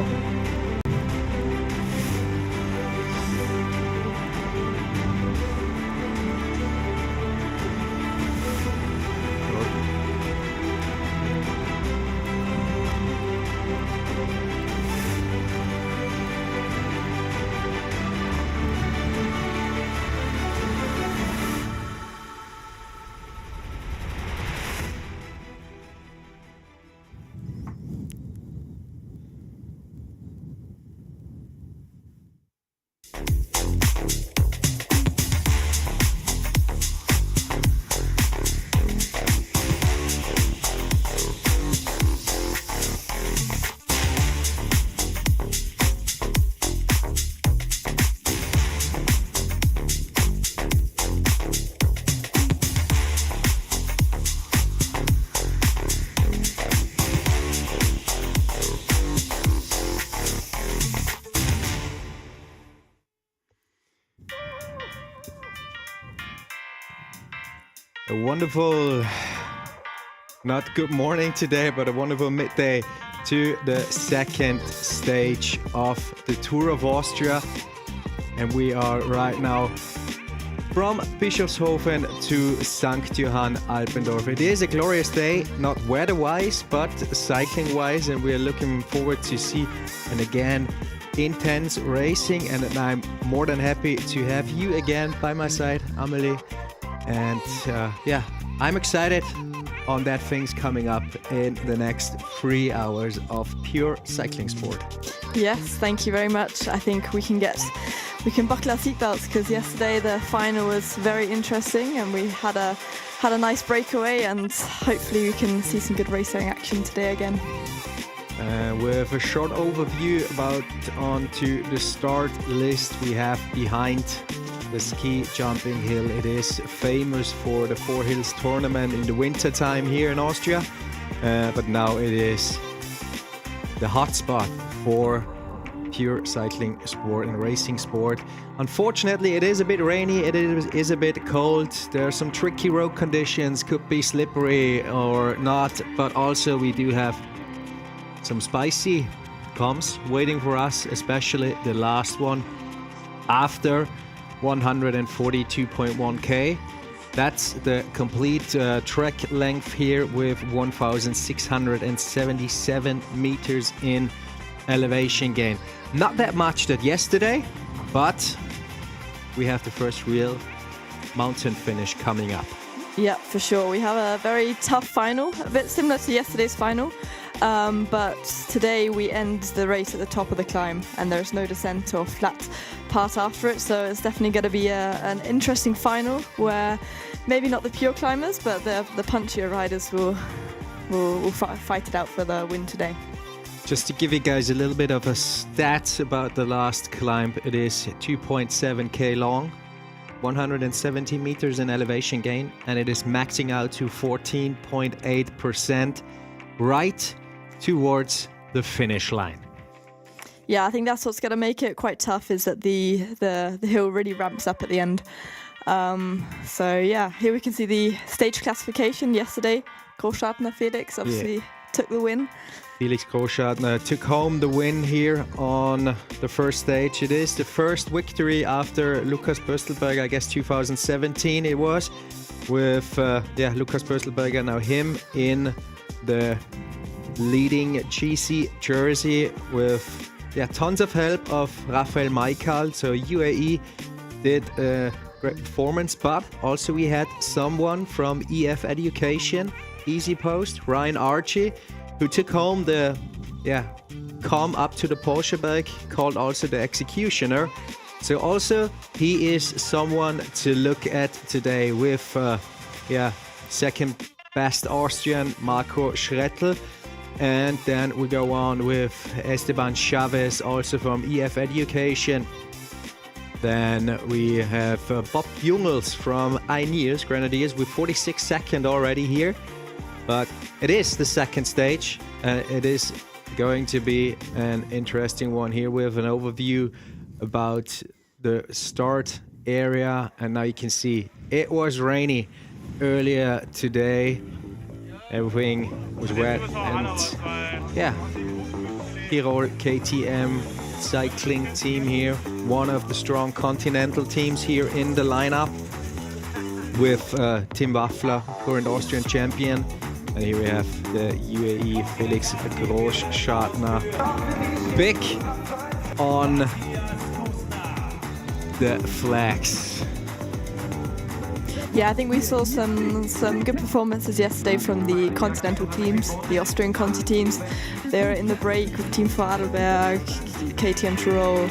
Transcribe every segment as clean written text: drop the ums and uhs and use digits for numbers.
Jochen. A wonderful, not good morning today, but a wonderful midday to the second stage of the Tour of Austria. And we are right now from BISCHOFSHOFEN to ST.JOHANN Alpendorf. It is a glorious day, not weather-wise, but cycling-wise, and we are looking forward to see, and again, intense racing. And I'm more than happy to have you again by my side, Amelie. And yeah, I'm excited on that things coming up in the next 3 hours of pure cycling sport. Yes, thank you very much. I think we can buckle our seatbelts because yesterday the final was very interesting and we had a nice breakaway, and hopefully we can see some good racing action today again. With a short overview about onto the start list we have behind the ski jumping hill. It is famous for the Four Hills tournament in the winter time here in Austria, but now it is the hotspot for pure cycling sport and racing sport. Unfortunately, it is a bit rainy, it is a bit cold, there are some tricky road conditions, could be slippery or not, but also we do have some spicy comps waiting for us, especially the last one after 142.1k. That's the complete trek length here with 1,677 meters in elevation gain. Not that much that yesterday, but we have the first real mountain finish coming up. Yeah, for sure. We have a very tough final, a bit similar to yesterday's final. But today we end the race at the top of the climb and there's no descent or flat part after it, so it's definitely going to be an interesting final where maybe not the pure climbers but the punchier riders will fight it out for the win today. Just to give you guys a little bit of a stats about the last climb, it is 2.7k long, 170 meters in elevation gain, and it is maxing out to 14.8% right towards the finish line. Yeah, I think that's what's going to make it quite tough, is that the hill really ramps up at the end. So yeah, here we can see the stage classification yesterday. Großschartner Felix obviously took the win. Felix Großschartner took home the win here on the first stage. It is the first victory after Lukas Ebenbichler, I guess 2017 it was, with Lukas Ebenbichler, now him in the leading GC jersey with tons of help of Rafael Maikal. So UAE did a great performance, but also we had someone from EF Education, Easy Post, Ryan Archie, who took home the come up to the Polscheberg, called also the Executioner. So also he is someone to look at today with second best Austrian Marco Schrettel. And then we go on with Esteban Chavez, also from EF Education. Then we have Bob Jungels from Ineos Grenadiers with 46 seconds already here. But it is the second stage. It is going to be an interesting one here with an overview about the start area. And now you can see it was rainy earlier today. Everything was wet and Tirol KTM cycling team here, one of the strong continental teams here in the lineup, with Tim Waffler, current Austrian champion, and here we have the UAE Felix Großschartner, big on the flags. Yeah, I think we saw some good performances yesterday from the continental teams, the Austrian Conti teams. They were in the break with Team Vorarlberg, KTM Tirol,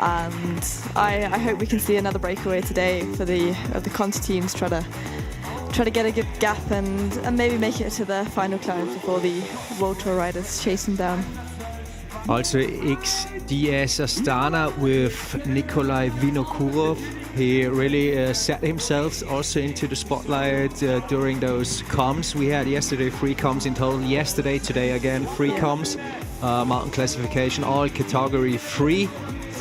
and I hope we can see another breakaway today for the Conti teams. Try to get a good gap and maybe make it to the final climb before the World Tour riders chase them down. Also XDS Astana with Nikolai Vinokurov. He really set himself also into the spotlight during those comms. We had yesterday 3 comms in total. Yesterday, today again 3 comms. Mountain classification, all category 3,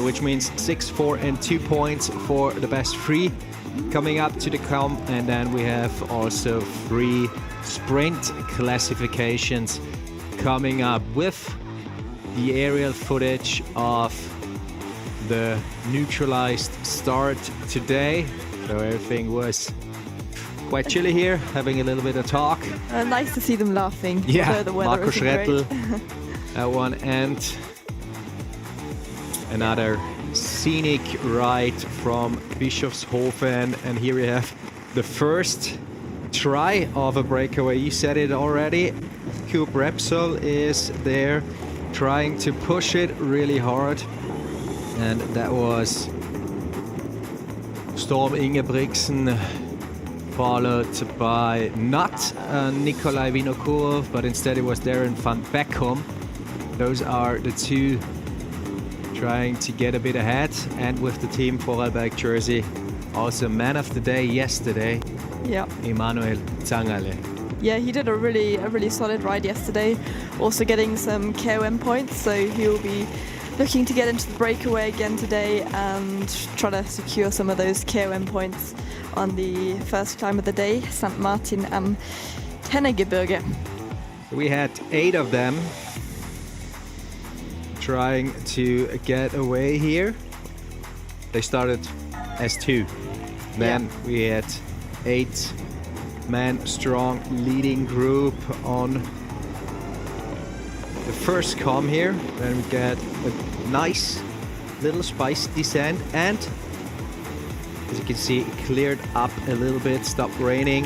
which means 6, 4 and 2 points for the best 3 coming up to the comm. And then we have also 3 sprint classifications coming up with the aerial footage of the neutralized start today. So everything was quite chilly here, having a little bit of talk. Nice to see them laughing. Yeah, the weather Marco Schrettel at one end. Another scenic ride from Bischofshofen, and here we have the first try of a breakaway. You said it already. Kub Repsol is there, trying to push it really hard, and that was Storm Ingebrigtsen, followed by not Nikolai Vinokurov, but instead it was Darren van Beckham. Those are the 2 trying to get a bit ahead, and with the Team Vorarlberg jersey, also man of the day yesterday, Emanuel Zangerle. Yeah, he did a really solid ride yesterday, also getting some KOM points, so he'll be looking to get into the breakaway again today and try to secure some of those KOM points on the first climb of the day, St. Martin am Tennegebirge. We had 8 of them trying to get away here. They started as 2. Then we had 8-man strong leading group on the first comm here. Then we get a nice little spicy descent, and as you can see, it cleared up a little bit, stopped raining.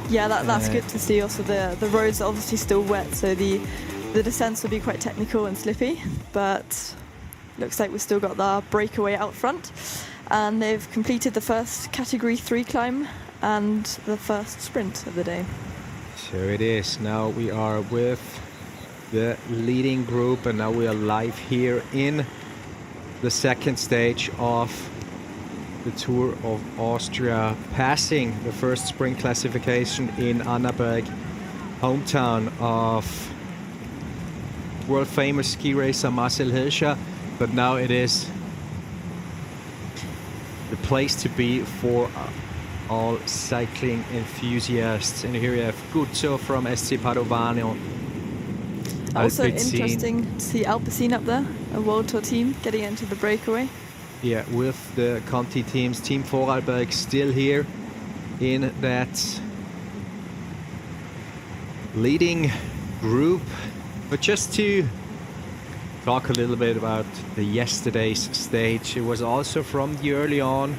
Yeah, that's good to see. Also, the roads are obviously still wet, so the descents will be quite technical and slippy, but looks like we've still got the breakaway out front, and they've completed the first category 3 climb and the first sprint of the day. So it is. Now we are with the leading group, and now we are live here in the second stage of the Tour of Austria, passing the first sprint classification in Annaberg, hometown of world famous ski racer Marcel Hirscher, but now it is the place to be for all cycling enthusiasts. And here we have Guzzo from SC Padovano. Also interesting to see Alpecin up there, a World Tour team getting into the breakaway. Yeah, with the Conti teams, Team Vorarlberg still here in that leading group. But just to talk a little bit about the yesterday's stage, it was also from the early on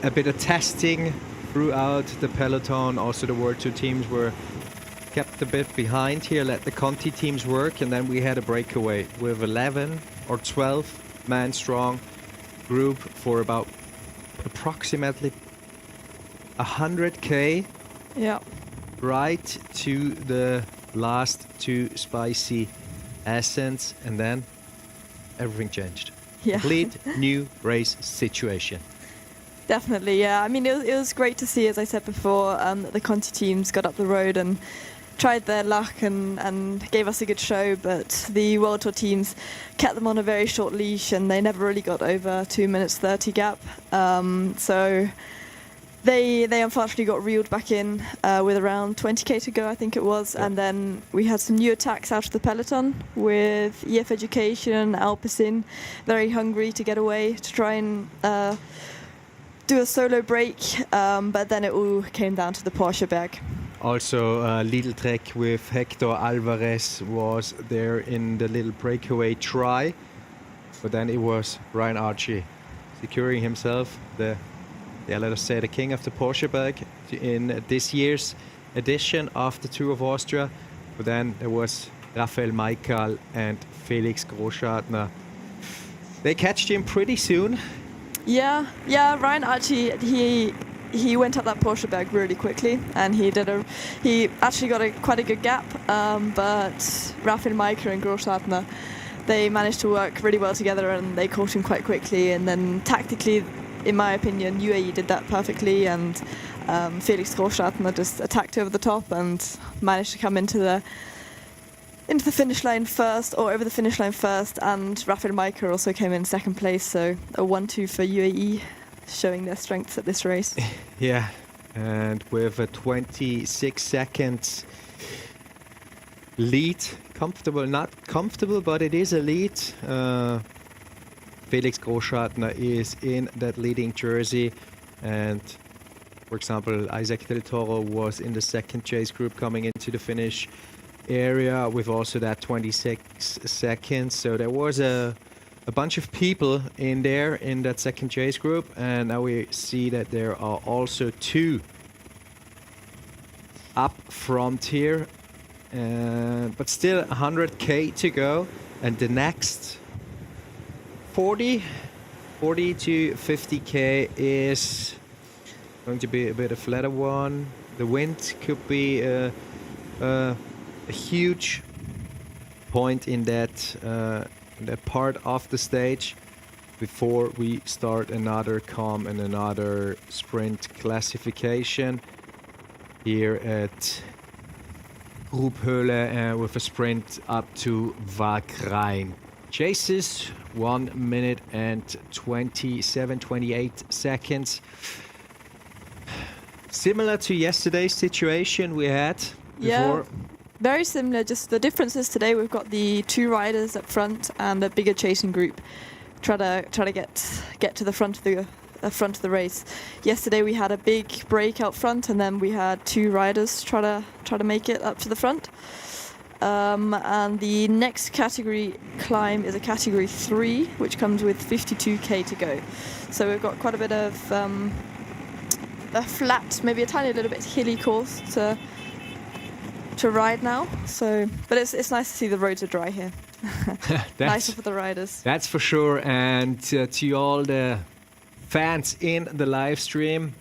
a bit of testing throughout the peloton. Also the World Tour teams were kept a bit behind here, let the Conti teams work, and then we had a breakaway with 11 or 12 man strong group for about approximately 100k. Yeah. Right to the last 2 spicy ascents, and then everything changed. Yeah. Complete new race situation. Definitely, yeah. I mean, it was great to see, as I said before, that the Conti teams got up the road and tried their luck and gave us a good show, but the World Tour teams kept them on a very short leash, and they never really got over 2 minutes 30 gap. So They unfortunately got reeled back in with around 20k to go, I think it was, and then we had some new attacks out of the peloton with EF Education, Alpecin, very hungry to get away to try and do a solo break, but then it all came down to the Porsche bag. Also, Little Trek with Hector Alvarez was there in the little breakaway try, but then it was Ryan Archie securing himself let us say the king of the Porsche bag in this year's edition of the Tour of Austria. But then there was Raphael Maikal and Felix Großschartner. They catched him pretty soon. Yeah, Ryan Archie, he went up that Porsche bag really quickly, and he actually got quite a good gap, but Raphael Maikal and Großschartner, they managed to work really well together and they caught him quite quickly, and then tactically, in my opinion, UAE did that perfectly, and Felix Großschartner just attacked over the top and managed to come into the finish line first, or over the finish line first, and Raphael Maikal also came in second place, so a 1-2 for UAE, showing their strengths at this race. Yeah, and with a 26 seconds lead, not comfortable, but it is a lead. Felix Großschartner is in that leading jersey, and for example, Isaac Del Toro was in the second chase group coming into the finish area with also that 26 seconds. So there was a bunch of people in there in that second chase group, and now we see that there are also two up front here, but still 100k to go, and the next 40 to 50k is going to be a bit of flatter one. The wind could be a huge point in that part of the stage before we start another COM and another sprint classification here at GRUBHÖHE with a sprint up to WAGRAIN. Chases 1 minute and 28 seconds. Similar to yesterday's situation we had before. Yeah, very similar. Just the difference is today we've got the two riders up front and a bigger chasing group. Try to get to the front of the race. Yesterday we had a big break out front, and then we had two riders try to make it up to the front. And the next category climb is a category 3, which comes with 52k to go. So we've got quite a bit of a flat, maybe a tiny little bit hilly course to ride now. So, but it's nice to see the roads are dry here. Nicer for the riders. That's for sure. And to all the fans in the live stream,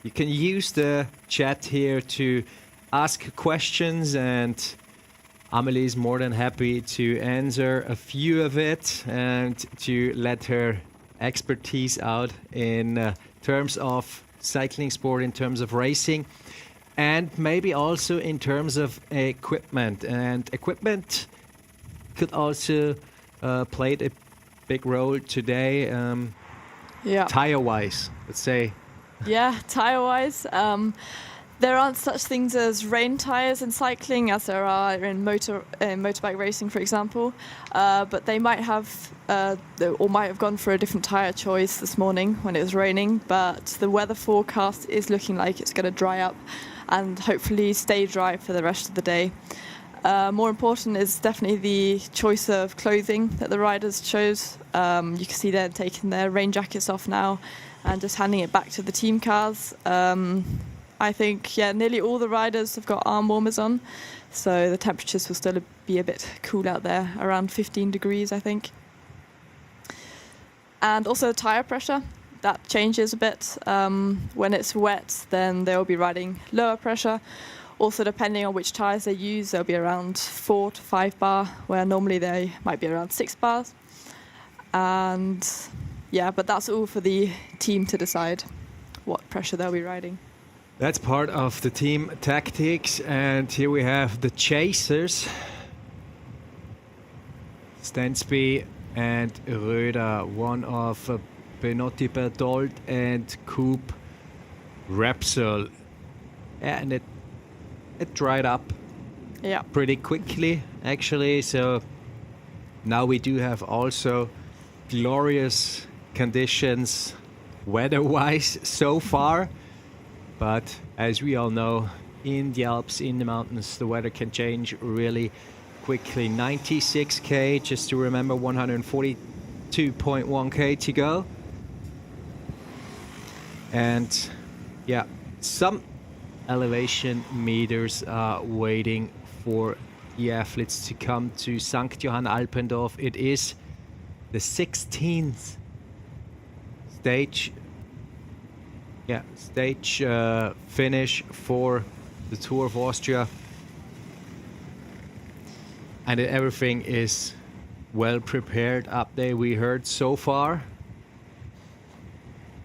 you can use the chat here to ask questions, and Amelie is more than happy to answer a few of it and to let her expertise out in terms of cycling sport, in terms of racing, and maybe also in terms of equipment. And equipment could also play a big role today, tire-wise, let's say. Yeah, tire-wise. There aren't such things as rain tyres in cycling as there are in motorbike racing, for example. But they might have, or might have gone for a different tyre choice this morning when it was raining. But the weather forecast is looking like it's going to dry up and hopefully stay dry for the rest of the day. More important is definitely the choice of clothing that the riders chose. You can see they're taking their rain jackets off now and just handing it back to the team cars. I think, nearly all the riders have got arm warmers on, so the temperatures will still be a bit cool out there, around 15 degrees, I think. And also tyre pressure, that changes a bit. When it's wet, then they'll be riding lower pressure. Also, depending on which tyres they use, they'll be around 4 to 5 bar, where normally they might be around 6 bars. And but that's all for the team to decide what pressure they'll be riding. That's part of the team tactics, and here we have the chasers. Stensby and Röder, one of Benotti Berthold and Coop Repsol. Yeah, and it dried up Yeah. pretty quickly, actually. So now we do have also glorious conditions weather-wise so far. But as we all know, in the Alps, in the mountains, the weather can change really quickly. 96k, just to remember, 142.1k to go. And yeah, some elevation meters are waiting for the athletes to come to ST.JOHANN Alpendorf. It is the 16th stage finish for the Tour of Austria, and everything is well prepared up there, we heard so far.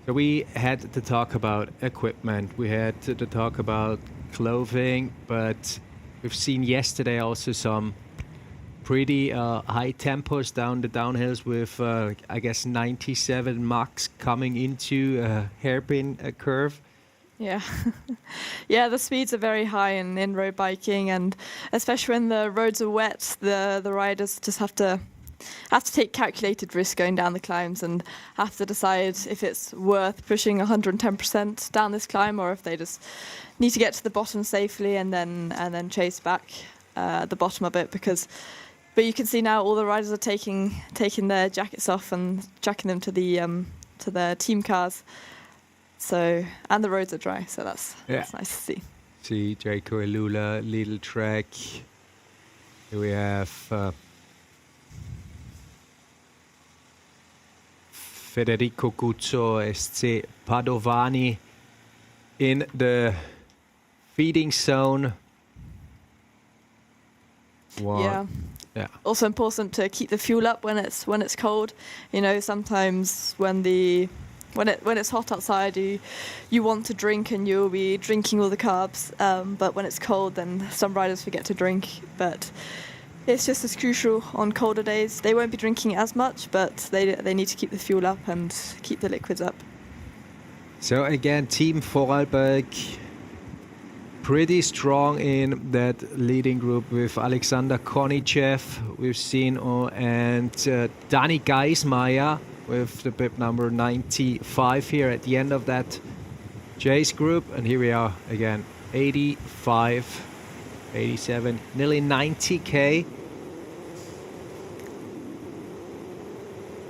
So we had to talk about equipment, we had to talk about clothing, but we've seen yesterday also some pretty high tempos down the downhills with I guess 97 max coming into a hairpin curve. Yeah. Yeah, the speeds are very high in road biking, and especially when the roads are wet, the riders just have to take calculated risk going down the climbs and have to decide if it's worth pushing 110% down this climb, or if they just need to get to the bottom safely and then chase back the bottom of it. But you can see now all the riders are taking their jackets off and jacking them to their team cars. So, and the roads are dry, so that's nice to see. See Jaco Elula, Lidl Trek. Here we have Federico Guzzo, SC Padovani in the feeding zone. Wow. Yeah. Also important to keep the fuel up when it's cold. You know, sometimes when it's hot outside, you want to drink and you'll be drinking all the carbs. But when it's cold, then some riders forget to drink. But it's just as crucial on colder days. They won't be drinking as much, but they need to keep the fuel up and keep the liquids up. So again, Team Vorarlberg pretty strong in that leading group with Alexander Konichev, we've seen, and Dani Geismeier with the bib number 95 here at the end of that chase group. And here we are again, 85, 87, nearly 90k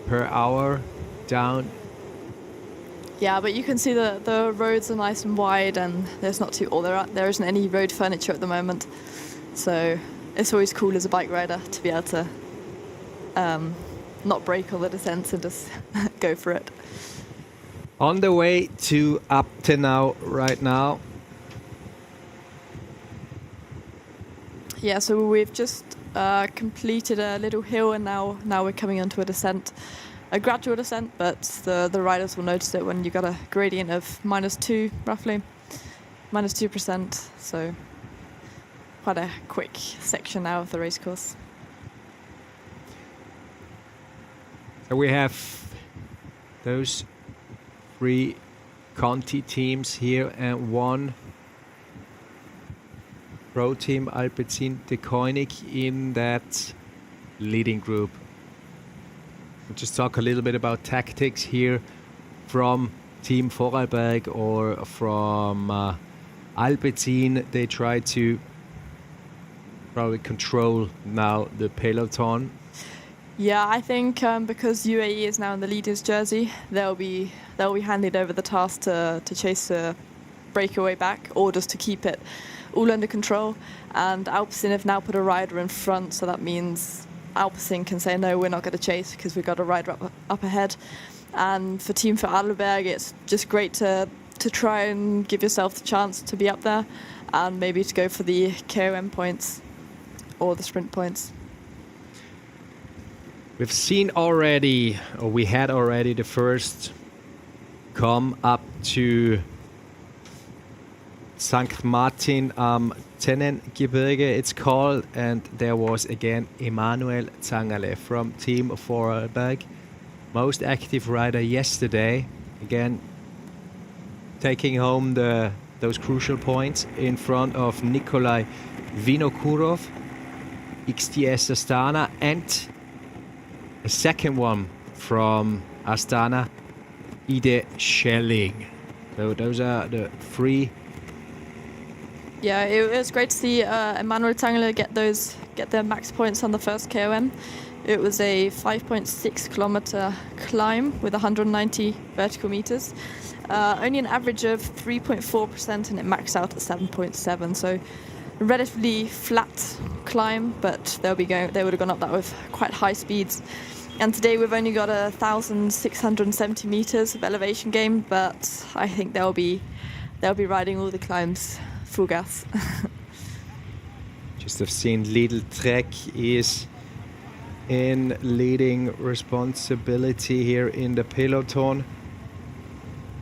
per hour down. Yeah, but you can see the roads are nice and wide, and there's not too there isn't any road furniture at the moment. So it's always cool as a bike rider to be able to not brake on the descents and just go for it. On the way to Abtenau right now. Yeah, so we've just completed a little hill, and now we're coming onto a descent. A gradual descent, but the riders will notice it when you got a gradient of -2, roughly, -2%. So quite a quick section now of the race course. So we have those 3 Conti teams here and 1 pro team, Alpecin de Koenig, in that leading group. We'll just talk a little bit about tactics here from Team Vorarlberg or from Alpecin. They try to probably control now the peloton. Yeah, I think because UAE is now in the leader's jersey, they'll be handed over the task to chase a breakaway back, or just to keep it all under control. And Alpecin have now put a rider in front, so that means Alpecin can say, no, we're not going to chase because we've got a rider up ahead. And for Team Vorarlberg, it's just great to try and give yourself the chance to be up there, and maybe to go for the KOM points or the sprint points. We've seen already, or we had already, the first come up to St. Martin am Tennengebirge, it's called, and there was again Emanuel Zangerle from Team Vorarlberg, most active rider yesterday. Again, taking home those crucial points in front of Nikolai Vinokurov, XTS Astana, and a second one from Astana, Ide Schelling. So those are the three. Yeah, it was great to see Emanuel Tangler get their max points on the first KOM. It was a 5.6 kilometer climb with 190 vertical meters. Only an average of 3.4%, and it maxed out at 7.7. So a relatively flat climb, but they would have gone up that with quite high speeds. And today we've only got 1,670 meters of elevation gain, but I think they'll be riding all the climbs full gas. Just have seen Lidl Trek is in leading responsibility here in the peloton.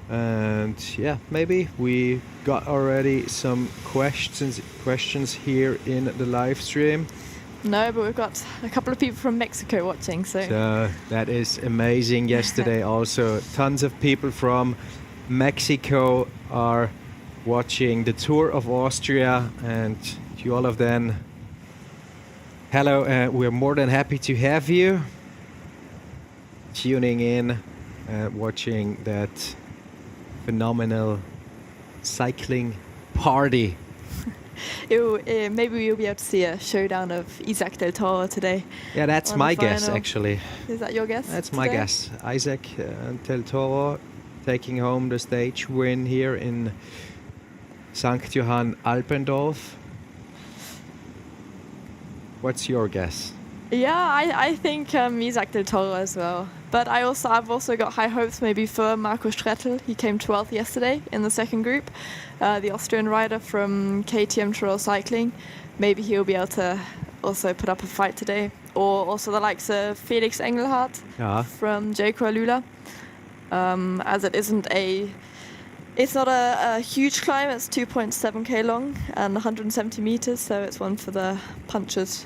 And yeah, maybe we got already some questions here in the live stream. No, but we've got a couple of people from Mexico watching, so that is amazing. Yesterday also tons of people from Mexico are watching the Tour of Austria, and to all of them, hello, we're more than happy to have you tuning in, watching that phenomenal cycling party. Maybe we'll be able to see a showdown of Isaac Del Toro today. Yeah, that's my guess, actually. Is that your guess? That's my guess. Isaac Del Toro taking home the stage win here in ST.JOHANN Alpendorf. What's your guess? Yeah, I think Isaac Del Toro as well. But I've also got high hopes maybe for Marco Strettel. He came 12th yesterday in the second group. The Austrian rider from KTM Tour Cycling. Maybe he'll be able to also put up a fight today. Or also the likes of Felix Engelhardt from Jayco Alula. As it's not a huge climb. It's 2.7k long and 170 meters, so it's one for the punchers.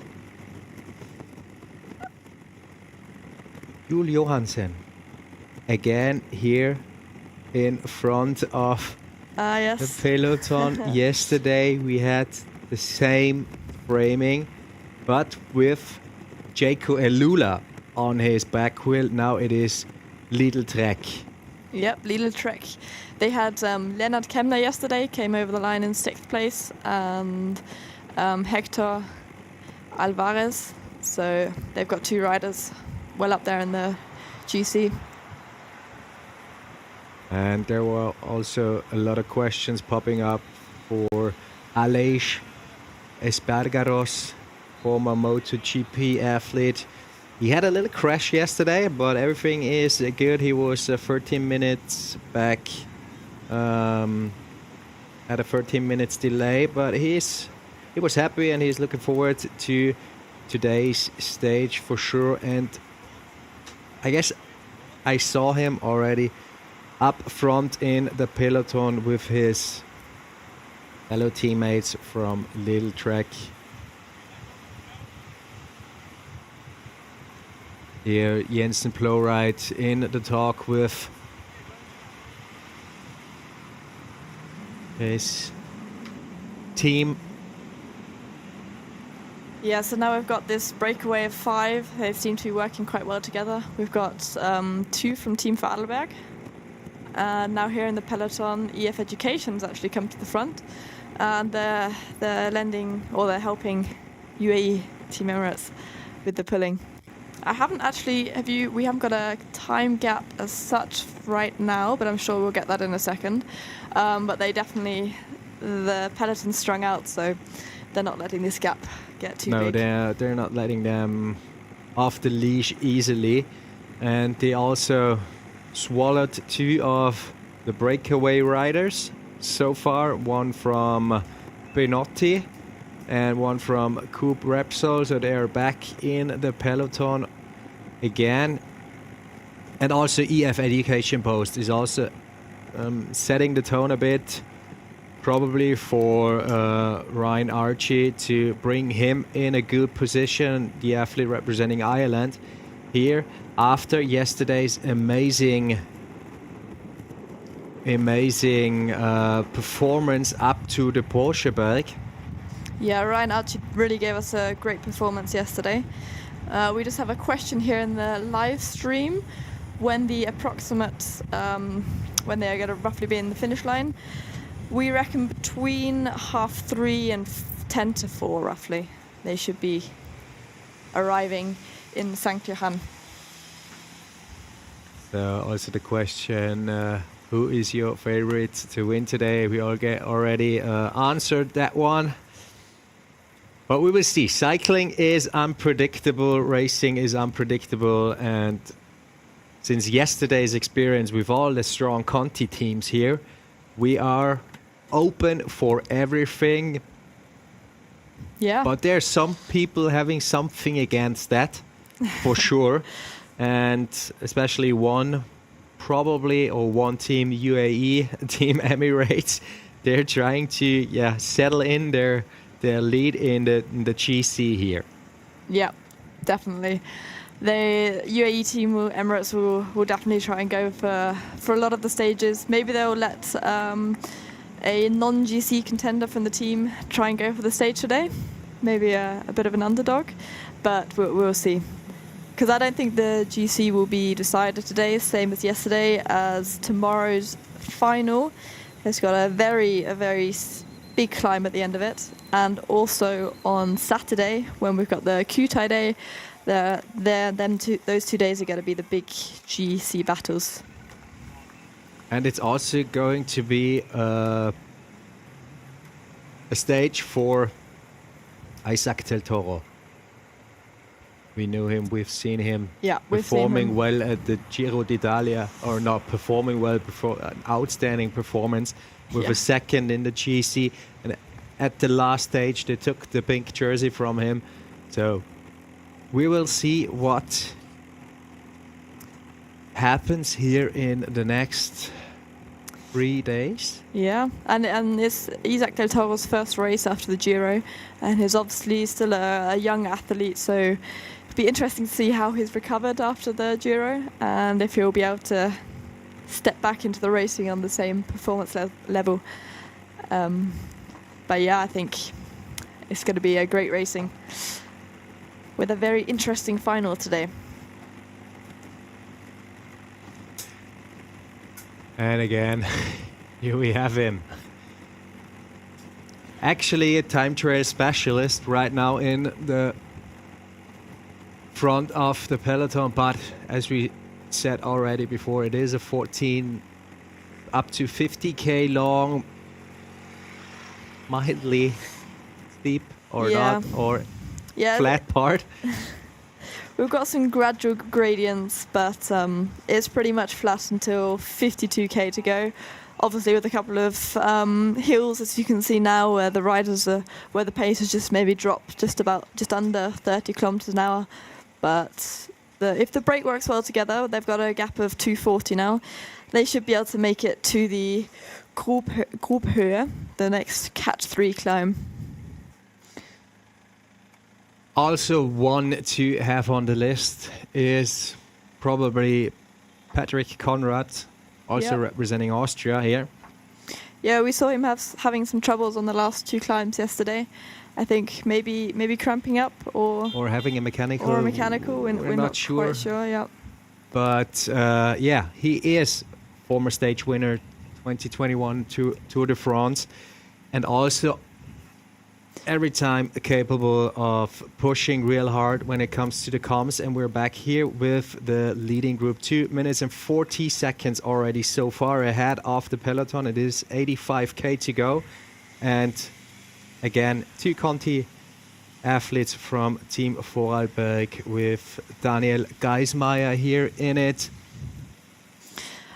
Jul Johansen, again here in front of the peloton. Yesterday we had the same framing, but with Jayco Alula on his back wheel. Now it is Lidl Trek. Yep, Lidl Trek. They had Lennart Kemner yesterday, came over the line in 6th place, and Hector Alvarez. So they've got two riders well up there in the GC. And there were also a lot of questions popping up for Aleix Espargaros, former MotoGP athlete. He had a little crash yesterday, but everything is good. He was 13 minutes back, had a 13 minutes delay, but he was happy and he's looking forward to today's stage for sure. And I guess I saw him already up front in the peloton with his fellow teammates from Lidl Trek. Here Jensen Plowright in the talk with his team. Yeah, so now we've got this breakaway of 5. They seem to be working quite well together. We've got 2 from Team Vorarlberg. Now here in the peloton, EF Education's actually come to the front. And they're helping UAE Team Emirates with the pulling. I haven't actually, we haven't got a time gap as such right now, but I'm sure we'll get that in a second. But they definitely, the peloton's strung out, so they're not letting this gap get too big. No, they're not letting them off the leash easily. And they also swallowed 2 of the breakaway riders so far. One from Benotti and one from Coop Repsol. So they are back in the peloton again. And also EF Education Post is also setting the tone a bit, probably for Ryan Archie to bring him in a good position, the athlete representing Ireland here after yesterday's amazing amazing performance up to the Porsche-Berg. Yeah, Ryan actually really gave us a great performance yesterday. We just have a question here in the live stream. When the approximate, when they are going to roughly be in the finish line, we reckon between 3:30 and 10 to 4 roughly. They should be arriving in ST.JOHANN. So also the question, who is your favorite to win today? We already answered that one. But we will see. Cycling is unpredictable, racing is unpredictable, and since yesterday's experience with all the strong Conti teams here, we are open for everything. Yeah. But there are some people having something against that, for sure. And especially one team, UAE, Team Emirates, they're trying to settle in their lead in the GC here. Yeah, definitely. The UAE team, Emirates, will definitely try and go for a lot of the stages. Maybe they'll let a non-GC contender from the team try and go for the stage today. Maybe a bit of an underdog, but we'll see. Because I don't think the GC will be decided today, same as yesterday, as tomorrow's final. It's got a very big climb at the end of it. And also on Saturday, when we've got the Q-tie day, those 2 days are going to be the big GC battles. And it's also going to be a stage for Isaac Del Toro. We knew him, we've seen him performing well at the Giro d'Italia, or not performing well, before an outstanding performance with a second in the GC. And at the last stage, they took the pink jersey from him. So we will see what happens here in the next 3 days. Yeah, and it's Isaac Del Toro's first race after the Giro, and he's obviously still a young athlete, so it'll be interesting to see how he's recovered after the Giro and if he'll be able to step back into the racing on the same performance level. But yeah, I think it's going to be a great racing with a very interesting final today. And again, here we have him. Actually a time trial specialist right now in the front of the peloton, but as we said already before, it is a 14 up to 50k long, mildly steep or not, or flat part. We've got some gradual gradients, but it's pretty much flat until 52k to go. Obviously with a couple of hills, as you can see now, where the riders are, where the pace has just maybe dropped just under 30 kilometers an hour. But if the brake works well together, they've got a gap of 240 now. They should be able to make it to the GRUBHÖHE, the next Cat 3 climb. Also one to have on the list is probably Patrick Conrad, also representing Austria here. Yeah, we saw him having some troubles on the last 2 climbs yesterday. I think maybe cramping up or having a mechanical. We're not sure. Quite sure. Yeah. But he is former stage winner 2021 Tour de France, and also every time capable of pushing real hard when it comes to the comms. And we're back here with the leading group, 2 minutes and 40 seconds already so far ahead of the peloton. It is 85k to go, and again 2 Conti athletes from Team Vorarlberg with Daniel Geismeier here in it.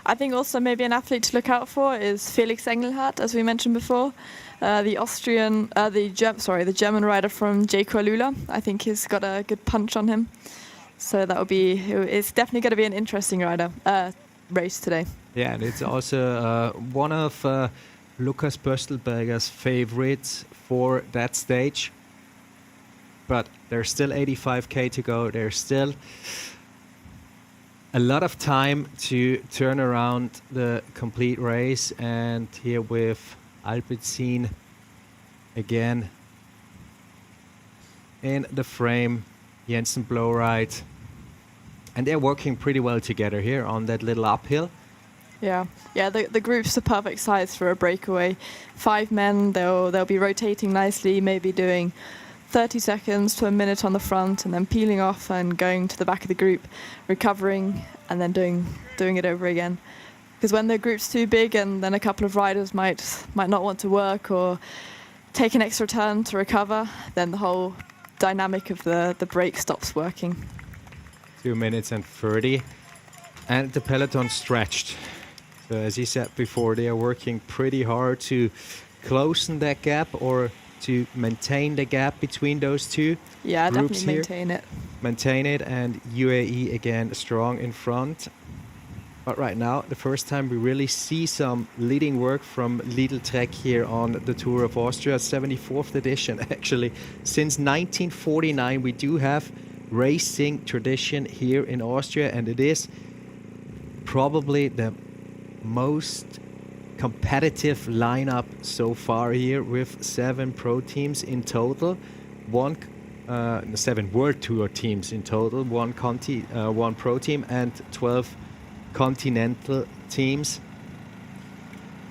I think also maybe an athlete to look out for is Felix Engelhardt, as we mentioned before. The German rider from J.K. Lula. I think he's got a good punch on him. So it's definitely going to be an interesting race today. Yeah, and it's also one of Lukas Böstelberger's favorites for that stage. But there's still 85k to go. There's still a lot of time to turn around the complete race, and here with Alpecin again in the frame, Jensen Blowride, and they're working pretty well together here on that little uphill. Yeah, the group's the perfect size for a breakaway. 5 men, they'll be rotating nicely, maybe doing 30 seconds to a minute on the front, and then peeling off and going to the back of the group, recovering, and then doing it over again. Because when the group's too big, and then a couple of riders might not want to work or take an extra turn to recover, then the whole dynamic of the break stops working. 2 minutes and 30, and the peloton stretched. So as you said before, they are working pretty hard to close that gap or to maintain the gap between those two groups definitely here. Maintain it, and UAE again strong in front. But right now, the first time we really see some leading work from Lidl Trek here on the Tour of Austria, 74th edition actually. Since 1949 we do have racing tradition here in Austria, and it is probably the most competitive lineup so far here, with 7 pro teams in total, 7 World Tour teams in total, 1 Conti, 1 pro team, and 12 continental teams.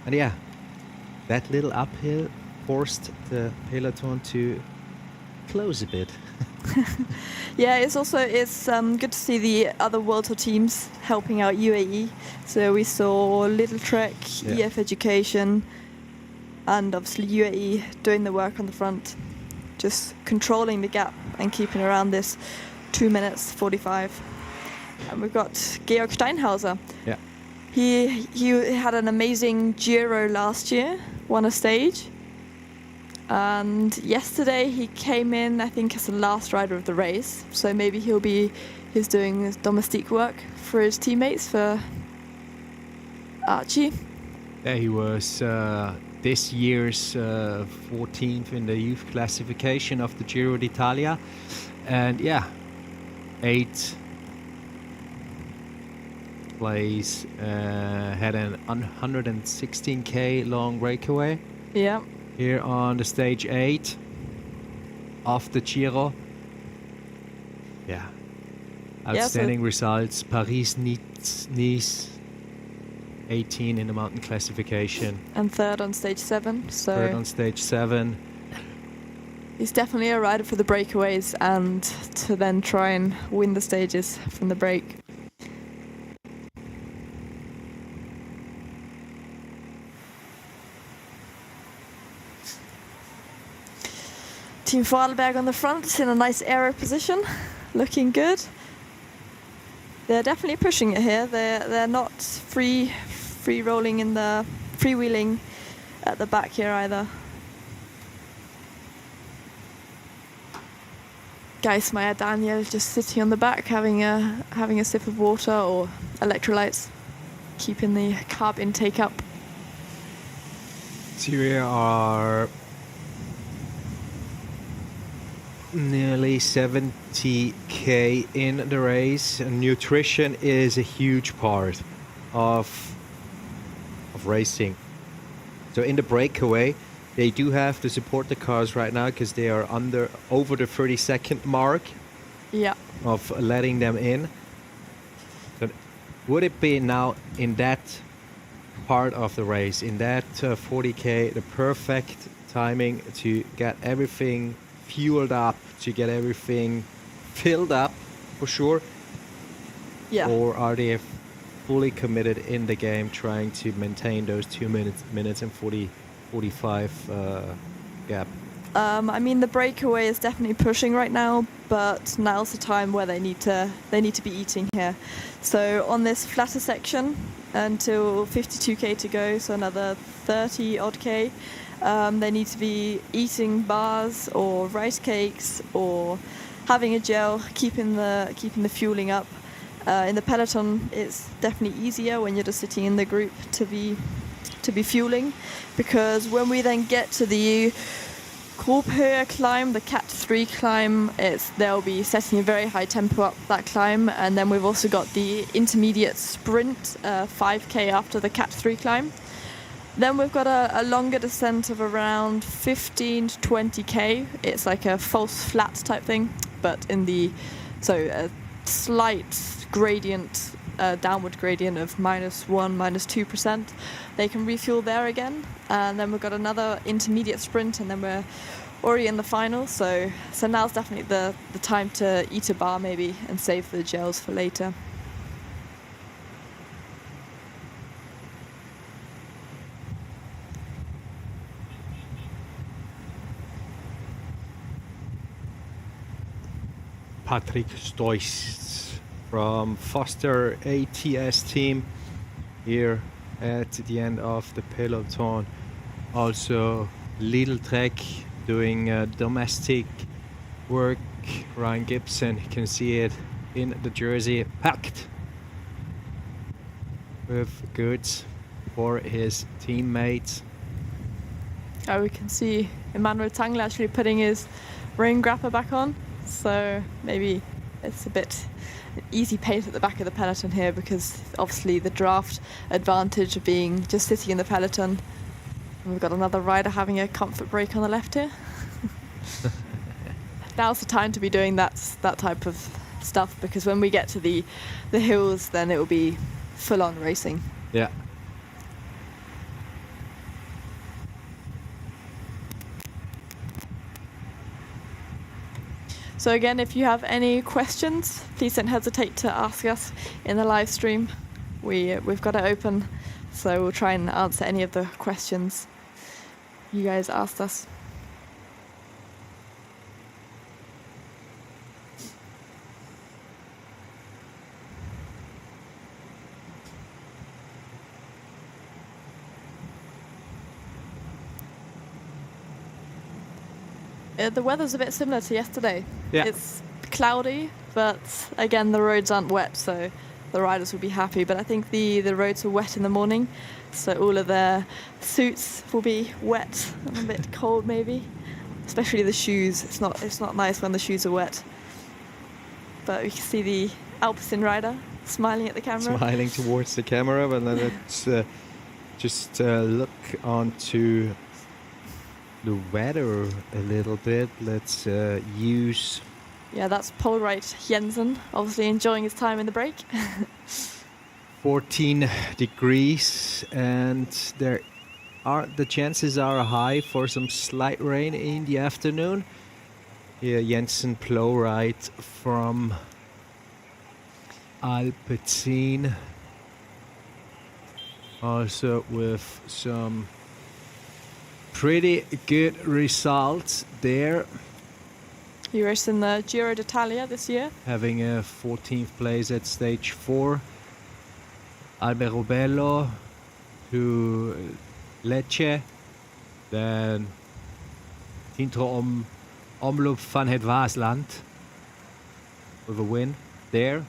And yeah, that little uphill forced the peloton to close a bit. Yeah, it's good to see the other World Tour teams helping out UAE. So we saw Lidl Trek, EF Education, and obviously UAE doing the work on the front, just controlling the gap and keeping around this 2 minutes 45. And we've got Georg Steinhauser. Yeah. He had an amazing Giro last year, won a stage. And yesterday he came in, I think, as the last rider of the race. So maybe he's doing his domestique work for his teammates, for Archie. Yeah, he was this year's 14th in the youth classification of the Giro d'Italia. And yeah, 8th place, had an 116k long breakaway. Yeah. Here on the stage 8 of the Giro. Yeah. Outstanding results. Paris-Nice, 18 in the mountain classification. And 3rd on stage 7. So 3rd on stage 7. He's definitely a rider for the breakaways and to then try and win the stages from the break. Team Vorarlberg on the front in a nice aero position, looking good. They're definitely pushing it here. They're not free rolling in the freewheeling at the back here either. Geismeier Daniel just sitting on the back having a sip of water or electrolytes, keeping the carb intake up. So we are nearly 70k in the race, and nutrition is a huge part of racing. So in the breakaway, they do have to support the cars right now because they are over the 30-second mark of letting them in. So would it be now in that part of the race, in that 40k, the perfect timing to get everything fueled up, to get everything filled up for sure? Yeah. Or are they fully committed in the game, trying to maintain those 2 minutes and 45 gap? I mean, the breakaway is definitely pushing right now, but now's the time where they need to be eating here. So on this flatter section, until 52k to go, so another 30 odd k, they need to be eating bars or rice cakes or having a gel, keeping the fueling up. In the peloton, it's definitely easier when you're just sitting in the group to be fueling, because when we then get to the GRUBHÖHE climb, the Cat 3 climb, they'll be setting a very high tempo up that climb, and then we've also got the intermediate sprint, 5k after the Cat 3 climb. Then we've got a longer descent of around 15 to 20k. It's like a false flat type thing, but a slight gradient, downward gradient of -1, -2%. They can refuel there again, and then we've got another intermediate sprint, and then we're already in the final. So now's definitely the time to eat a bar maybe and save the gels for later. Patrick Stoist from Foster ATS team here at the end of the peloton. Also Lidl Trek doing domestic work. Ryan Gibson, you can see it in the jersey, packed with goods for his teammates. We can see Emmanuel Tangler actually putting his rain grapper back on. So maybe it's a bit easy pace at the back of the peloton here, because obviously the draft advantage of being just sitting in the peloton. And we've got another rider having a comfort break on the left here. Now's the time to be doing that type of stuff, because when we get to the hills, then it will be full-on racing. Yeah. So again, if you have any questions, please don't hesitate to ask us in the live stream. We've got it open, so we'll try and answer any of the questions you guys asked us. The weather's a bit similar to yesterday. Yeah. It's cloudy, but again, the roads aren't wet, so the riders will be happy. But I think the roads were wet in the morning, so all of their suits will be wet and a bit cold maybe, especially the shoes. It's not nice when the shoes are wet. But we can see the Alpecin rider smiling at the camera. Smiling towards the camera, but then let's just look onto the weather a little bit. Let's use... Yeah, that's Polright Jensen, obviously enjoying his time in the break. 14 degrees, and the chances are high for some slight rain in the afternoon. Here, Jensen Polright from Alpecin, also with some pretty good results there. He raced in the Giro d'Italia this year. Having a 14th place at stage 4. Albero Bello to Lecce. Then Tintro Omloop van het Waasland with a win there.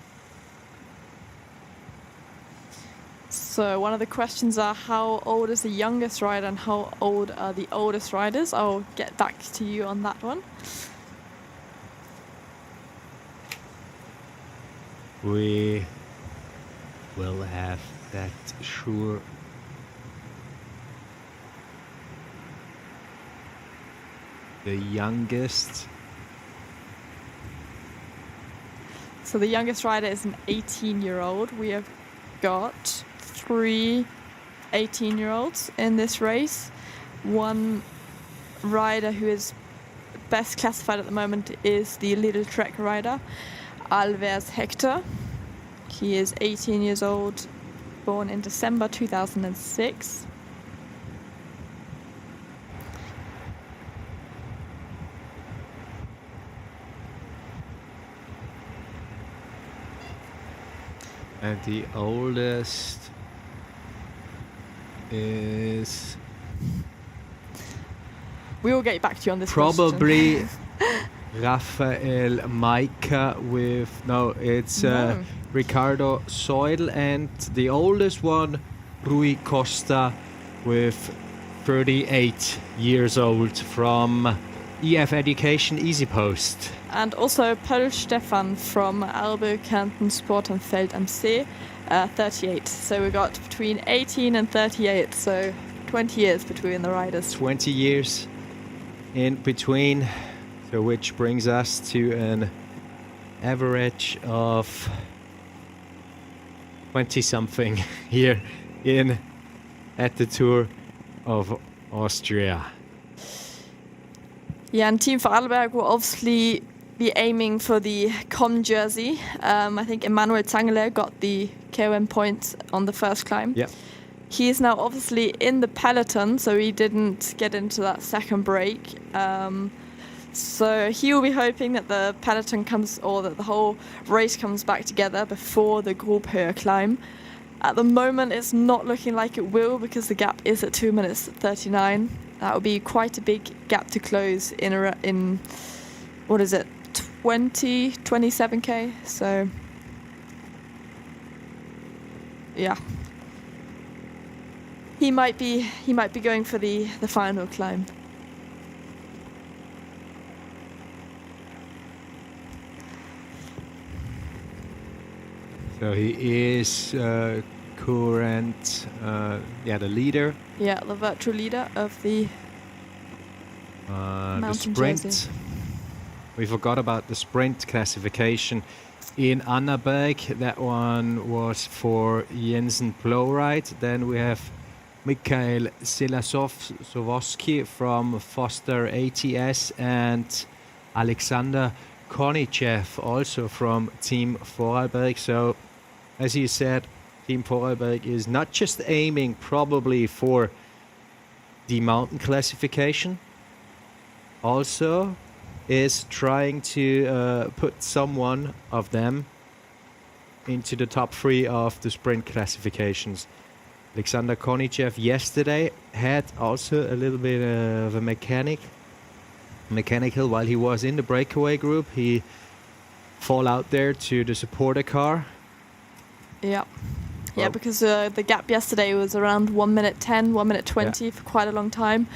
So one of the questions are, how old is the youngest rider and how old are the oldest riders? I'll get back to you on that one. We will have that sure. The youngest. So the youngest rider is an 18-year-old. We have got 3 18-year-olds in this race. One rider who is best classified at the moment is the Lidl Trek rider, Alves Hector. He is 18 years old, born in December 2006. And the oldest is... We will get back to you on this probably Rafael Maika with... No, it's Ricardo Soil. And the oldest one, Rui Costa, with 38 years old from EF Education Easy Post. And also Paul Stefan from Albe Kärnten Sport and Feld am See, 38. So we got between 18 and 38, so 20 years between the riders. 20 years in between, so which brings us to an average of 20-something here at the Tour of Austria. Yeah, and Team Vorarlberg will obviously be aiming for the Com jersey. I think Emmanuel Zangeler got the KOM points on the first climb. Yeah. He is now obviously in the peloton, so he didn't get into that second break. So he will be hoping that the peloton comes, or that the whole race comes back together before the GRUBHÖHE climb. At the moment, it's not looking like it will because the gap is at 2 minutes 39. That would be quite a big gap to close in what is it, 27k? So, yeah. He might be going for the final climb. So he is current, the leader. Yeah, the virtual leader of the the sprint. jersey. We forgot about the sprint classification in ANNABERG. That one was for Jensen Plowright. Then we have Mikhail Silasovsky from Foster ATS and Alexander Kornichev also from Team Vorarlberg. So, as you said, Team Vorarlberg is not just aiming probably for the mountain classification, also is trying to put someone of them into the top 3 of the sprint classifications. Alexander Kornichev yesterday had also a little bit of a mechanical while he was in the breakaway group. He fall out there to the supporter car. Yeah. Yeah, because the gap yesterday was around 1 minute 10, 1 minute 20 for quite a long time.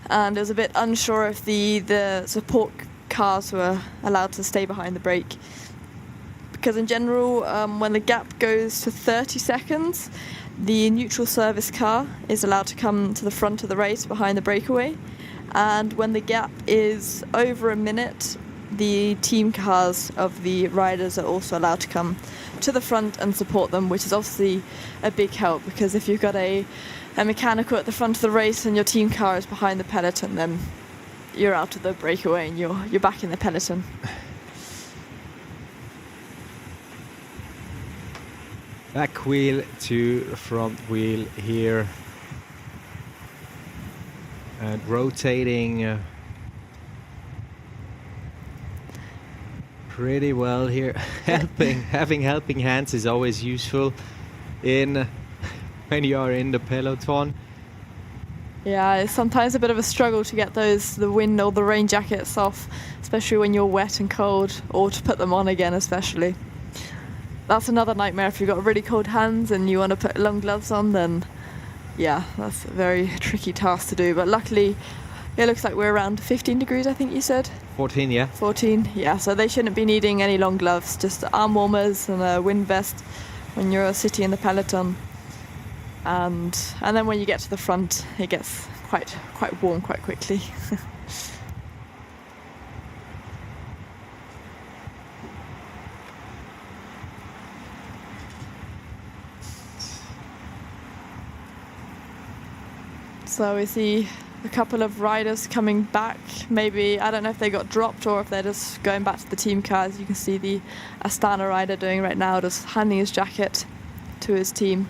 And it was a bit unsure if the support cars were allowed to stay behind the brake. Because in general, when the gap goes to 30 seconds, the neutral service car is allowed to come to the front of the race behind the breakaway. And when the gap is over a minute, the team cars of the riders are also allowed to come to the front and support them, which is obviously a big help, because if you've got a mechanical at the front of the race and your team car is behind the peloton, then you're out of the breakaway and you're back in the peloton. Back wheel to front wheel here, and rotating pretty well here. Having helping hands is always useful when you are in the peloton. Yeah, it's sometimes a bit of a struggle to get the wind or the rain jackets off, especially when you're wet and cold, or to put them on again especially. That's another nightmare. If you've got really cold hands and you want to put long gloves on, then yeah, that's a very tricky task to do. But luckily, it looks like we're around 15 degrees, I think you said? 14, yeah. 14, yeah. So they shouldn't be needing any long gloves, just arm warmers and a wind vest when you're sitting in the peloton. And then when you get to the front, it gets quite warm quite quickly. So we see a couple of riders coming back. Maybe, I don't know if they got dropped or if they're just going back to the team cars. You can see the Astana rider doing right now, just handing his jacket to his team.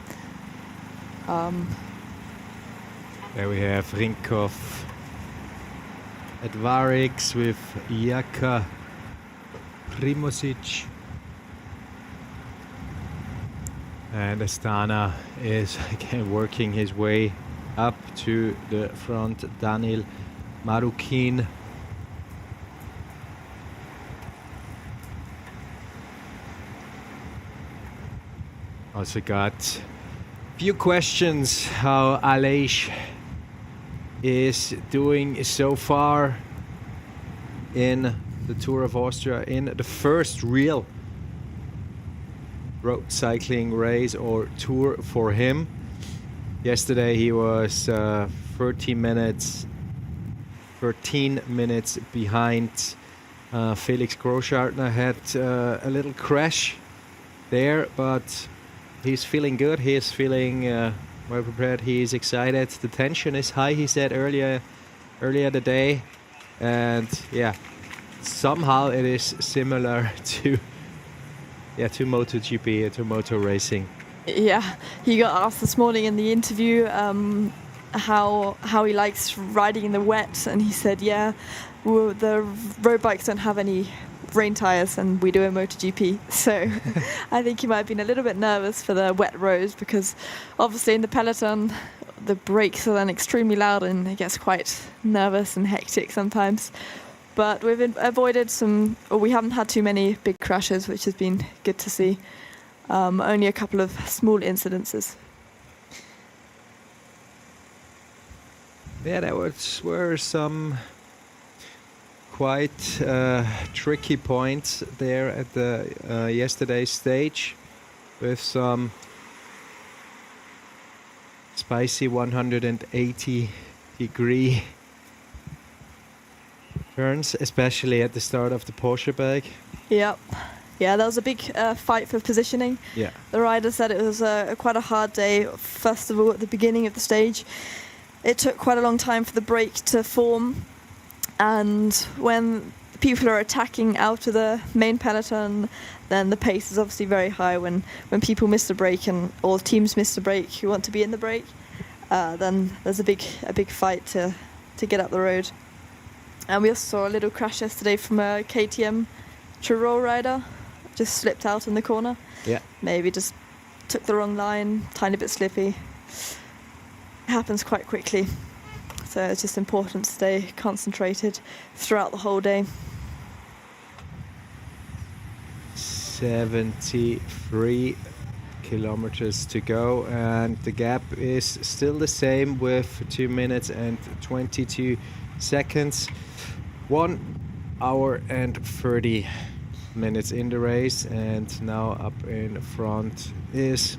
There we have Rinkov at Varix with Jaka Primosic. And Astana is again working his way up to the front. Daniel Marukin. Also got a few questions how Aleix is doing so far. in the Tour of Austria, in the first real road cycling race or tour for him. Yesterday he was 13 minutes behind Felix Großschartner. Had a little crash there, but he's feeling good. He is feeling well prepared. He is excited. The tension is high, he said earlier today, and yeah, somehow it is similar to MotoGP, to motor racing. Yeah, he got asked this morning in the interview how he likes riding in the wet, and he said, yeah, well, the road bikes don't have any rain tires and we do a MotoGP. So I think he might have been a little bit nervous for the wet roads, because obviously in the Peloton the brakes are then extremely loud and it gets quite nervous and hectic sometimes. But we've avoided we haven't had too many big crashes, which has been good to see. Only a couple of small incidences. Yeah, there were some quite tricky points there at the yesterday's stage, with some spicy 180-degree turns, especially at the start of the Porsche-Berg. Yep. Yeah, that was a big fight for positioning. Yeah. The rider said it was quite a hard day. First of all, at the beginning of the stage, it took quite a long time for the brake to form. And when people are attacking out of the main peloton, then the pace is obviously very high. When people miss the brake, and all teams miss the brake who want to be in the brake, then there's a big fight to get up the road. And we also saw a little crash yesterday from a KTM Tyrol rider. Just slipped out in the corner. Yeah. Maybe just took the wrong line, tiny bit slippy. It happens quite quickly. So it's just important to stay concentrated throughout the whole day. 73 kilometers to go, and the gap is still the same with 2 minutes and 22 seconds. 1 hour and 30 minutes in the race, and now up in front is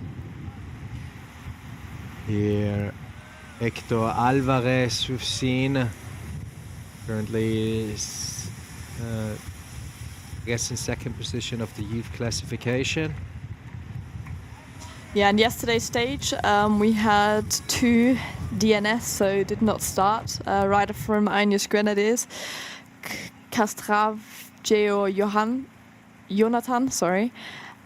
here Hector Alvarez. We've seen currently is I guess in second position of the youth classification. Yeah, and yesterday's stage we had 2 DNS, so did not start. A rider from Ineos Grenadiers, ST.JOHANN,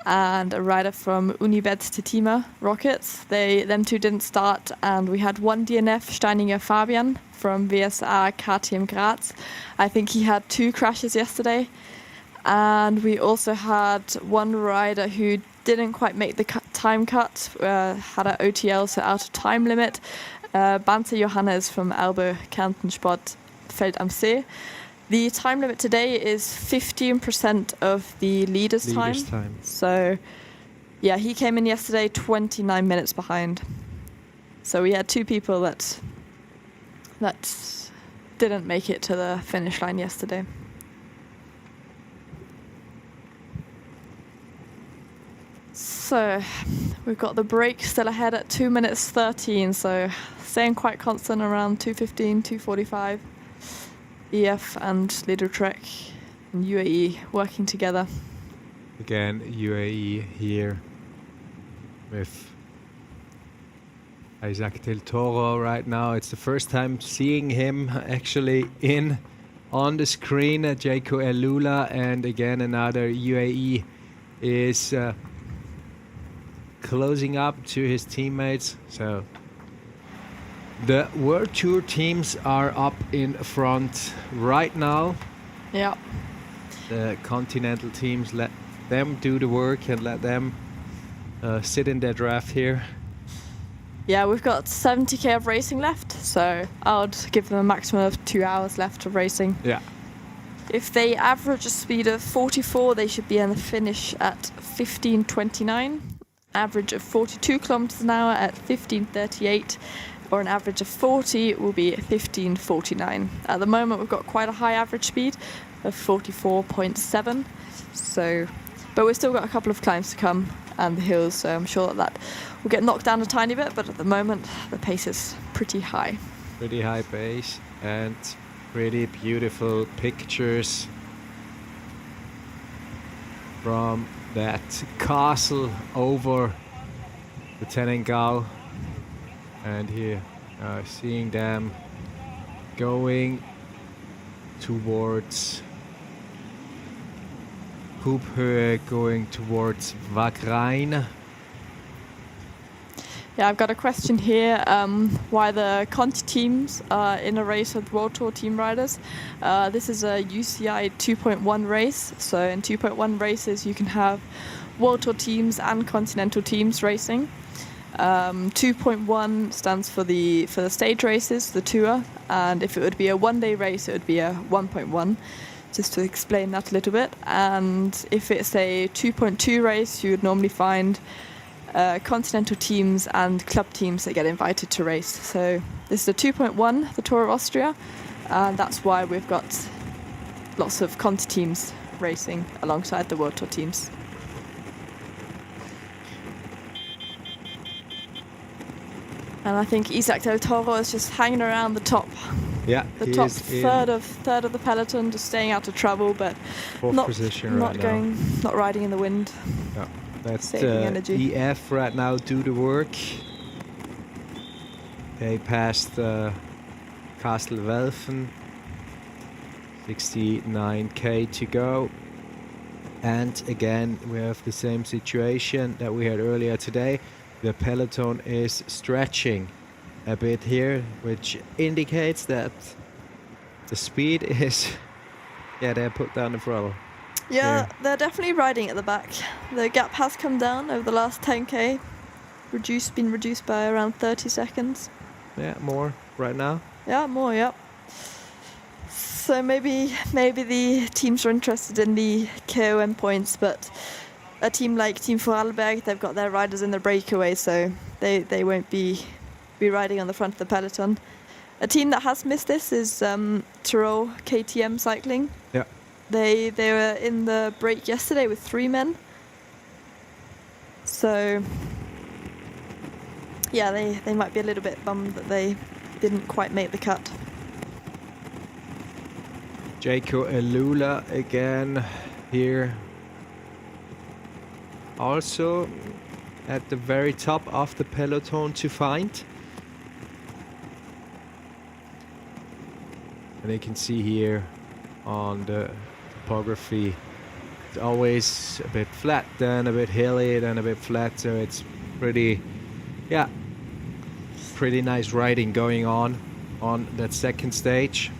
and a rider from Unibet Tetima Rockets. Them two didn't start, and we had 1 DNF, Steininger Fabian from WSA KTM GRAZ. I think he had 2 crashes yesterday. And we also had 1 rider who didn't quite make the time cut, had an OTL, so out of time limit. Bante Johannes from Albe Kärntensport Feld am See. The time limit today is 15% of the leader's time. So, yeah, he came in yesterday 29 minutes behind. So we had 2 people that didn't make it to the finish line yesterday. So we've got the break still ahead at 2 minutes 13, so staying quite constant around 2:15, 2:45. EF and Lidl Trek and UAE working together. Again, UAE here with Isaac Del Toro right now. It's the first time seeing him actually on the screen. Jaco Elula, and again another UAE is closing up to his teammates. So the World Tour teams are up in front right now. Yeah. The continental teams, let them do the work and let them sit in their draft here. Yeah, we've got 70k of racing left, so I would give them a maximum of 2 hours left of racing. Yeah. If they average a speed of 44, they should be in the finish at 15:29. Average of 42 kilometers an hour at 15:38. or an average of 40 will be 15:49. At the moment, we've got quite a high average speed of 44.7. So, but we've still got a couple of climbs to come and the hills, so I'm sure that will get knocked down a tiny bit, but at the moment, the pace is pretty high. Pretty high pace and pretty beautiful pictures from that castle over the Tennengebirge. And here, seeing them going towards GRUBHÖHE, going towards WAGRAIN. Yeah, I've got a question here. Why the Conti teams are in a race with World Tour team riders? This is a UCI 2.1 race. So in 2.1 races, you can have World Tour teams and Continental teams racing. 2.1 stands for the stage races, the tour, and if it would be a one-day race, it would be a 1.1. Just to explain that a little bit. And if it's a 2.2 race, you would normally find continental teams and club teams that get invited to race. So this is a 2.1, the Tour of Austria, and that's why we've got lots of Conti teams racing alongside the World Tour teams. And I think Isaac Del Toro is just hanging around the top. Yeah, the top third of the peloton, just staying out of trouble, but not riding in the wind. Yeah. That's saving energy. EF right now do the work. They passed Castelwelfen, 69k to go. And again, we have the same situation that we had earlier today. The peloton is stretching a bit here, which indicates that the speed is, yeah, they put down the throttle. Yeah, they're definitely riding at the back. The gap has come down over the last 10k, been reduced by around 30 seconds. Yeah, more right now. Yeah, more, yeah. So maybe the teams are interested in the KOM points, but a team like Team Vorarlberg, they've got their riders in the breakaway, so they won't be riding on the front of the peloton. A team that has missed this is Tyrol KTM Cycling. Yeah. They were in the break yesterday with 3 men. So yeah, they might be a little bit bummed that they didn't quite make the cut. Jaco Elula again here. Also at the very top of the peloton to find. And you can see here on the topography, it's always a bit flat, then a bit hilly, then a bit flat, so it's pretty nice riding going on that second stage.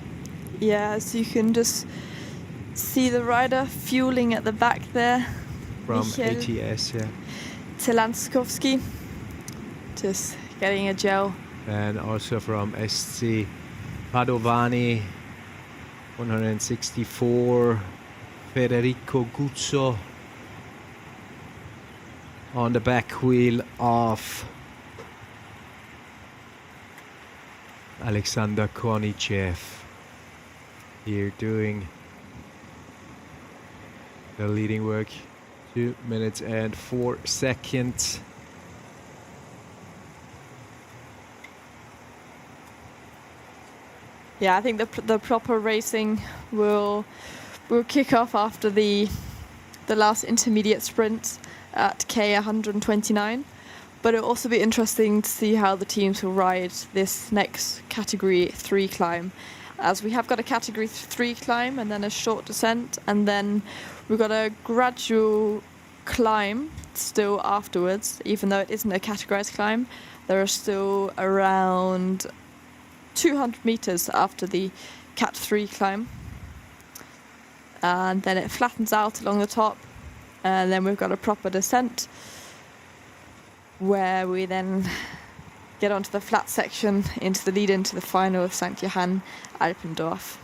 Yeah, so you can just see the rider fueling at the back there. From Michael ATS, yeah. Telanskowski, just getting a gel. And also from SC Padovani, 164, Federico Guzzo on the back wheel of Alexander Kornichev here doing the leading work. 2 minutes and 4 seconds. Yeah, I think the proper racing will kick off after the last intermediate sprint at K 129. But it'll also be interesting to see how the teams will ride this next Category 3 climb, as we have got a Category 3 climb and then a short descent, and then we've got a gradual climb still afterwards. Even though it isn't a categorized climb, there are still around 200 meters after the Cat 3 climb, and then it flattens out along the top, and then we've got a proper descent where we then get onto the flat section into the lead into the final of ST.JOHANN Alpendorf.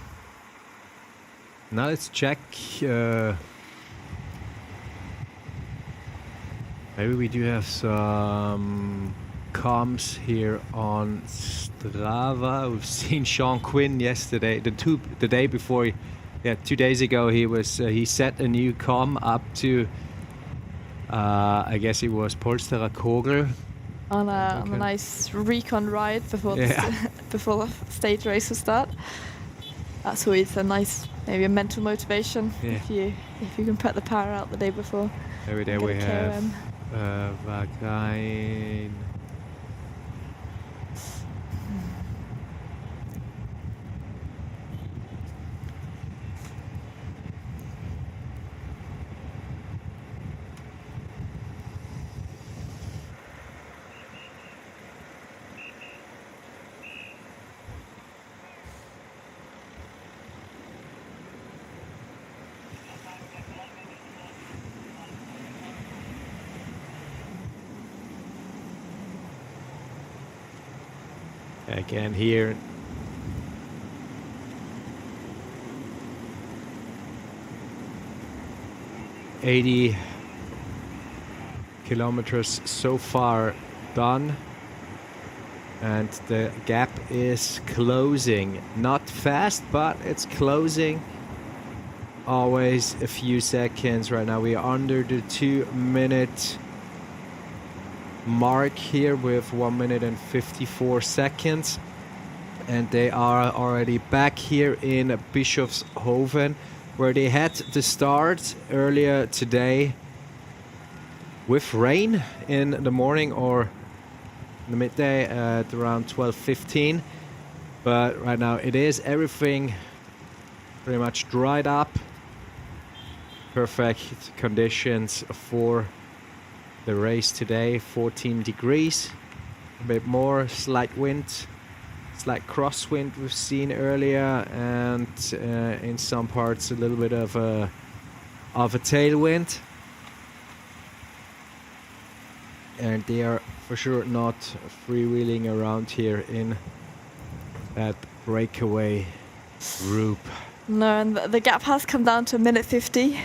Now let's check. Maybe we do have some comms here on Strava. We've seen Sean Quinn yesterday, the day before, 2 days ago. He set a new comm up to, I guess it was Polsterer Kogel. On a nice recon ride before before the stage race will start. That's always a nice, maybe a mental motivation if you can put the power out the day before. Every day we have WAGRAIN. Again here, $80 kilometers so far done, and the gap is closing. Not fast, but it's closing. Always a few seconds. Right now we are under the 2-minute mark here with 1 minute and 54 seconds, and they are already back here in Bischofshofen, where they had to start earlier today with rain in the morning or in the midday at around 12:15, but right now it is everything pretty much dried up. Perfect conditions for the race today. 14 degrees, a bit more, slight wind, slight crosswind we've seen earlier, and in some parts a little bit of a tailwind. And they are for sure not freewheeling around here in that breakaway group. No, and the gap has come down to 1:50.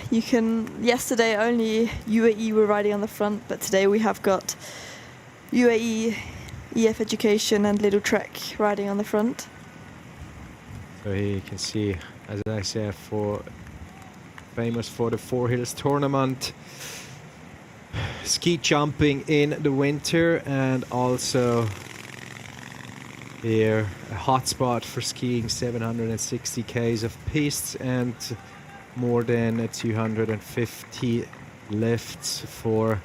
Yesterday only UAE were riding on the front, but today we have got UAE, EF Education and Little Trek riding on the front. So here you can see, as I said, famous for the Four Hills tournament, ski jumping in the winter, and also here a hotspot for skiing, 760 k's of pistes and more than 250 lifts for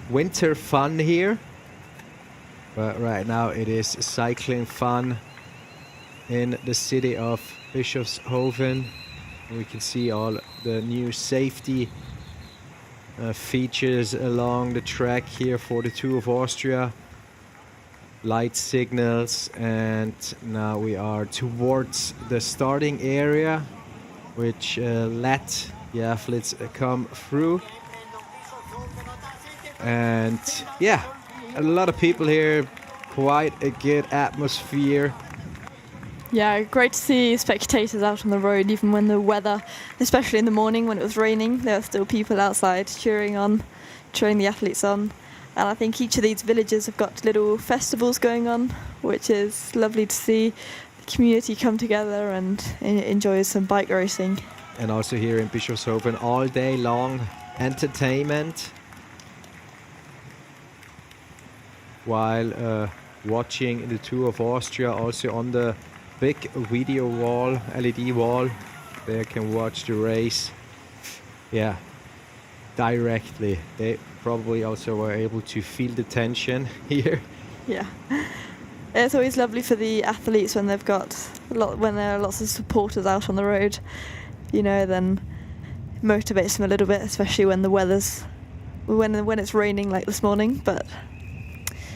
winter fun here. But right now it is cycling fun in the city of Bischofshofen. We can see all the new safety features along the track here for the Tour of Austria. Light signals, and now we are towards the starting area, which let the athletes come through. And a lot of people here, quite a good atmosphere. Yeah, great to see spectators out on the road, even when the weather, especially in the morning when it was raining, there were still people outside cheering the athletes on. And I think each of these villages have got little festivals going on, which is lovely to see the community come together and enjoy some bike racing. And also here in Bischofshofen, all day long entertainment while watching the Tour of Austria. Also on the big video wall, LED wall, they can watch the race directly. They probably also were able to feel the tension here. Yeah, it's always lovely for the athletes when they've got when there are lots of supporters out on the road. Then motivates them a little bit, especially when the weather's when it's raining like this morning. But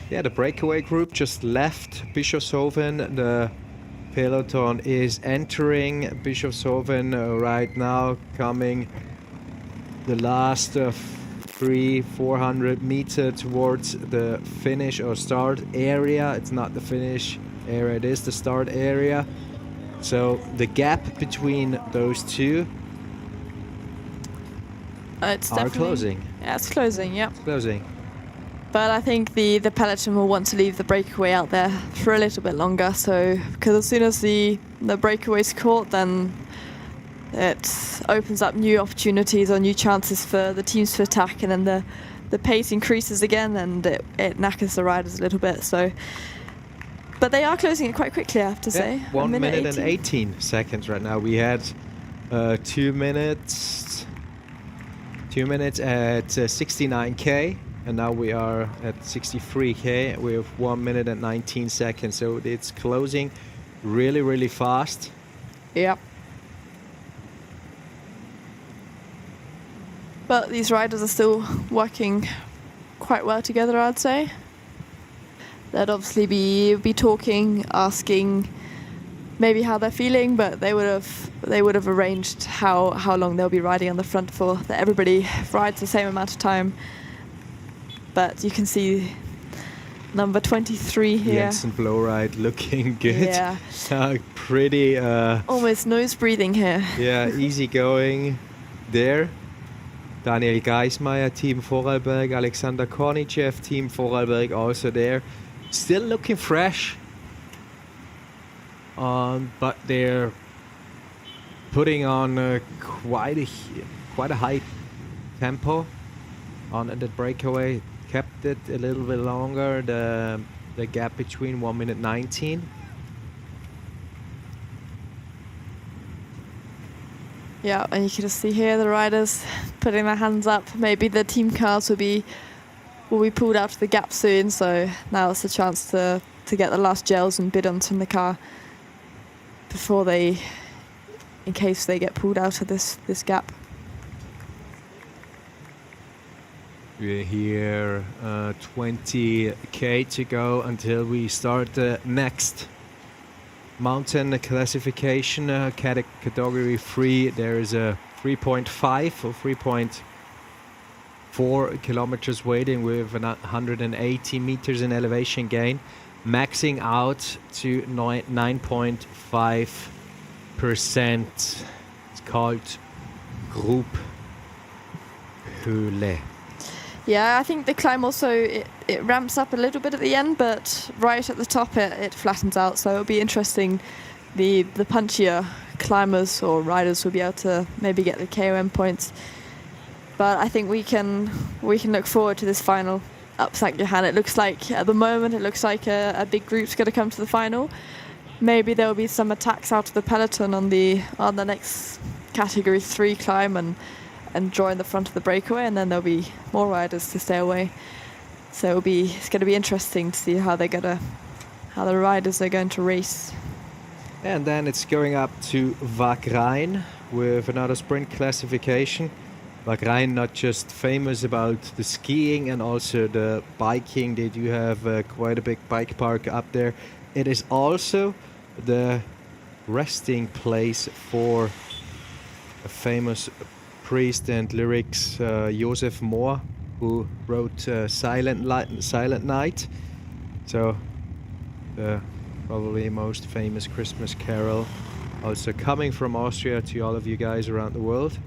the breakaway group just left Bischofshofen. The Peloton is entering Bischofshofen right now, coming the last 300-400 meters towards the finish or start area. It's not the finish area, it is the start area. So the gap between those two it's are closing. Yeah, it's closing, yeah. It's closing. But I think the Peloton will want to leave the breakaway out there for a little bit longer. So, because as soon as the breakaway's caught, then it opens up new opportunities or new chances for the teams to attack, and then the pace increases again, and it knackers the riders a little bit. So, but they are closing it quite quickly, I have to say. 1 minute and 18 seconds right now. We had 2 minutes at 69k. And now we are at 63k with 1 minute and 19 seconds. So it's closing really, really fast. Yep. But these riders are still working quite well together, I'd say. They'd obviously be talking, asking maybe how they're feeling, but they would have arranged how long they'll be riding on the front for, that everybody rides the same amount of time. But you can see number 23 here. Jensen Blowride looking good. Yeah. Pretty... almost nose breathing here. Yeah, easy going there. Daniel Geismeier, Team Vorarlberg. Alexander Kornichev, Team Vorarlberg, also there. Still looking fresh. But they're putting on quite a high tempo on the breakaway. Kept it a little bit longer, the gap between 1 minute 19. Yeah, and you can just see here the riders putting their hands up. Maybe the team cars will be pulled out of the gap soon, so now it's a chance to get the last gels and bidons from the car before in case they get pulled out of this gap. We're here 20k to go until we start the next mountain classification, category 3. There is a 3.5 or 3.4 kilometers waiting with 180 meters in elevation gain, maxing out to 9.5%. It's called GRUBHÖHE. Yeah, I think the climb also, it ramps up a little bit at the end, but right at the top it flattens out. So it'll be interesting. The punchier climbers or riders will be able to maybe get the KOM points. But I think we can look forward to this final up ST.JOHANN. It looks like at the moment a big group's going to come to the final. Maybe there will be some attacks out of the peloton on the next category 3 climb and join the front of the breakaway, and then there'll be more riders to stay away. So it's going to be interesting to see how the riders are going to race. And then it's going up to WAGRAIN with another sprint classification. WAGRAIN not just famous about the skiing and also the biking. They do have quite a big bike park up there. It is also the resting place for a famous priest and lyrics, Joseph Mohr, who wrote Silent Night. So the probably most famous Christmas carol, also coming from Austria to all of you guys around the world.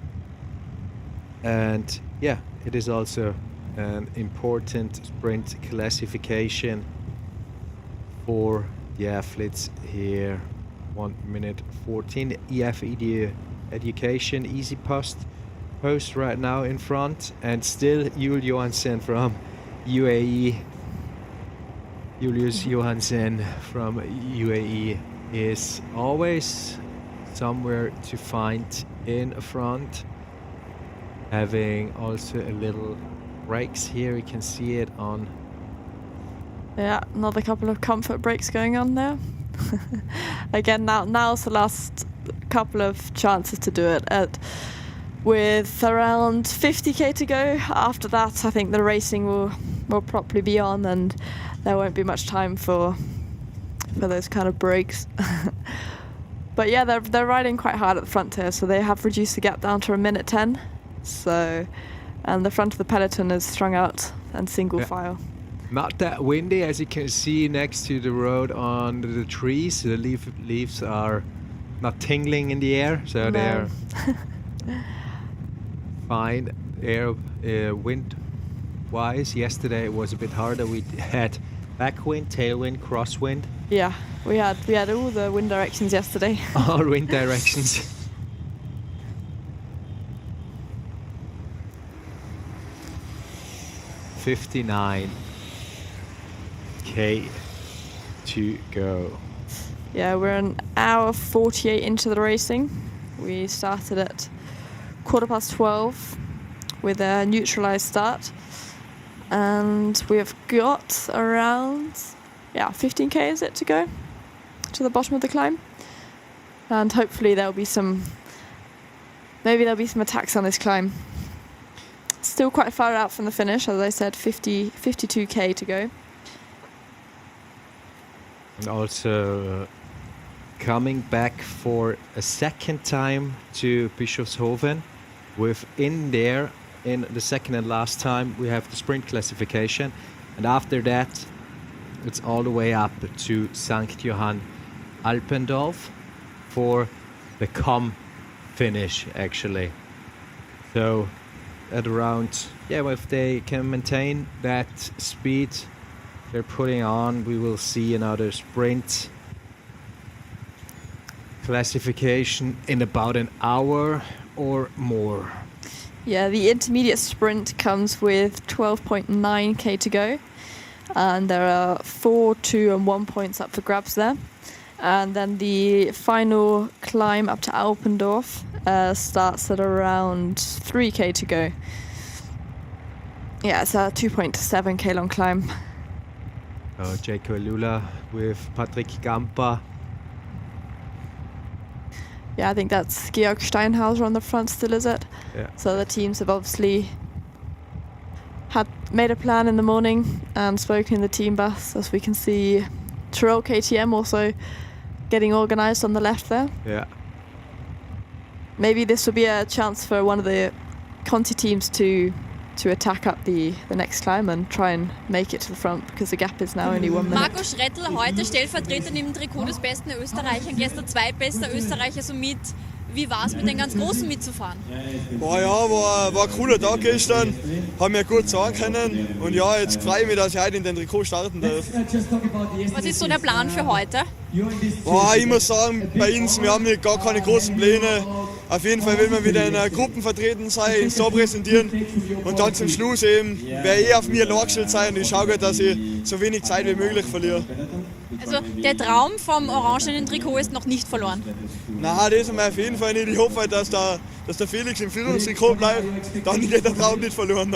And yeah, it is also an important sprint classification for the athletes here. 1 minute 14. EF Education Easy Post right now in front, and still Jules Johansen from UAE. Julius Johansen from UAE is always somewhere to find in front, having also a little brakes here. You can see it on. Yeah, another couple of comfort breaks going on there. Again, now's the last couple of chances to do it. With around 50k to go. After that, I think the racing will probably be on, and there won't be much time for those kind of breaks. But yeah, they're riding quite hard at the front here, so they have reduced the gap down to 1 minute 10. So, and the front of the peloton is strung out and single file. Not that windy, as you can see next to the road on the trees. The leaves are not tingling in the air, so they're fine. Wind wise. Yesterday it was a bit harder. We had backwind, tailwind, crosswind. Yeah, we had all the wind directions yesterday. All wind directions. $59K to go. Yeah, we're an hour 48 into the racing. We started at 12:15 with a neutralized start. And we have got around, 15K is it to go to the bottom of the climb. And hopefully there'll be some attacks on this climb. Still quite far out from the finish, as I said, 52K to go. And also coming back for a second time to BISCHOFSHOFEN. Within there, in the second and last time, we have the sprint classification. And after that, it's all the way up to ST.JOHANN Alpendorf for the finish, actually. So at around, if they can maintain that speed they're putting on, we will see another sprint classification in about an hour or more. Yeah, the intermediate sprint comes with 12.9K to go. And there are 4, 2 and 1 points up for grabs there. And then the final climb up to Alpendorf starts at around 3K to go. Yeah, it's a 2.7K long climb. Jaco Lula with Patrick Gamper. Yeah, I think that's Georg Steinhauser on the front still, is it? Yeah. So the teams have obviously had made a plan in the morning and spoken in the team bus, as we can see Tyrol KTM also getting organised on the left there. Yeah. Maybe this will be a chance for one of the Conti teams to attack up the next climb and try and make it to the front, because the gap is now only 1 minute. Marco Schrettl heute Stellvertreter im Trikot des besten Österreichers, gestern zweitbester Österreicher somit. Wie war es, mit den ganz Großen mitzufahren? War ein cooler Tag gestern, haben wir gut sagen können und jetzt freue ich mich, dass ich heute in den Trikot starten darf. Was ist so der Plan für heute? Ich muss sagen, bei uns, wir haben hier gar keine großen Pläne. Auf jeden Fall will man wieder in einer Gruppe vertreten sein, ins Tor präsentieren und dann zum Schluss eben, werde auf mir angestellt sein und ich schaue, dass ich so wenig Zeit wie möglich verliere. Also der Traum vom orangenen Trikot ist noch nicht verloren? Nein, das haben wir auf jeden Fall nicht. Ich hoffe, dass der Felix im Führungstrikot bleibt, dann geht der Traum nicht verloren.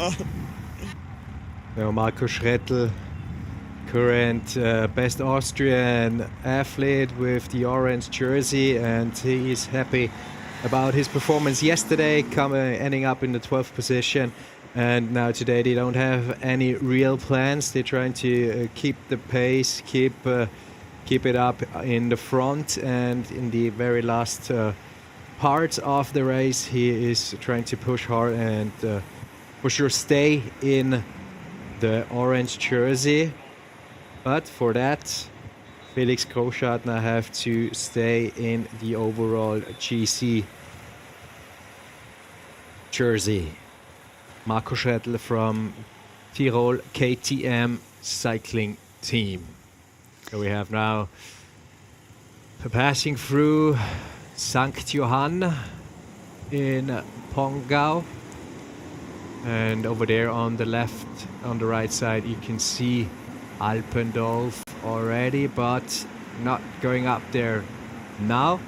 Marco Schrettl, current best Austrian athlete with the orange jersey, and he is happy about his performance yesterday, ending up in the 12th position. And now today they don't have any real plans. They're trying to keep the pace, keep it up in the front, and in the very last part of the race he is trying to push hard and for sure stay in the orange jersey. But for that, Felix Großschartner have to stay in the overall GC jersey. Marco Schrettl from Tyrol KTM cycling team. So we have now passing through ST.JOHANN in Pongau. And over there on the left, on the right side, you can see Alpendorf already, but not going up there now.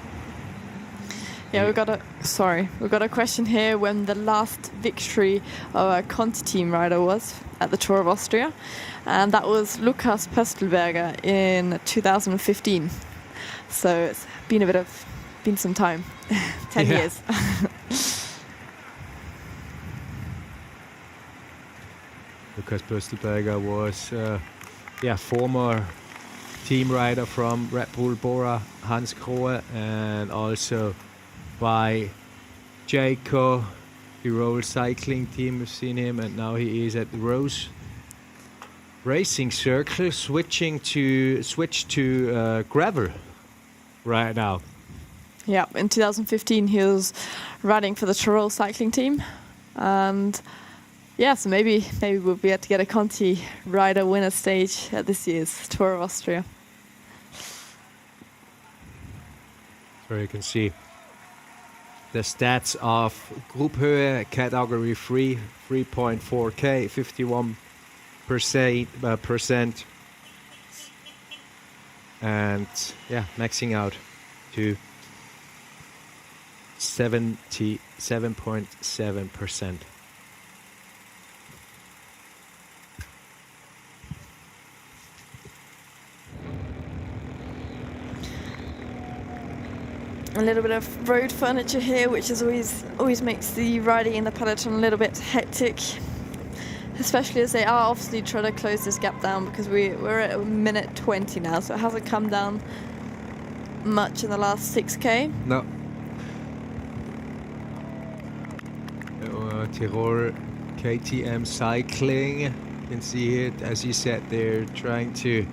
Yeah, we've got a question here when the last victory of a Conti team rider was at the Tour of Austria, and that was Lukas Ebenbichler in 2015. So it's been some time, 10 years. Lukas Ebenbichler was former team rider from Red Bull Bora, Hans Grohe, and also by Jaco, the Roll cycling team. We've seen him, and now he is at the Rose Racing Circle, switch to gravel right now. Yeah, in 2015 he was riding for the Tyrol cycling team, and Yeah, so maybe we'll be able to get a Conti rider winner stage at this year's Tour of Austria. So you can see the stats of GRUBHÖHE category 3, 3.4K, 51%, and yeah, maxing out to 77.7%. A little bit of road furniture here, which is always makes the riding in the peloton a little bit hectic, especially as they are obviously trying to close this gap down, because we're at a minute 20 now, so it hasn't come down much in the last 6K. No. Tirol KTM cycling. You can see it, as you said, they're trying to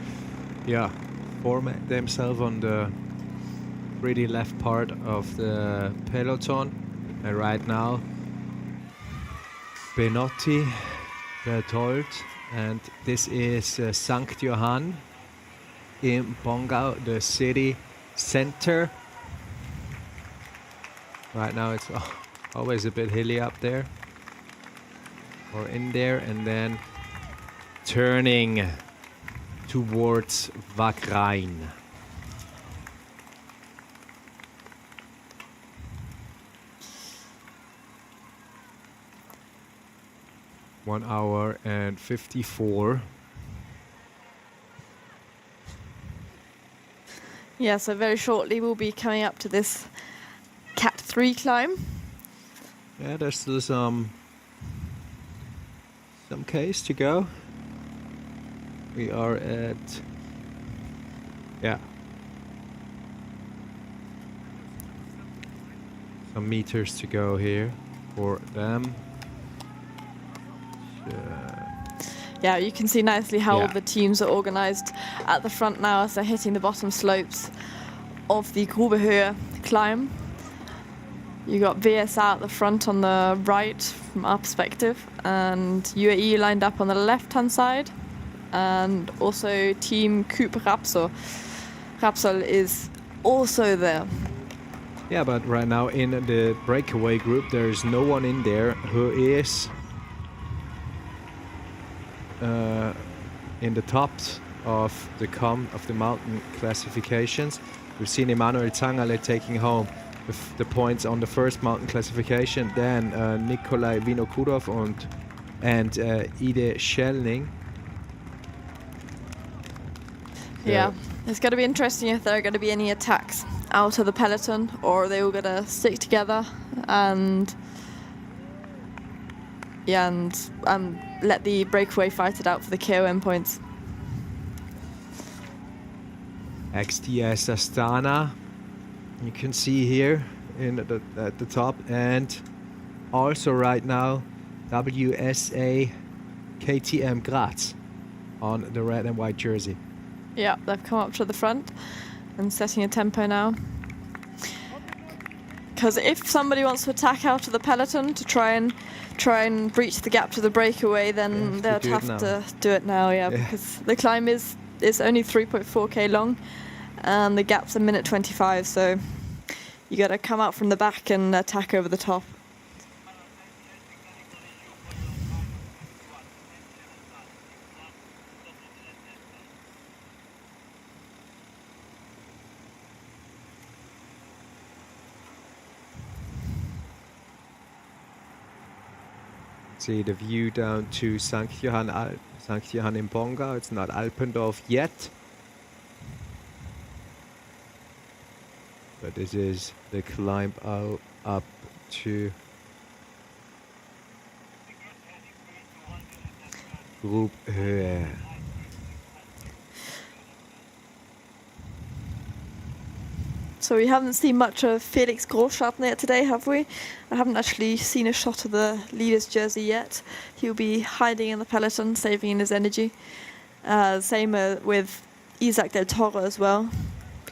format themselves on the pretty left part of the peloton, and right now Benotti, Berthold, and this is ST.JOHANN in Bongau, the city center. Right now it's always a bit hilly up there, or in there, and then turning towards WAGRAIN. One hour and 54. Yeah, so very shortly we'll be coming up to this Cat 3 climb. Yeah, there's still some Ks to go. We are at some meters to go here for them. Yeah, you can see nicely how the teams are organized at the front now as they're hitting the bottom slopes of the GRUBHÖHE climb. You got WSA at the front on the right from our perspective, and UAE lined up on the left-hand side, and also Team Coupe Rapsol. Rapsol is also there. Yeah, but right now in the breakaway group, there's no one in there who is in the tops of the mountain classifications. We've seen Emanuel Zangale taking home the points on the first mountain classification, then Nikolai Vinokurov and Ide Schelling. Yeah, it's going to be interesting if there are going to be any attacks out of the peloton, or are they all going to stick together and let the breakaway fight it out for the KOM points. XTS Astana, you can see here at the top, and also right now WSA KTM GRAZ on the red and white jersey. Yeah, they've come up to the front and setting a tempo now. Because if somebody wants to attack out of the peloton to try and breach the gap to the breakaway, then they'll have to do it now, because the climb is only 3.4K long and the gap's a minute 25, so you got to come out from the back and attack over the top. See the view down to ST.JOHANN in Bongau. It's not Alpendorf yet, but this is the climb up to GRUBHÖHE. So we haven't seen much of Felix Großschartner today, have we? I haven't actually seen a shot of the leader's jersey yet. He'll be hiding in the peloton, saving his energy. Same with Isaac del Toro as well,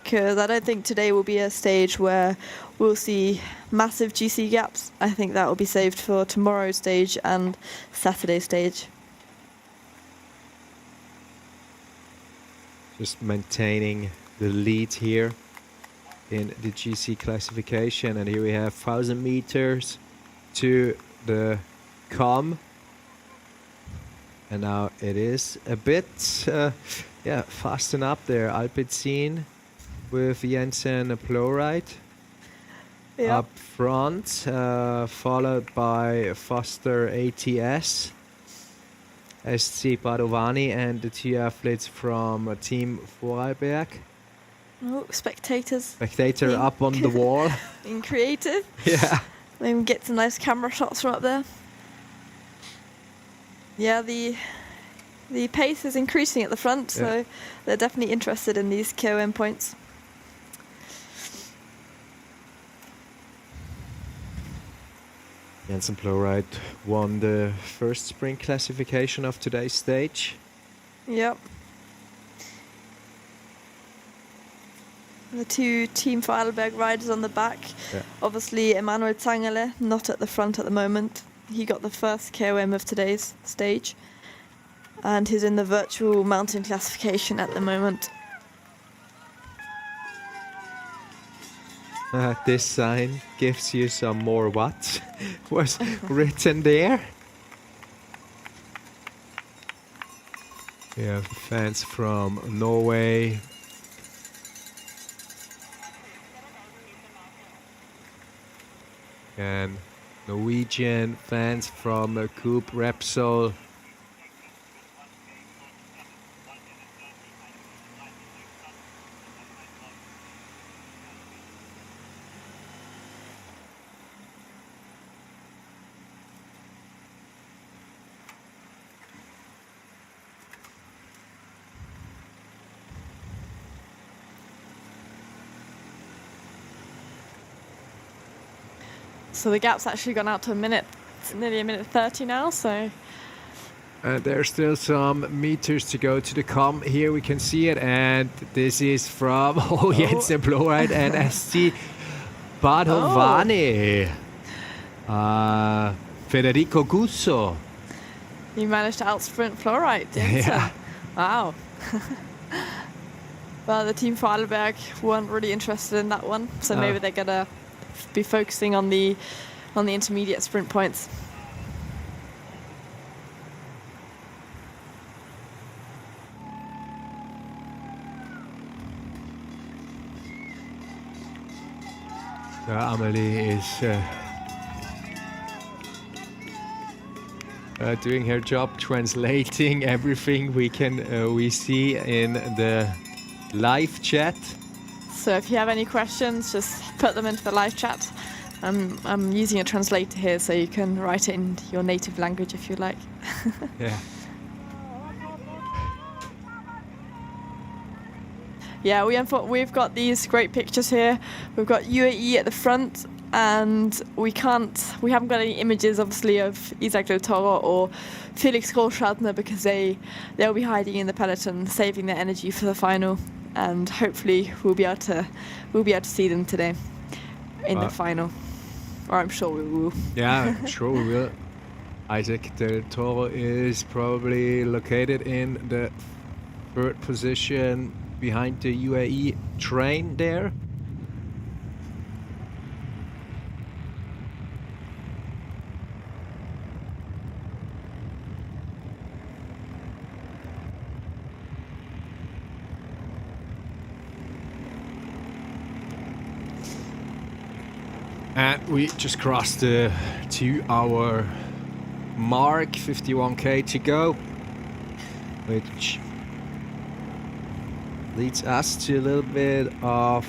because I don't think today will be a stage where we'll see massive GC gaps. I think that will be saved for tomorrow's stage and Saturday's stage. Just maintaining the lead here in the GC classification, and here we have 1,000 meters to the com, and now it is a bit fasten up there. Alpecin with Jensen Plowright up front, followed by Foster ATS, SC Padovani, and the two athletes from Team Vorarlberg. Oh, spectators. Spectator up on the wall. Being creative. Yeah. Maybe get some nice camera shots from up there. Yeah, the pace is increasing at the front, so they're definitely interested in these KOM points. Jensen Plowright won the first sprint classification of today's stage. Yep. The two Team Vorarlberg riders on the back. Yeah. Obviously, Emanuel Zangele not at the front at the moment. He got the first KOM of today's stage, and he's in the virtual mountain classification at the moment. This sign gives you some more watts. Was written there. We have fans from Norway. And Norwegian fans from Coop Repsol. So the gap's actually gone out to a minute. It's nearly a minute 30 now, so... There's still some meters to go to the com. Here we can see it, and this is from Jensen Plowright and ST Padovani. Federico Gusso. You managed to outsprint Plowright, didn't you? Yeah. Wow. Well, the Team Vorarlberg weren't really interested in that one, so maybe they're gonna be focusing on the intermediate sprint points. Amelie is doing her job, translating everything we see in the live chat. So if you have any questions, just put them into the live chat. I'm using a translator here, so you can write it in your native language if you like. Yeah. Yeah, we've got these great pictures here. We've got UAE at the front, and we haven't got any images, obviously, of Isaac Del Toro or Felix Großschartner, because they'll be hiding in the peloton, saving their energy for the final. And hopefully we'll be able to see them today in the final, or I'm sure we will. Yeah, I'm sure we will. Isaac Del Toro is probably located in the third position behind the UAE train there. And we just crossed the 2-hour mark, 51k to go, which leads us to a little bit of,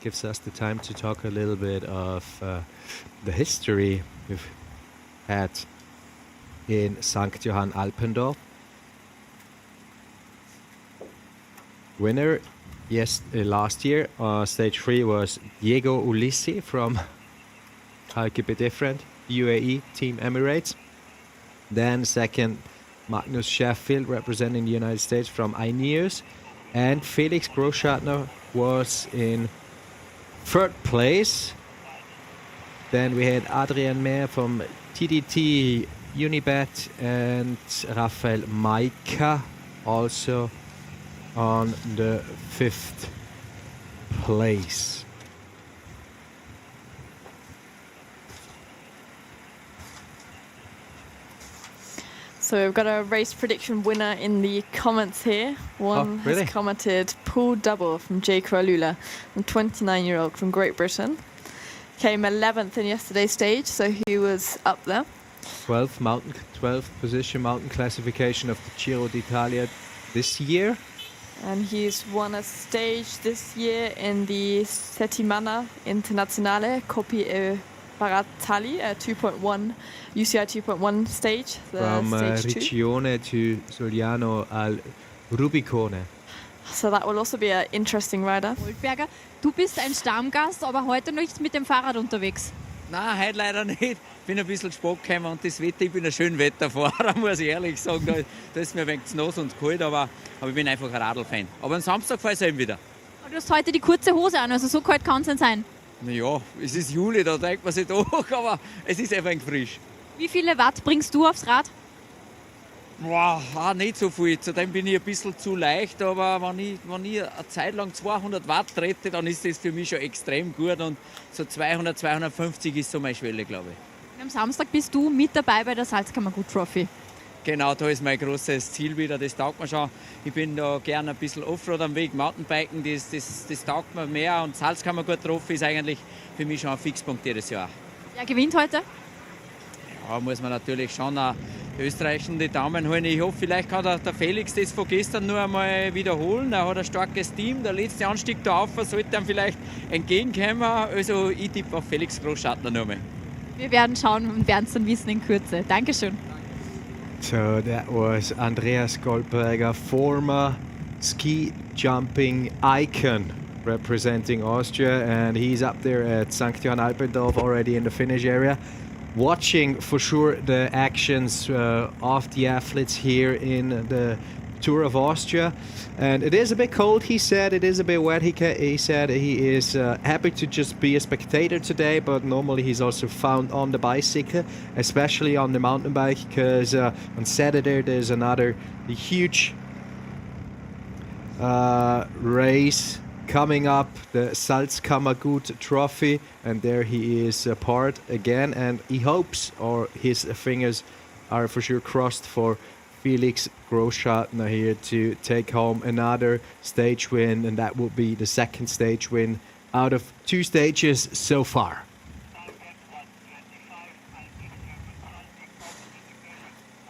gives us the time to talk a little bit of the history we've had in ST.JOHANN Alpendorf. Winner last year, stage 3 was Diego Ulissi from, I'll keep it different, UAE Team Emirates. Then second, Magnus Sheffield representing the United States from Ineos. And Felix Großschartner was in 3rd place. Then we had Adrian Mehr from TDT Unibet and Rafael Maika also on the 5th place. So we've got a race prediction winner in the comments here. One really? has commented Paul Double from J. Kralula, a 29-year-old from Great Britain. Came 11th in yesterday's stage, so he was up there. 12th position mountain classification of the Giro d'Italia this year. And he's won a stage this year in the Settimana Internazionale Coppi e Baratali, a 2.1 UCI 2.1 stage. From stage 2. Riccione to Soliano al Rubicone. So that will also be an interesting rider. Goldberger, du bist ein Stammgast, aber heute nicht mit dem Fahrrad unterwegs. Nein, heute leider nicht. Ich bin ein bisschen spät gekommen und das Wetter, ich bin ein schöner Wetterfahrer, muss ich ehrlich sagen. Da ist mir ein wenig zu nass und zu kalt, aber ich bin einfach ein Radl-Fan. Aber am Samstag fahre ich eben wieder. Du hast heute die kurze Hose an, also so kalt kann es nicht sein. Naja, es ist Juli, da trägt man sich durch, aber es ist einfach frisch. Wie viele Watt bringst du aufs Rad? Boah, nicht so viel. Zudem bin ich ein bisschen zu leicht, aber wenn ich eine Zeit lang 200 Watt trete, dann ist das für mich schon extrem gut und so 200, 250 ist so meine Schwelle, glaube ich. Und am Samstag bist du mit dabei bei der Salzkammergut Trophy. Genau, da ist mein großes Ziel wieder, das taugt mir schon. Ich bin da gerne ein bisschen Offroad am Weg, Mountainbiken, das taugt mir mehr und Salzkammergut Trophy ist eigentlich für mich schon ein Fixpunkt jedes Jahr. Wer gewinnt heute? Ja, muss man natürlich schon die Österreicher die Daumen holen. Ich hoffe, vielleicht kann der Felix das von gestern nur einmal wiederholen. Er hat ein starkes Team. Der letzte Anstieg da auf sollte ihm vielleicht entgegenkommen. Also ich tippe auf Felix Großschartner nochmal. Wir werden schauen und werden es dann wissen in Kürze. Dankeschön. So that was Andreas Goldberger, former ski jumping icon representing Austria, and he's up there at St. Johann Alpendorf already in the finish area. Watching for sure the actions of the athletes here in the Tour of Austria. And it is a bit cold, he said, it is a bit wet. He said he is happy to just be a spectator today, but normally he's also found on the bicycle, especially on the mountain bike, because on Saturday there's another huge race coming up, the Salzkammergut Trophy, and there he is part again, and he hopes, or his fingers are for sure crossed for Felix Großschartner here to take home another stage win, and that will be the 2nd stage win out of 2 stages so far.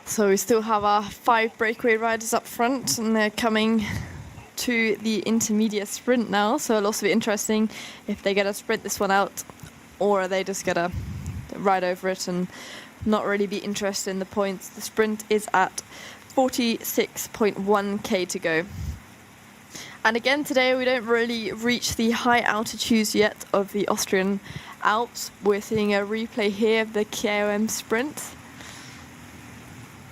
So we still have our 5 breakaway riders up front, and they're coming to the intermediate sprint now, so it'll also be interesting if they get to sprint this one out, or are they just gonna ride over it and not really be interested in the points. The sprint is at 46.1k to go. And again today we don't really reach the high altitudes yet of the Austrian Alps. We're seeing a replay here of the KOM sprint.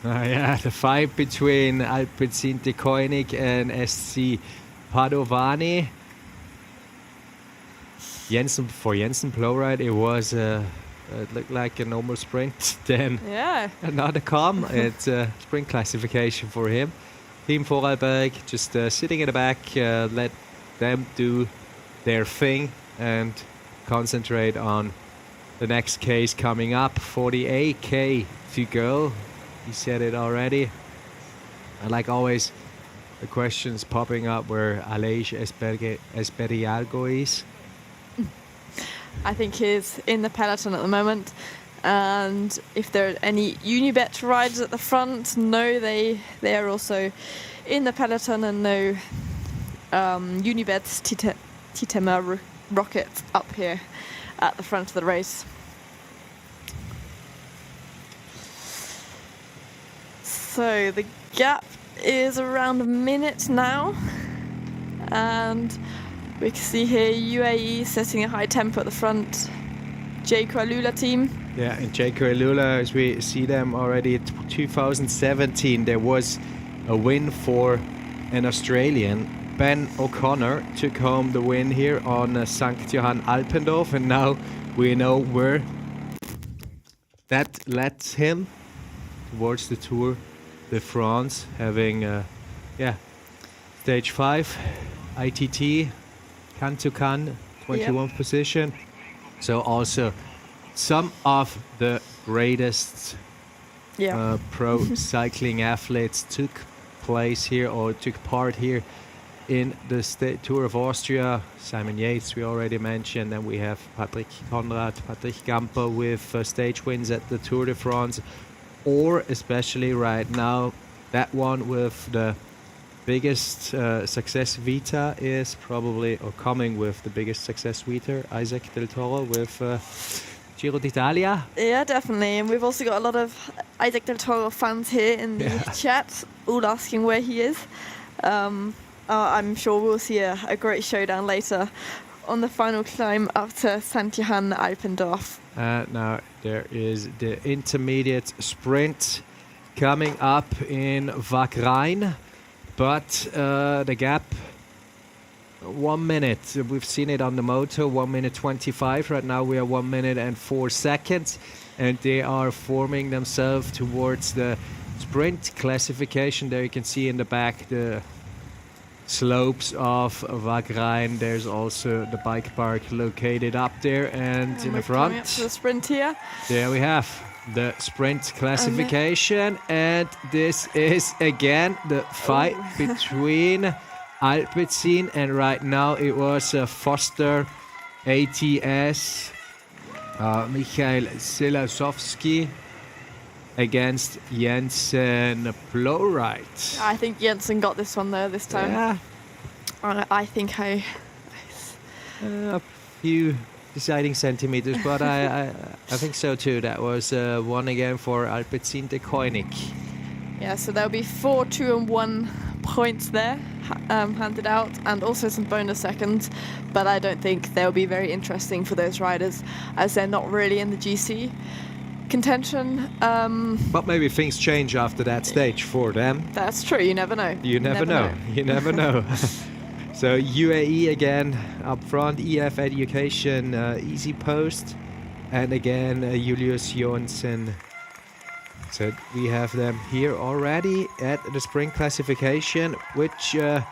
Yeah, the fight between Alpecin Koenig and SC Padovani. For Jensen Plowright, it was it looked like a normal sprint. Then another calm. It's a sprint classification for him. Team Vorarlberg just sitting in the back, let them do their thing and concentrate on the next case coming up. 48k to go. He said it already. And like always, the questions popping up where Aleix Esperialgo is. I think he's in the peloton at the moment. And if there are any Unibet riders at the front, no, they are also in the peloton, and no Unibet's Titema rockets up here at the front of the race. So the gap is around a minute now, and we can see here UAE setting a high tempo at the front. J. Kralula team. Yeah, and J. Kralula, as we see them already in 2017, there was a win for an Australian Ben O'Connor took home the win here on ST.JOHANN Alpendorf, and now we know where that led him towards the Tour de France, having stage 5 ITT can-to-can 21st position. So also some of the greatest pro cycling athletes took place here or took part here in the Tour of Austria. Simon Yates we already mentioned, and we have Patrick Conrad, Patrick Gamper with stage wins at the Tour de France, or especially right now that one with the biggest success vita is probably, or coming with the biggest success vita, Isaac Del Toro with Giro d'Italia. Yeah, definitely. And we've also got a lot of Isaac Del Toro fans here in the chat, all asking where he is. I'm sure we'll see a great showdown later on the final climb up to ST.JOHANN Alpendorf. Now there is the intermediate sprint coming up in WAGRAIN, but the gap, 1 minute. We've seen it on the moto, 1 minute 25. Right now we are 1 minute and 4 seconds, and they are forming themselves towards the sprint classification. There you can see in the back the slopes of WAGRAIN. There's also the bike park located up there, and in the front, up to the sprint here. There we have the sprint classification, and this is again the fight between Alpecin, and right now it was Foster ATS Michael Silasowski against Jensen Plowright. I think Jensen got this one though this time. Yeah. I think a few deciding centimeters, but I think so too. That was one again for Alpecin de Koenig. Yeah, so there'll be 4, 2 and 1 points there handed out, and also some bonus seconds, but I don't think they'll be very interesting for those riders as they're not really in the GC contention. But maybe things change after that stage for them. That's true, you never know. You never know. You never know. So UAE again up front, EF Education, Easy Post, and again Julius Johansson. So we have them here already at the sprint classification, which the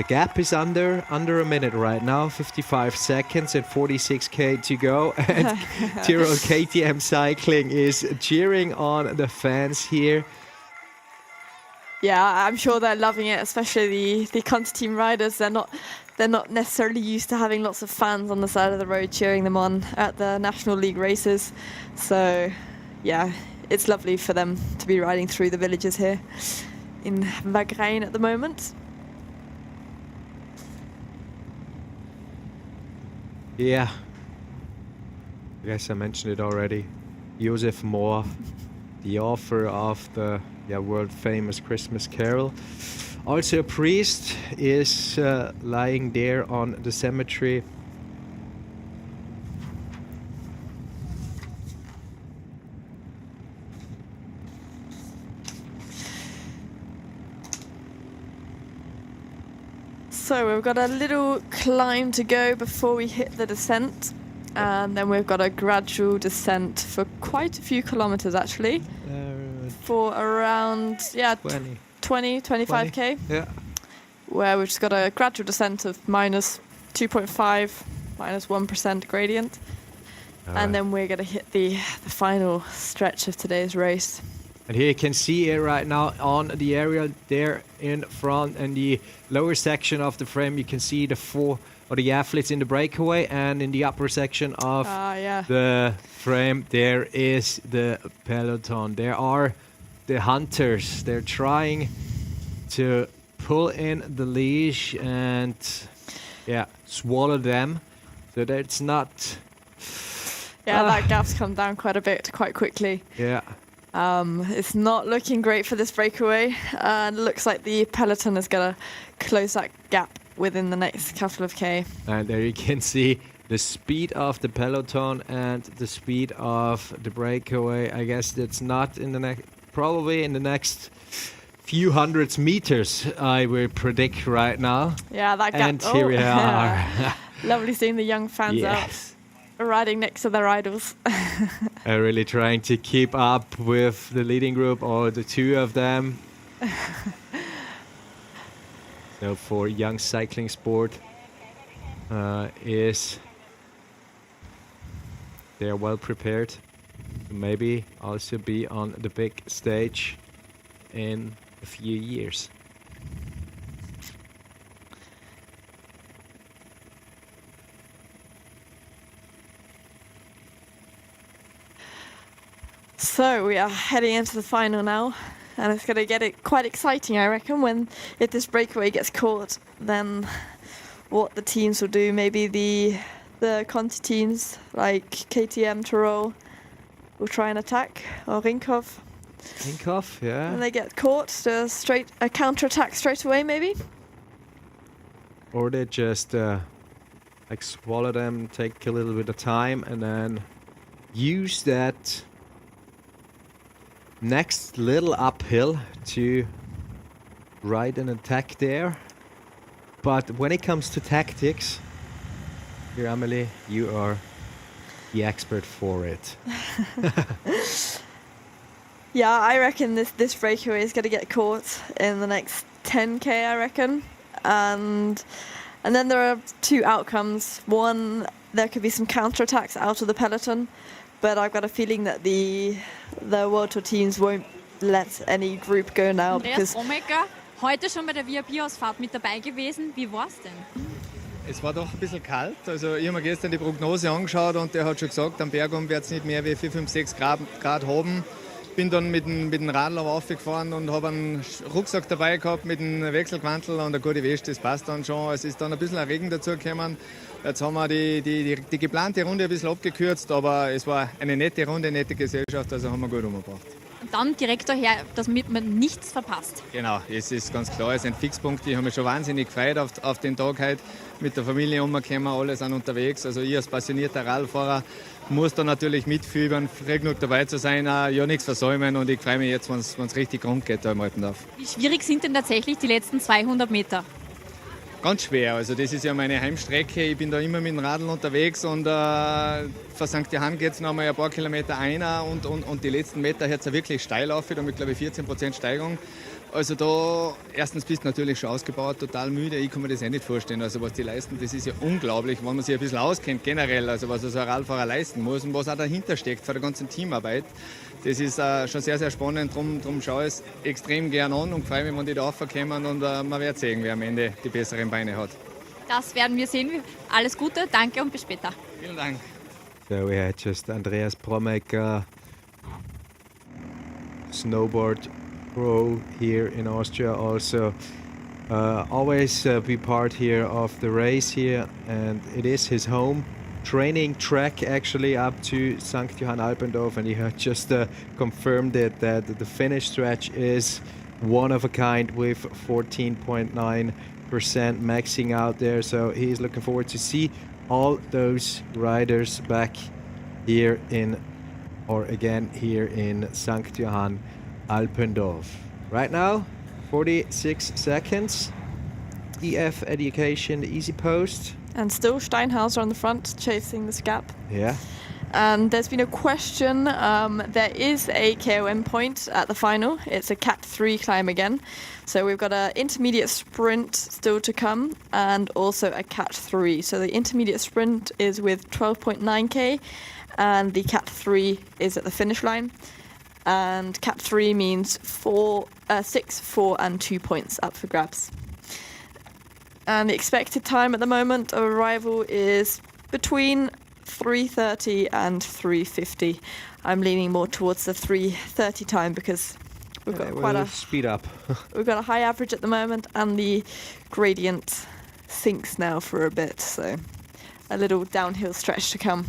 gap is under a minute right now, 55 seconds and 46k to go, and Tyrrell KTM Cycling is cheering on the fans here. Yeah, I'm sure they're loving it, especially the Conti team riders. They're not necessarily used to having lots of fans on the side of the road cheering them on at the National League races. So, yeah, it's lovely for them to be riding through the villages here in WAGRAIN at the moment. Yeah, I guess I mentioned it already. Joseph Moore, the author of the world famous Christmas Carol. Also a priest is lying there on the cemetery. So we've got a little climb to go before we hit the descent, and then we've got a gradual descent for quite a few kilometers actually, for around 20, 25k. Yeah. Where we've just got a gradual descent of minus 2.5, minus 1% gradient. And then we're going to hit the final stretch of today's race. And here you can see it right now on the area there in front, and the lower section of the frame you can see the athletes in the breakaway, and in the upper section of the frame there is the peloton. There are the hunters. They're trying to pull in the leash and swallow them, so that it's not that gap's come down quite a bit quite quickly. It's not looking great for this breakaway, and it looks like the peloton is going to close that gap within the next couple of k. And there you can see the speed of the peloton and the speed of the breakaway. I guess that's not in the next, probably in the next few hundreds meters, I will predict right now. Yeah, that gap. And here we are. Lovely seeing the young fans Yes. out riding next to their idols. Really trying to keep up with the leading group, or the two of them. So for young cycling sport, they're well prepared to maybe also be on the big stage in a few years. So we are heading into the final now, and it's going to get it quite exciting, I reckon, if this breakaway gets caught, then what the teams will do. Maybe the Conti teams like KTM, Tyrol will try and attack, or Rinkhoff. Rinkhoff, yeah. And they get caught, so a counter-attack straight away, maybe. Or they just like swallow them, take a little bit of time, and then use that next little uphill to ride an attack there. But when it comes to tactics, here, Amelie, you are the expert for it. Yeah, I reckon this breakaway is going to get caught in the next 10k, I reckon. And then there are two outcomes. One, there could be some counterattacks out of the peloton, but I've got a feeling that the World Tour teams won't let any group go now. Andreas Romecker, heute schon bei der VIP-Ausfahrt mit dabei gewesen. Wie war's denn? Es war doch ein bisschen kalt. Also ich habe mir gestern die Prognose angeschaut und der hat schon gesagt, am Berg wird es nicht mehr wie 4, 5, 6 Grad haben. Bin dann mit dem Radl aufgefahren und habe einen Rucksack dabei gehabt mit einem Wechselquantel und eine gute Weste, das passt dann schon. Es ist dann ein bisschen ein Regen dazu gekommen. Jetzt haben wir die geplante Runde ein bisschen abgekürzt, aber es war eine nette Runde, nette Gesellschaft, also haben wir gut umgebracht. Und dann direkt daher, damit man nichts verpasst. Genau, es ist ganz klar, es ist ein Fixpunkt. Ich habe mich schon wahnsinnig gefreut auf den Tag heute. Mit der Familie umgekommen, alle sind unterwegs. Also ich als passionierter Radfahrer muss da natürlich mitfiebern, früh genug dabei zu sein, ja nichts versäumen. Und ich freue mich jetzt, wenn es richtig rund geht da im Alpendorf. Wie schwierig sind denn tatsächlich die letzten 200 Meter? Ganz schwer, also das ist ja meine Heimstrecke. Ich bin da immer mit dem Radl unterwegs und von St.JOHANN geht es noch mal ein paar Kilometer einer und die letzten Meter hört es ja wirklich steil auf, damit glaube ich 14% Steigung. Also da, erstens bist du natürlich schon ausgebaut, total müde, ich kann mir das nicht vorstellen. Also was die leisten, das ist ja unglaublich, wenn man sich ein bisschen auskennt generell, also was so ein Radfahrer leisten muss und was auch dahinter steckt für die ganze Teamarbeit. Das ist schon sehr, sehr spannend, darum schaue ich es extrem gern an und freue mich, wenn die da raufkommen und man wird sehen, wer am Ende die besseren Beine hat. Das werden wir sehen. Alles Gute, danke und bis später. Vielen Dank. So we had just Andreas Bromecker, snowboard pro here in Austria, also always be part here of the race here, and it is his home training track actually up to SANKT Alpendorf, and he had just confirmed it that the finish stretch is one of a kind with 14.9% maxing out there, so he's looking forward to see all those riders back here in, or again here in SANKT Alpendorf. Right now, 46 seconds. EF Education Easy Post. And still Steinhauser on the front, chasing this gap. Yeah. And there's been a question. There is a KOM point at the final. It's a Cat 3 climb again. So we've got an intermediate sprint still to come and also a Cat 3. So the intermediate sprint is with 12.9k and the Cat 3 is at the finish line. And Cat 3 means 6, 4 and 2 points up for grabs. And the expected time at the moment of arrival is between 3:30 and 3:50. I'm leaning more towards the 3:30 time because we've got quite a speed up. We've got a high average at the moment, and the gradient sinks now for a bit, so a little downhill stretch to come.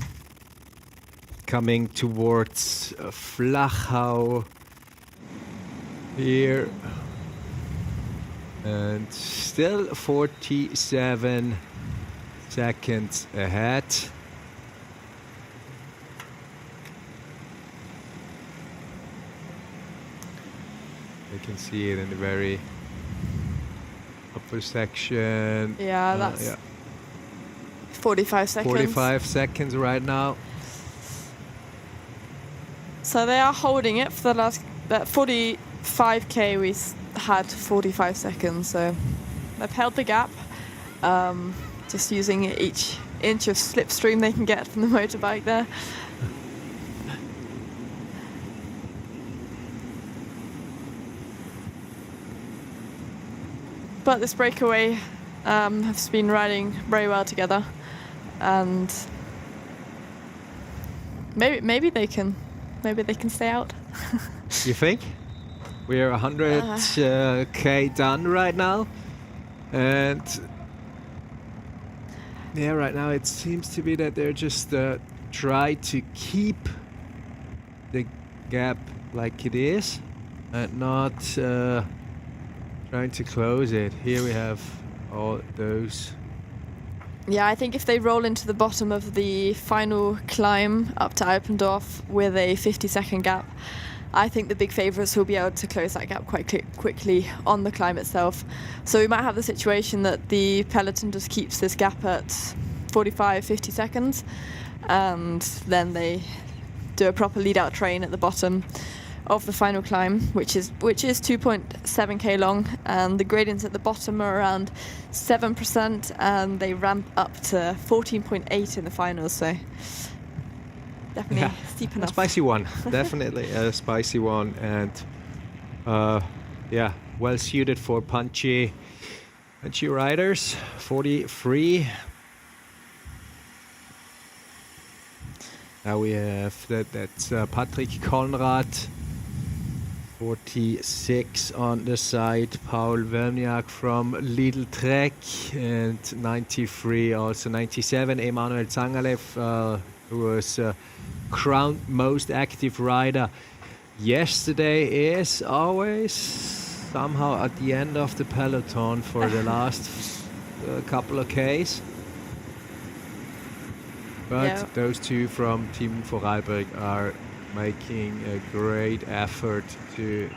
Coming towards Flachau here, and still 47 seconds ahead. You can see it in the very upper section. Yeah, that's 45 seconds. 45 seconds right now. So they are holding it for the last 45k. We had 45 seconds, so they've held the gap. Just using each inch of slipstream they can get from the motorbike there. But this breakaway has been riding very well together, and maybe they can stay out. You think? We're 100k done right now, and yeah, right now it seems to be that they're just try to keep the gap like it is, and not trying to close it. Here we have all those. Yeah, I think if they roll into the bottom of the final climb up to Alpendorf with a 50-second gap, I think the big favourites will be able to close that gap quite quickly on the climb itself. So we might have the situation that the Peloton just keeps this gap at 45, 50 seconds, and then they do a proper lead-out train at the bottom of the final climb, which is 2.7k long, and the gradients at the bottom are around 7%, and they ramp up to 14.8 in the finals. So definitely steep enough. A spicy one, definitely a spicy one, and yeah, well suited for punchy riders. 43. Now we have that's Patrick Conrad. 46 on the side, Paul Werniak from Lidl Trek, and 93, also 97, Emanuel Zangalev, who was crowned most active rider yesterday, is always somehow at the end of the peloton for the last couple of Ks. But those two from Team Vorarlberg are making a great effort to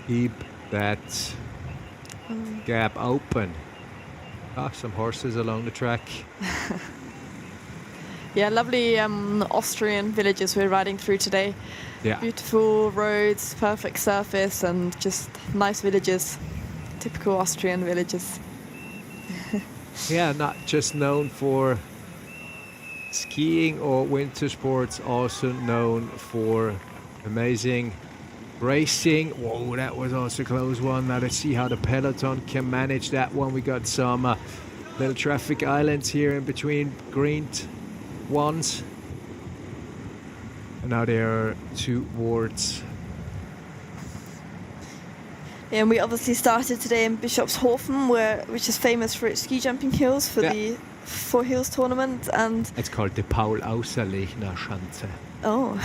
keep that gap open. Some horses along the track. Yeah, lovely Austrian villages we're riding through today. Yeah. Beautiful roads, perfect surface, and just nice villages. Typical Austrian villages. Yeah, not just known for skiing or winter sports, also known for amazing racing. Whoa, that was also a close one. Now let's see how the peloton can manage that one. We got some little traffic islands here in between green ones, and now they are towards. Yeah, and we obviously started today in BISCHOFSHOFEN, which is famous for its ski jumping hills for the Four Hills tournament, and it's called the Paul Außerlechner Schanze. Oh,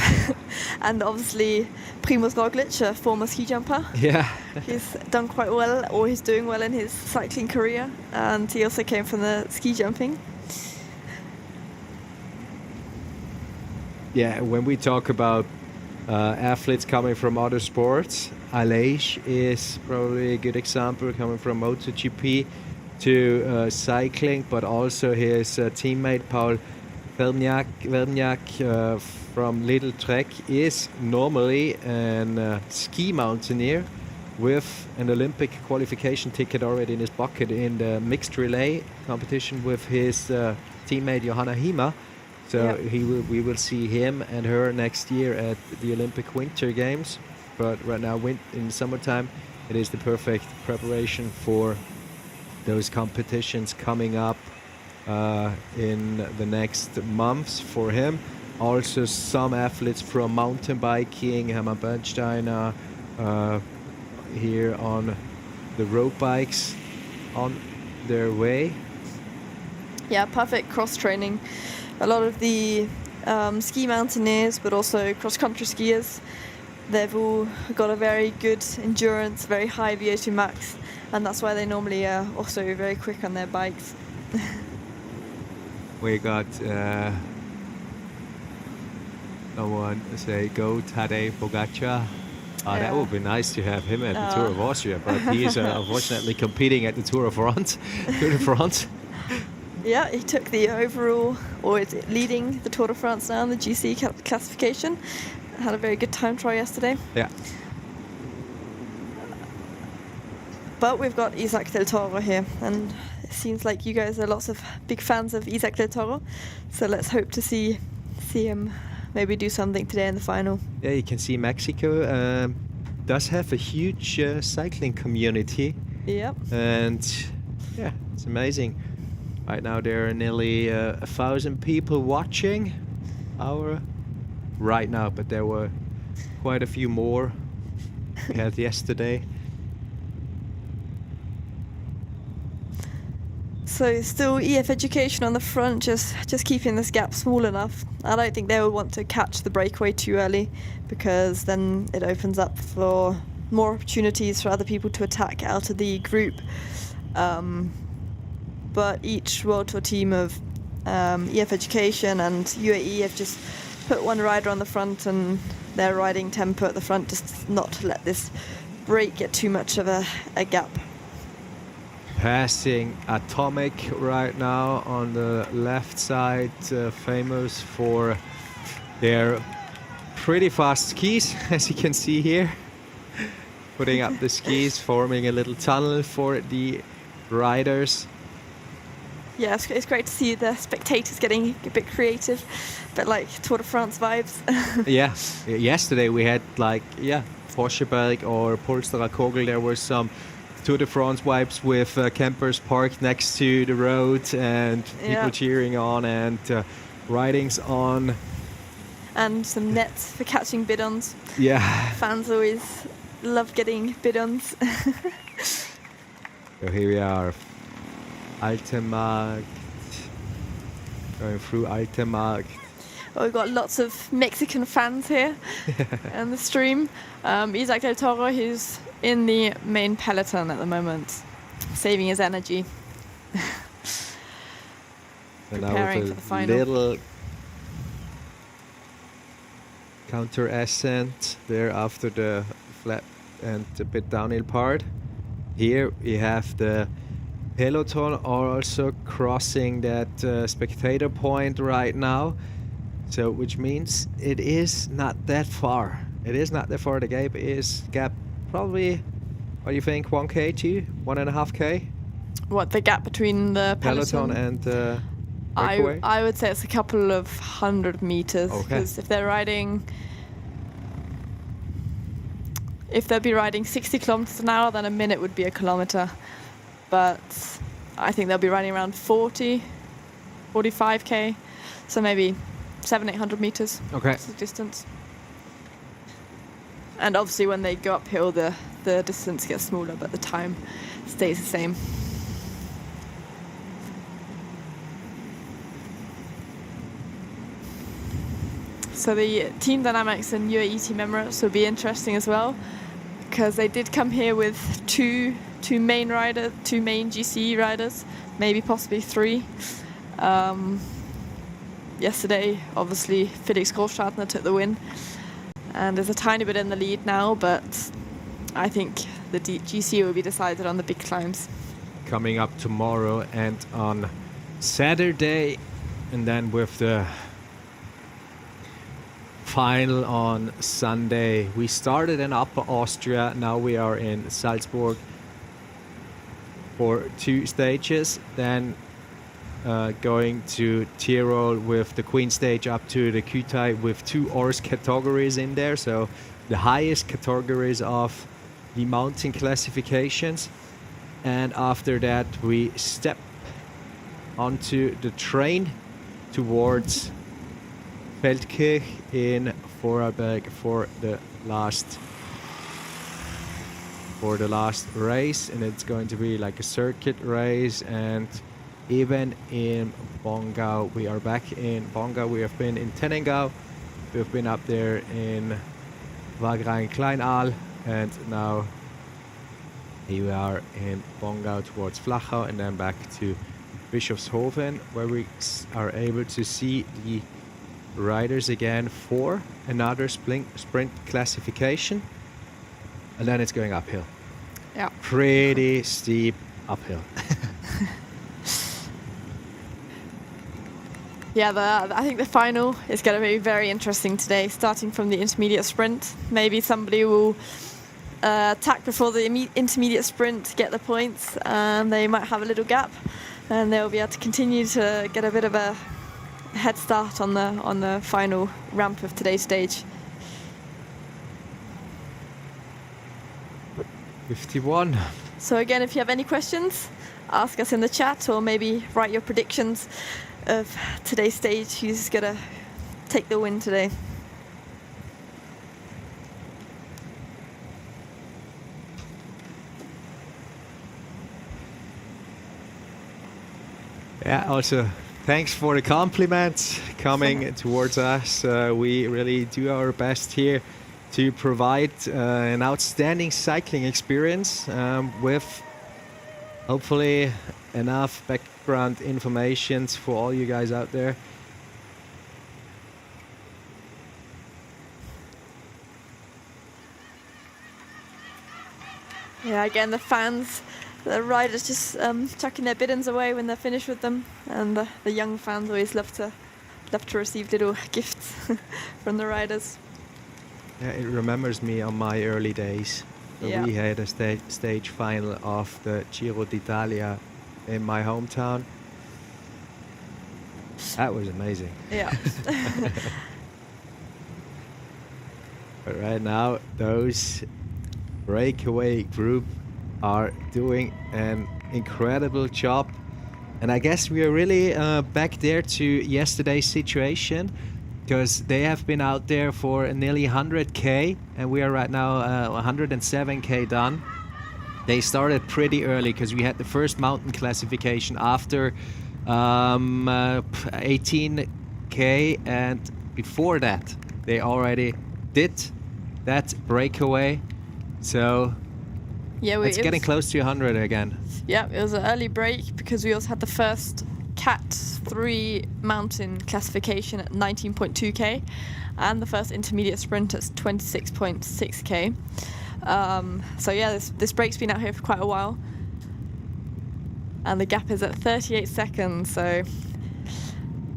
and obviously Primož Roglič, a former ski jumper. Yeah, he's done quite well, or he's doing well in his cycling career, and he also came from the ski jumping. Yeah, when we talk about athletes coming from other sports, Aleix is probably a good example, coming from MotoGP to cycling, but also his teammate Paul Werniak from Lidl Trek is normally a ski mountaineer with an Olympic qualification ticket already in his pocket in the mixed relay competition with his teammate Johanna Hima. So we will see him and her next year at the Olympic Winter Games. But right now, in summertime, it is the perfect preparation for those competitions coming up in the next months for him. Also, some athletes from mountain biking, Hermann Bernsteiner, here on the road bikes on their way. Yeah, perfect cross training. A lot of the ski mountaineers, but also cross-country skiers, they've all got a very good endurance, very high VO2 max, and that's why they normally are also very quick on their bikes. We got someone say, go Tadej Pogačar. That would be nice to have him at the Tour of Austria, but he is unfortunately competing at the Tour of France. Tour de France. Yeah, he took the overall, or is it leading the Tour de France now in the GC classification. Had a very good time trial yesterday. Yeah. But we've got Isaac del Toro here, and it seems like you guys are lots of big fans of Isaac del Toro. So let's hope to see him maybe do something today in the final. Yeah, you can see Mexico does have a huge cycling community. Yep. And yeah, it's amazing. Right now there are nearly 1,000 people watching right now, but there were quite a few more we had yesterday. So still EF Education on the front, just keeping this gap small enough. I don't think they will want to catch the breakaway too early, because then it opens up for more opportunities for other people to attack out of the group. But each World Tour team of EF Education and UAE have just put one rider on the front, and they're riding tempo at the front, just not to let this break get too much of a gap. Passing Atomic right now on the left side, famous for their pretty fast skis, as you can see here. Putting up the skis, forming a little tunnel for the riders. Yeah, it's great to see the spectators getting a bit creative, but like Tour de France vibes. Yeah, yesterday we had Forscherberg or Polsterer Kogel. There were some Tour de France vibes with campers parked next to the road and people cheering on and ridings on. And some nets for catching bidons. Yeah. Fans always love getting bidons. So here we are, Altenmarkt, going through Altenmarkt. Well, we've got lots of Mexican fans here on the stream. Isaac del Toro, who's in the main peloton at the moment, saving his energy. Preparing for the final. Little counter ascent there after the flat and a bit downhill part. Here we have the Peloton also crossing that spectator point right now. So, which means it is not that far. It is not that far. The gap probably, what do you think, 1K to 1.5K? What, the gap between the Peloton and Breakaway? I would say it's a couple of 100 meters. Because if they'll be riding 60 kilometers an hour, then a minute would be a kilometer. But I think they'll be riding around 40, 45K. So maybe 700-800 meters. Okay. That's the distance. And obviously when they go uphill, the distance gets smaller, but the time stays the same. So the team dynamics and UAE team Emirates will be interesting as well, because they did come here with two main GC riders, maybe possibly three. Yesterday, obviously, Felix Großschartner took the win and is a tiny bit in the lead now, but I think the GC will be decided on the big climbs. Coming up tomorrow and on Saturday, and then with the final on Sunday. We started in Upper Austria, now we are in Salzburg for 2 stages, then going to Tyrol with the Queen stage up to the Kütai with 2 Ors categories in there, so the highest categories of the mountain classifications. And after that we step onto the train towards Feldkirch in Vorarlberg for the last race, and it's going to be like a circuit race. And even in Bongau, we are back in Bongau. We have been in Tennengau, we have been up there in WAGRAIN Kleinaal, and now here we are in Bongau towards Flachau, and then back to Bischofshofen, where we are able to see the riders again for another sprint classification. and then it's going uphill. Yeah. Pretty steep uphill. Yeah, I think the final is going to be very interesting today, starting from the intermediate sprint. Maybe somebody will attack before the intermediate sprint to get the points, and they might have a little gap, and they'll be able to continue to get a bit of a head start on the final ramp of today's stage. 51. So again, if you have any questions, ask us in the chat, or maybe write your predictions of today's stage, who's going to take the win today. Yeah, also thanks for the compliments coming towards us. We really do our best here to provide an outstanding cycling experience with hopefully enough background information for all you guys out there. Yeah, again, the fans, the riders just chucking their biddens away when they're finished with them, and the young fans always love to receive little gifts from the riders. Yeah, it remembers me on my early days. Yeah. We had a stage final of the Giro d'Italia in my hometown. That was amazing. Yeah. But right now, those Breakaway group are doing an incredible job. And I guess we are really back there to yesterday's situation, because they have been out there for nearly 100k, and we are right now 107k done. They started pretty early because we had the first mountain classification after 18k, and before that they already did that breakaway. So Yeah, it's getting close to 100 again. Yeah, it was an early break because we also had the first Cat 3 mountain classification at 19.2k and the first intermediate sprint at 26.6k. So yeah, this break's been out here for quite a while, and the gap is at 38 seconds. So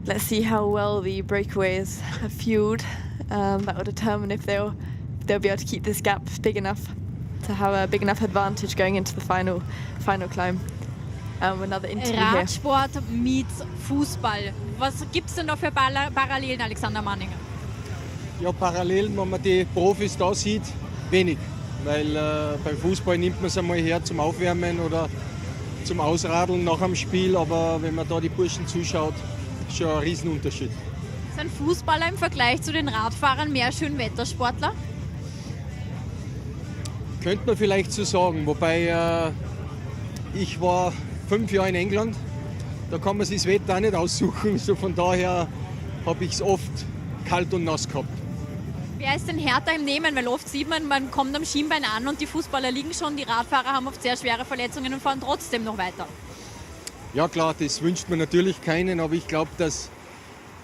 let's see how well the breakaways are fueled. That will determine if they'll be able to keep this gap big enough to have a big enough advantage going into the final climb. Another interview here. Radsport meets Fußball. Was gibt es denn da für Parallelen, Alexander Manninger? Ja, Parallelen, wenn man die Profis da sieht, wenig. Weil beim Fußball nimmt man es einmal her zum Aufwärmen oder zum Ausradeln nach dem Spiel. Aber wenn man da die Burschen zuschaut, ist schon ein Riesenunterschied. Sind Fußballer im Vergleich zu den Radfahrern mehr Schönwettersportler? Könnte man vielleicht so sagen. Wobei ich war 5 Jahre in England. Da kann man sich das Wetter auch nicht aussuchen. So von daher habe ich es oft kalt und nass gehabt. Wer ist denn härter im Nehmen? Weil oft sieht man kommt am Schienbein an und die Fußballer liegen schon. Die Radfahrer haben oft sehr schwere Verletzungen und fahren trotzdem noch weiter. Ja klar, das wünscht man natürlich keinen, aber ich glaube, dass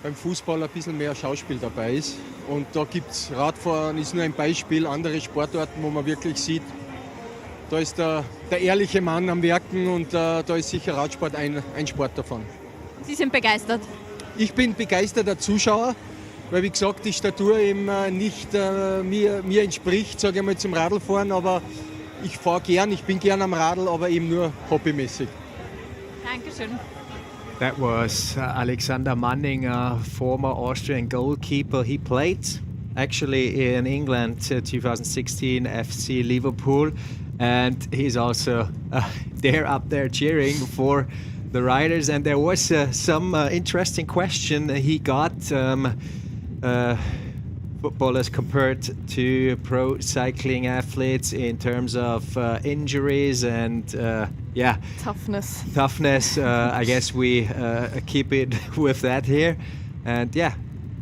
beim Fußball ein bisschen mehr Schauspiel dabei ist. Und da gibt es Radfahren, ist nur ein Beispiel, andere Sportarten, wo man wirklich sieht, da ist der ehrliche Mann am Werken, und da ist sicher Radsport ein Sport davon. Sie sind begeistert? Ich bin begeisterter Zuschauer, weil wie gesagt die Statur eben nicht mir entspricht, sage ich mal, zum Radlfahren, aber ich fahre gern, ich bin gern am Radl, aber eben nur hobbymäßig. Dankeschön. That was Alexander Manninger, former Austrian goalkeeper. He played actually in England 2016 FC Liverpool, and he's also up there cheering for the riders. And there was some interesting question he got. Footballers compared to pro cycling athletes in terms of injuries and toughness. I guess we keep it with that here. And yeah,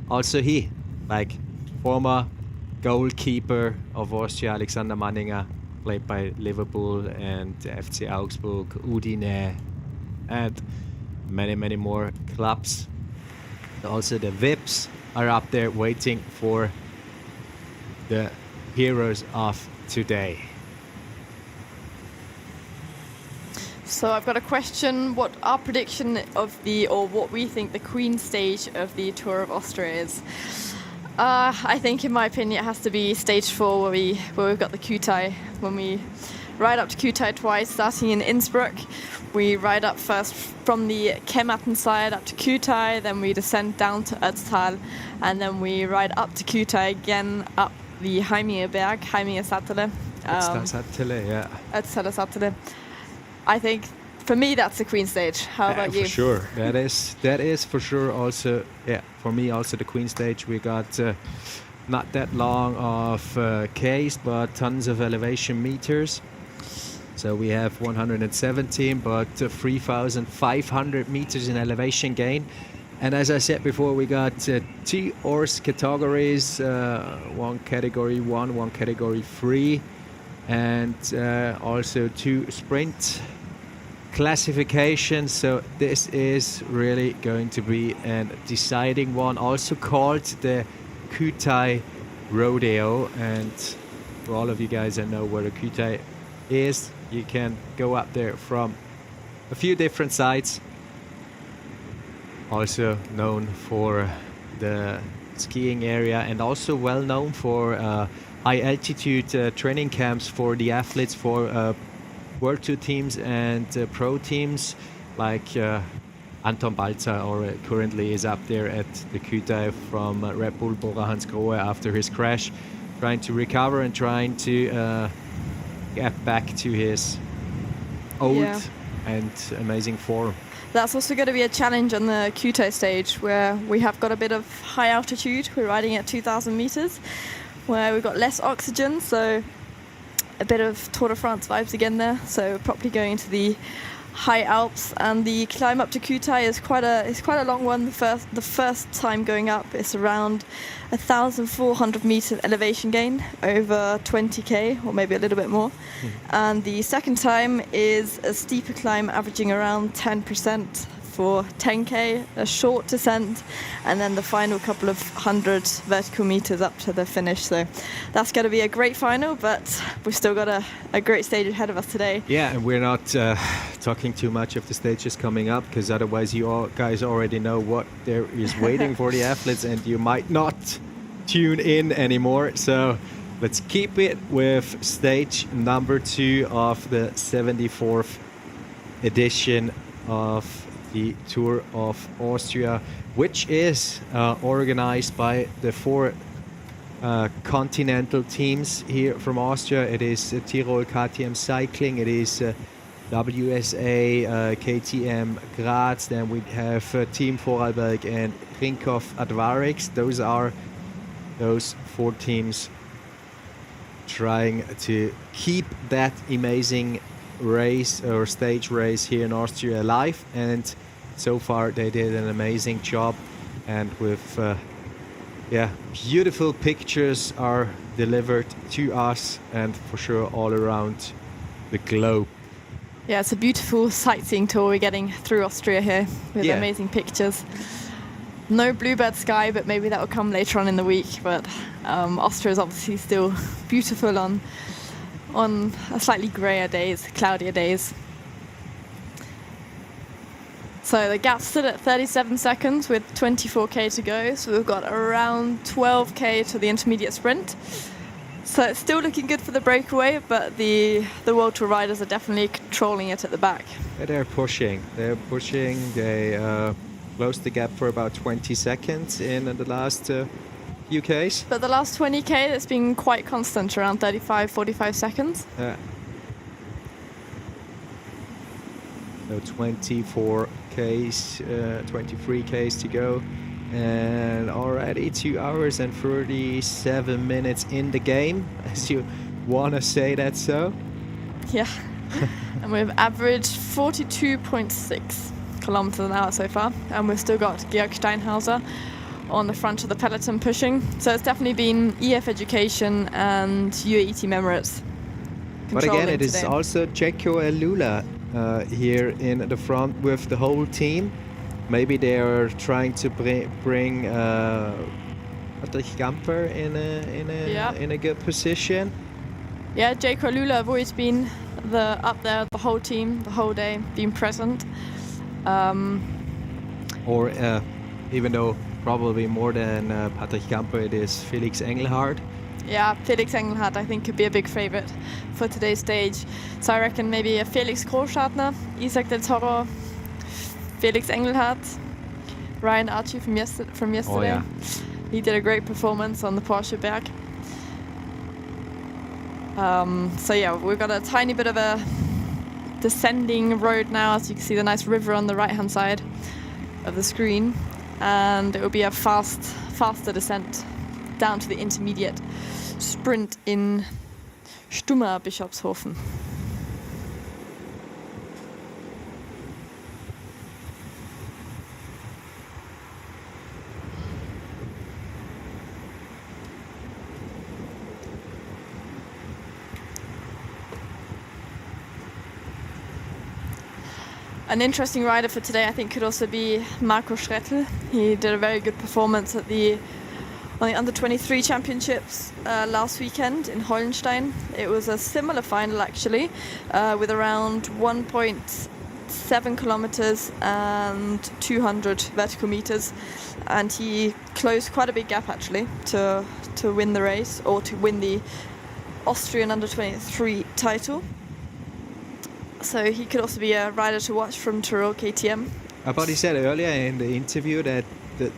also he, like former goalkeeper of Austria, Alexander Manninger, played by Liverpool and FC Augsburg, Udine, and many more clubs. Also the VIPs are up there waiting for the heroes of today. So I've got a question. What our prediction of what we think the Queen stage of the Tour of Austria is? I think, in my opinion, it has to be stage 4, where we've got the Kütai. When we ride up to Kütai twice, starting in Innsbruck, we ride up first from the Kematen side up to Kütai, then we descend down to Ötztal, and then we ride up to Kütai again, up the Heimierberg, Heimiersattel. Yeah. Ötztaler Sattel. I think, for me, that's the Queen stage. How about you? For sure. That is for sure also, for me also the Queen stage. We got not that long of Ks, but tons of elevation meters. So we have 117, but 3,500 meters in elevation gain. And as I said before, we got 2 horse categories, one category 1, one category 3, and also 2 sprint classifications. So this is really going to be a deciding one, also called the Kütai Rodeo. And for all of you guys that know where the Kütai is, you can go up there from a few different sites. Also known for the skiing area, and also well known for high altitude training camps for the athletes, for World Tour teams and pro teams, like Anton Balzer currently is up there at the Kütai from Red Bull Bora Hansgrohe after his crash, trying to recover and trying to get back to his old and amazing form. That's also going to be a challenge on the Kütai stage, where we have got a bit of high altitude. We're riding at 2,000 meters, where we've got less oxygen, so a bit of Tour de France vibes again there. So properly going into the high Alps, and the climb up to Kütai is quite a long one. The first time going up is around 1,400 meter elevation gain over 20k, or maybe a little bit more. And the second time is a steeper climb, averaging around 10% for 10k, a short descent, and then the final couple of 100 vertical meters up to the finish. So that's going to be a great final, but we've still got a great stage ahead of us today. Yeah, and we're not talking too much of the stages coming up, because otherwise you all guys already know what there is waiting for the athletes, and you might not tune in anymore. So let's keep it with stage number 2 of the 74th edition of the Tour of Austria, which is organized by the 4 continental teams here from Austria. It is Tirol KTM Cycling, it is WSA KTM GRAZ, then we have Team Vorarlberg and Rinkhoff Advarix. Those are those 4 teams trying to keep that amazing race or stage race here in Austria alive, and so far they did an amazing job, and with beautiful pictures are delivered to us and for sure all around the globe. Yeah, it's a beautiful sightseeing tour we're getting through Austria here with amazing pictures. No bluebird sky, but maybe that will come later on in the week. But Austria is obviously still beautiful on a slightly grayer days, cloudier days. So the gap's still at 37 seconds with 24k to go. So we've got around 12k to the intermediate sprint. So it's still looking good for the breakaway, but the World Tour riders are definitely controlling it at the back. Yeah, they're pushing. They closed the gap for about 20 seconds in the last few Ks. But the last 20k, it's been quite constant, around 35, 45 seconds. Yeah. So 24 Ks, 23 Ks to go. And already 2 hours and 37 minutes in the game, as you want to say that so. Yeah. And we've averaged 42.6 kilometers an hour so far. And we've still got Georg Steinhauser on the front of the peloton pushing. So it's definitely been EF Education and UAE Team Emirates. But again, it is also Cecco and Lula here in the front with the whole team. Maybe they are trying to bring Patrick Gamper in a good position. Yeah, Jaco Lula have always been up there, the whole team, the whole day, been present. Or even though probably more than Patrick Camper, it is Felix Engelhardt. Yeah, Felix Engelhardt I think could be a big favourite for today's stage. So I reckon maybe a Felix Großschartner, Isaac Del Toro, Felix Engelhardt, Ryan Archie from yesterday. Oh, yeah. He did a great performance on the Porsche Berg. So yeah, we've got a tiny bit of a descending road now, as you can see the nice river on the right hand side of the screen, and it will be a faster descent down to the intermediate sprint in Stummer Bischofshofen. An interesting rider for today, I think, could also be Marco Schrettel. He did a very good performance on the Under-23 Championships last weekend in Hollenstein. It was a similar final, actually, with around 1.7 kilometers and 200 vertical meters. And he closed quite a big gap, actually, to win the race, or to win the Austrian Under-23 title. So he could also be a rider to watch from Tour of KTM. But he said earlier in the interview that the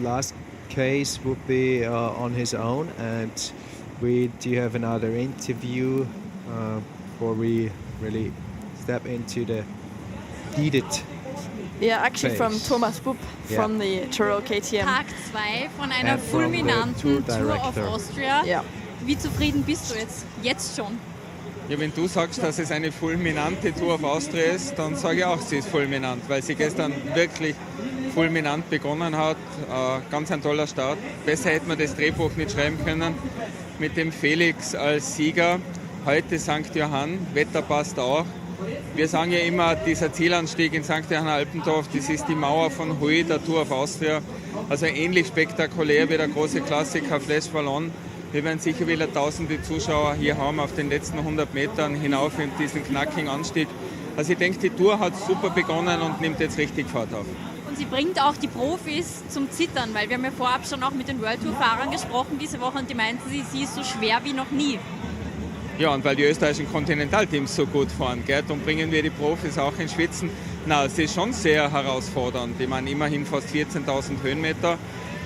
last case would be on his own, and we do have another interview before we really step into the heated Ja, actually phase. from Thomas Bupp from the Tour of KTM. Tag 2 von einer And from the fulminanten Tour Tour of Director. Austria. Ja. Wie zufrieden bist du jetzt schon? Ja, wenn du sagst, dass es eine fulminante Tour of Austria ist, dann sage ich auch, sie ist fulminant, weil sie gestern wirklich fulminant begonnen hat. Ganz ein toller Start. Besser hätte man das Drehbuch nicht schreiben können. Mit dem Felix als Sieger. Heute St. Johann, Wetter passt auch. Wir sagen ja immer, dieser Zielanstieg in St. Johann Alpendorf, das ist die Mauer von Hui, der Tour of Austria. Also ähnlich spektakulär wie der große Klassiker Flash Ballon. Wir werden sicher wieder tausende Zuschauer hier haben auf den letzten 100 Metern hinauf in diesen knackigen Anstieg. Also ich denke, die Tour hat super begonnen und nimmt jetzt richtig Fahrt auf. Und sie bringt auch die Profis zum Zittern, weil wir haben ja vorab schon auch mit den World Tour Fahrern gesprochen diese Woche und die meinten, sie ist so schwer wie noch nie. Ja, und weil die österreichischen Kontinentalteams so gut fahren, gell, dann bringen wir die Profis auch ins Schwitzen. Na, es ist schon sehr herausfordernd. Ich meine, immerhin fast 14.000 Höhenmeter.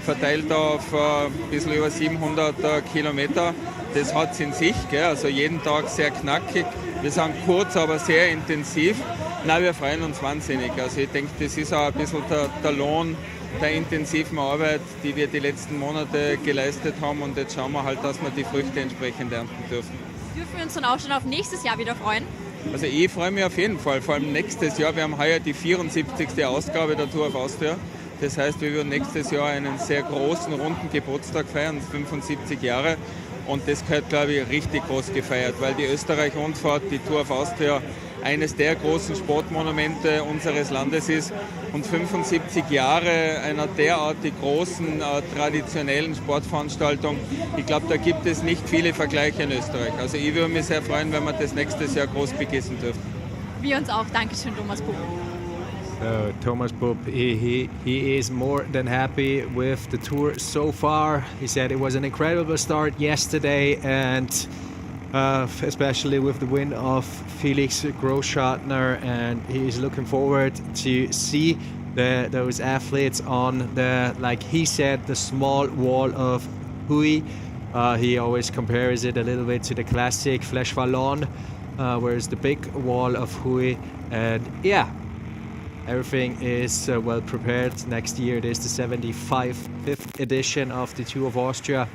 Verteilt auf ein bisschen über 700 Kilometer. Das hat es in sich, gell? Also jeden Tag sehr knackig. Wir sagen kurz, aber sehr intensiv. Nein, wir freuen uns wahnsinnig. Also ich denke, das ist auch ein bisschen der Lohn der intensiven Arbeit, die wir die letzten Monate geleistet haben. Und jetzt schauen wir halt, dass wir die Früchte entsprechend ernten dürfen. Dürfen wir uns dann auch schon auf nächstes Jahr wieder freuen? Also ich freue mich auf jeden Fall, vor allem nächstes Jahr. Wir haben heuer die 74. Ausgabe der Tour of Austria. Das heißt, wir würden nächstes Jahr einen sehr großen, runden Geburtstag feiern, 75 Jahre. Und das gehört, glaube ich, richtig groß gefeiert, weil die Österreich-Rundfahrt, die Tour of Austria, eines der großen Sportmonumente unseres Landes ist. Und 75 Jahre einer derartig großen, traditionellen Sportveranstaltung, ich glaube, da gibt es nicht viele Vergleiche in Österreich. Also ich würde mich sehr freuen, wenn wir das nächstes Jahr groß begießen dürfen. Wir uns auch. Dankeschön, Thomas Bupp. So Thomas Bupp, he is more than happy with the tour so far. He said it was an incredible start yesterday, and especially with the win of Felix Großschartner, and he is looking forward to see those athletes on the, like he said, the small wall of Hui. He always compares it a little bit to the classic Flash Ballon, whereas the big wall of Hui, and yeah. Everything is well prepared. Next year it is the 75th edition of the Tour of Austria,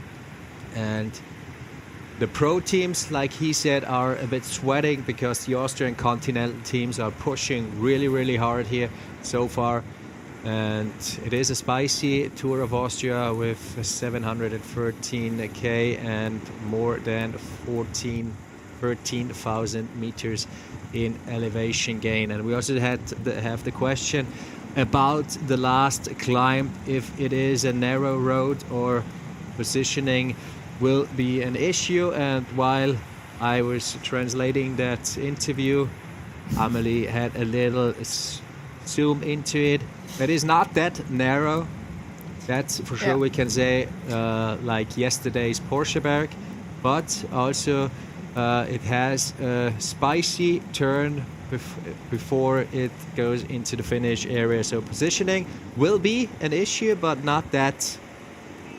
and the pro teams, like he said, are a bit sweating because the Austrian continental teams are pushing really hard here so far, and it is a spicy Tour of Austria with 713k and more than 13,000 meters in elevation gain. And we also have the question about the last climb, if it is a narrow road or positioning. will be an issue. And while I was translating that interview, Amelie had a little zoom into it. It is not that narrow. That's for sure. We can say like yesterday's Porscheberg, but also it has a spicy turn before it goes into the finish area. So positioning will be an issue, but not that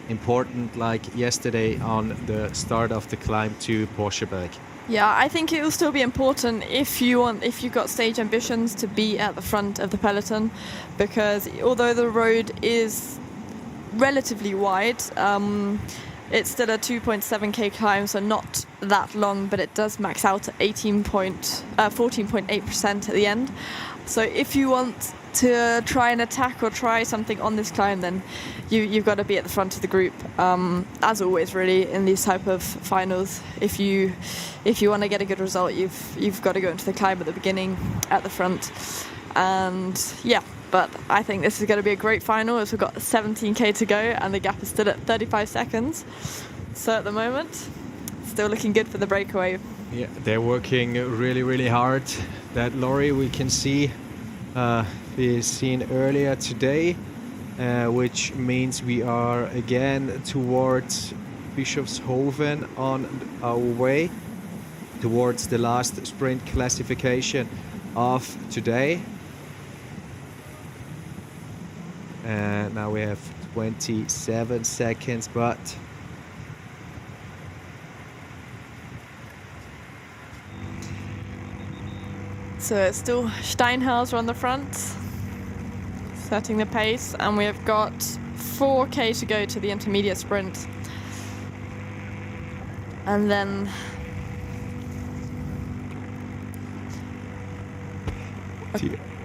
important like yesterday on the start of the climb to Porscheberg. Yeah, I think it will still be important if you've got stage ambitions to be at the front of the peloton, because although the road is relatively wide, it's still a 2.7k climb, so not that long, but it does max out at 14.8% at the end. So if you want to try and attack or try something on this climb, then you've got to be at the front of the group. As always, really, in these type of finals, if you want to get a good result, you've got to go into the climb at the beginning, at the front, and yeah. But I think this is going to be a great final as we've got 17k to go and the gap is still at 35 seconds. So at the moment, still looking good for the breakaway. Yeah, they're working really, really hard. That lorry we can see is seen earlier today, which means we are again towards BISCHOFSHOFEN on our way towards the last sprint classification of today. And now we have 27 seconds, but so it's still Steinhauser on the front, setting the pace, and we have got 4k to go to the intermediate sprint. And then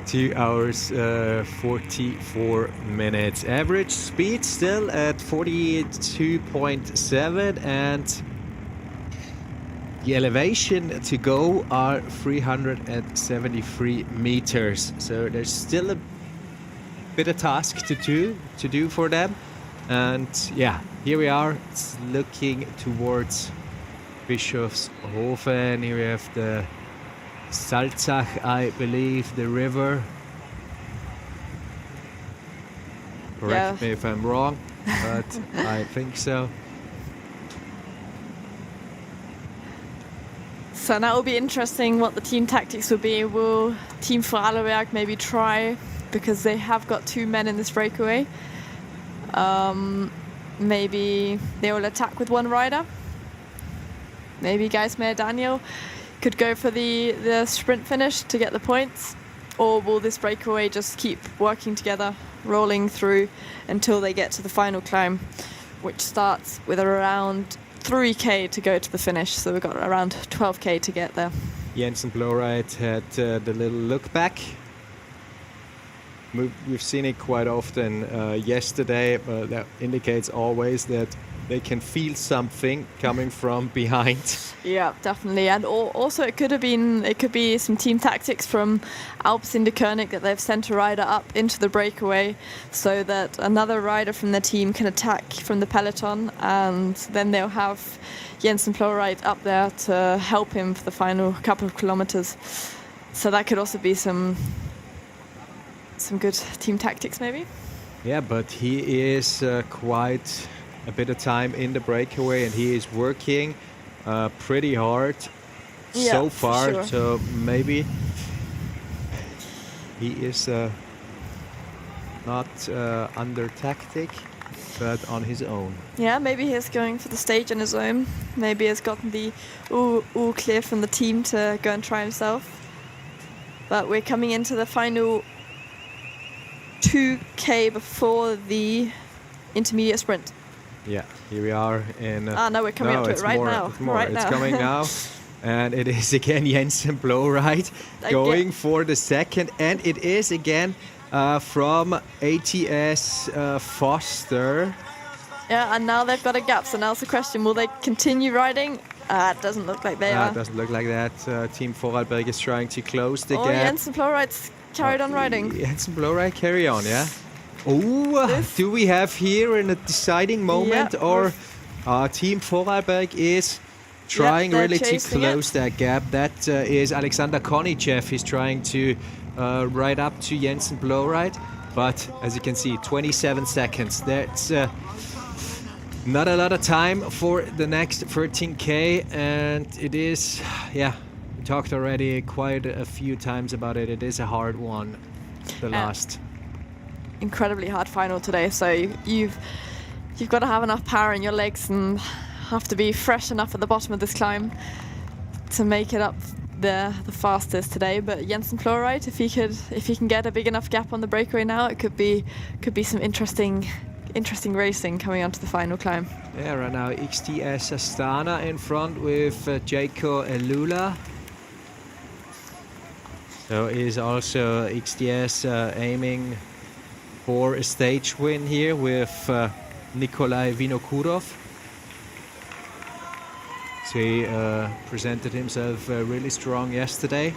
2 hours 44 minutes. Average speed still at 42.7, and the elevation to go are 373 meters. So there's still a bit of task to do for them. And yeah, here we are. It's looking towards BISCHOFSHOFEN. Here we have the Salzach, I believe, the river. Correct me if I'm wrong, but I think so. So that will be interesting what the team tactics will be. Will Team Vorarlberg maybe try, because they have got 2 men in this breakaway, maybe they will attack with 1 rider. Maybe Geismar Daniel could go for the sprint finish to get the points, or will this breakaway just keep working together, rolling through until they get to the final climb, which starts with around 3k to go to the finish. So we've got around 12k to get there. Jensen Bloreit had the little look back. We've seen it quite often yesterday, but that indicates always that they can feel something coming from behind. Yeah, definitely. And also it could be some team tactics from Alps in the König that they've sent a rider up into the breakaway so that another rider from their team can attack from the peloton, and then they'll have Jensen Bloreit up there to help him for the final couple of kilometers. So that could also be some good team tactics maybe. Yeah, but he is quite a bit of time in the breakaway, and he is working pretty hard so far. Sure. So maybe he is not under tactic, but on his own. Yeah, maybe he's going for the stage on his own. Maybe he's gotten the all clear from the team to go and try himself. But we're coming into the final 2k before the intermediate sprint. Yeah, here we are in... no, we're coming up to it right now. It's coming now. And it is again Jensen Bloreit going for the second. And it is again from ATS Foster. Yeah, and now they've got a gap. So now's the question, will they continue riding? It doesn't look like they are. It doesn't look like that. Team Vorarlberg is trying to close the gap. Jensen Bloreit's carried on riding. Jensen Bloreit carry on, yeah? Oh, do we have here in a deciding moment, or Team Vorarlberg is trying really to close that gap. That is Alexander Konichev. He's trying to ride up to Jensen Blowride. But as you can see, 27 seconds. That's not a lot of time for the next 13K. And it is, yeah, we talked already quite a few times about it. It is a hard one, the last. Incredibly hard final today. So you've got to have enough power in your legs and have to be fresh enough at the bottom of this climb to make it up the fastest today. But Jensen Blowride, if he can get a big enough gap on the breakaway now, it could be some interesting racing coming onto the final climb. Yeah, right now XTS Astana in front with Jaco Elula. So is also XTS aiming for a stage win here with Nikolai Vinokurov. So he presented himself really strong yesterday.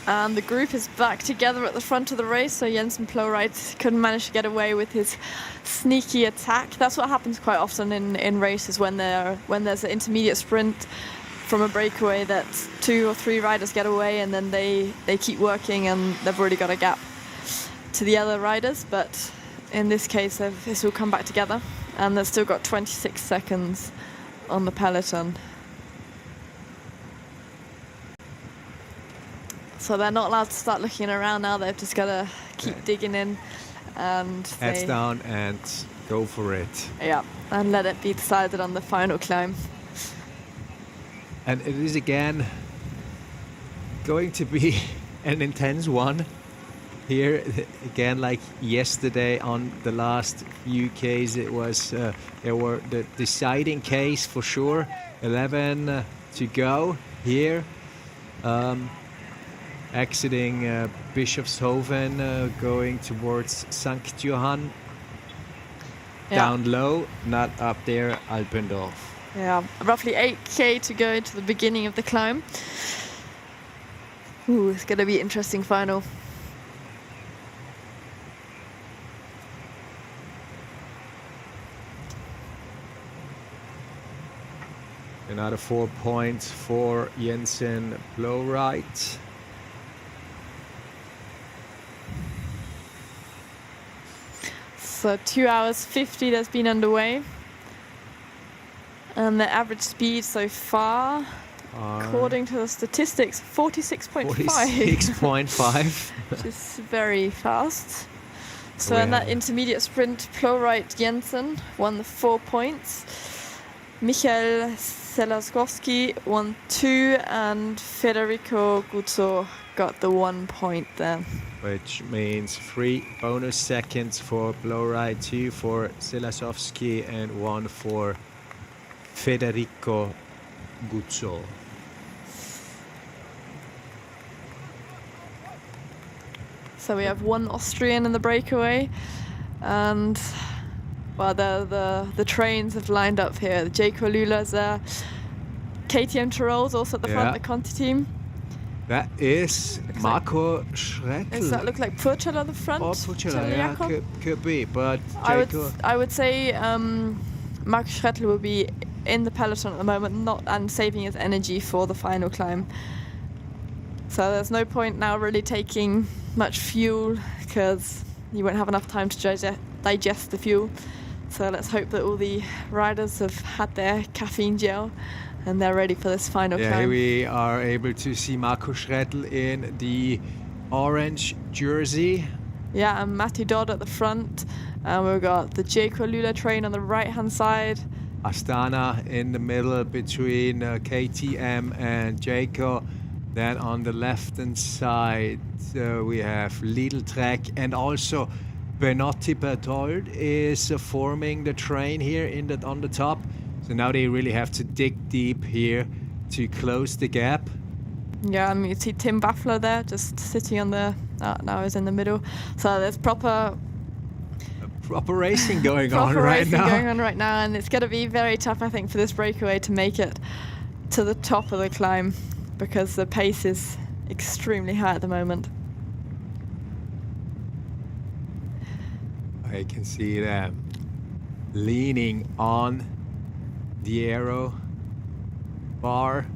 And the group is back together at the front of the race, so Jensen Blowride couldn't manage to get away with his sneaky attack. That's what happens quite often in races when there's an intermediate sprint from a breakaway that 2 or 3 riders get away, and then they keep working and they've already got a gap to the other riders. But in this case, this will come back together, and they've still got 26 seconds on the peloton. So they're not allowed to start looking around now. They've just got to keep digging in and heads down and go for it. Yeah, and let it be decided on the final climb. And it is again going to be an intense one here. Again, like yesterday on the last few Ks, it was there were the deciding Ks for sure. 11 to go here. Exiting Bischofshofen, going towards ST.JOHANN. Yeah. Down low, not up there, Alpendorf. Yeah, roughly 8K to go to the beginning of the climb. Ooh, it's going to be an interesting final. Another 4 points for Jensen Blowride. So 2 hours 50 that's been underway. And the average speed so far, according to the statistics, 46.5. 46.5. Which is very fast. So in that intermediate sprint, Blowride Jensen won the 4 points. Michael Selaskowski won 2, and Federico Guzzo got the 1 point there. Which means 3 bonus seconds for Blowride, 2 for Selasowski, and 1 for Federico Guzzo. So we have 1 Austrian in the breakaway, and well, the trains have lined up here. Jaco Lula's there. KTM Tyrol's also at the front, the Conti team. That is Marco Schrettl. Does that look like Purcell at the front? Or Purcell, yeah, could be, but I would say Marco Schrettl will be in the peloton at the moment, and saving his energy for the final climb. So there's no point now really taking much fuel, because you won't have enough time to digest the fuel. So let's hope that all the riders have had their caffeine gel and they're ready for this final climb. Here we are able to see Marco Schrettl in the orange jersey. Yeah, and Matty Dodd at the front. And we've got the Jaco Lula train on the right-hand side. Astana in the middle between KTM and Jaco. Then on the left-hand side we have Lidl Trek, and also Benotti Berthold is forming the train here on the top. So now they really have to dig deep here to close the gap. Yeah, I mean, you see Tim Baffler there just sitting on the... now he's in the middle. So there's proper racing going on right now. And it's going to be very tough, I think, for this breakaway to make it to the top of the climb, because the pace is extremely high at the moment. I can see that. leaning on the aero bar.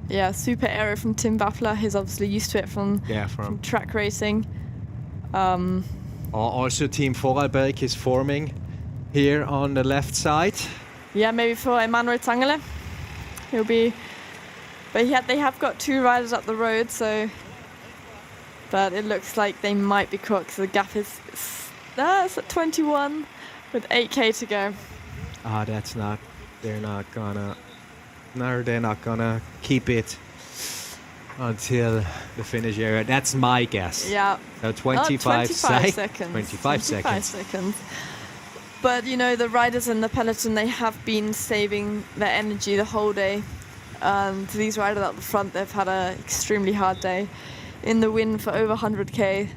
Yeah, super aero from Tim Baffler. He's obviously used to it from track racing. Also, Team Vorarlberg is forming here on the left side. Yeah, maybe for Emanuel Zangele. He'll be, but they have got 2 riders up the road, so. But it looks like they might be caught because the gap is that's at 21 with 8K to go. That's not. They're not gonna. No, they're not gonna keep it until the finish area. That's my guess. Yeah. So 25 seconds. 25 seconds. But you know, the riders in the peloton, they have been saving their energy the whole day. And these riders up the front, they've had an extremely hard day. In the wind for over 100K.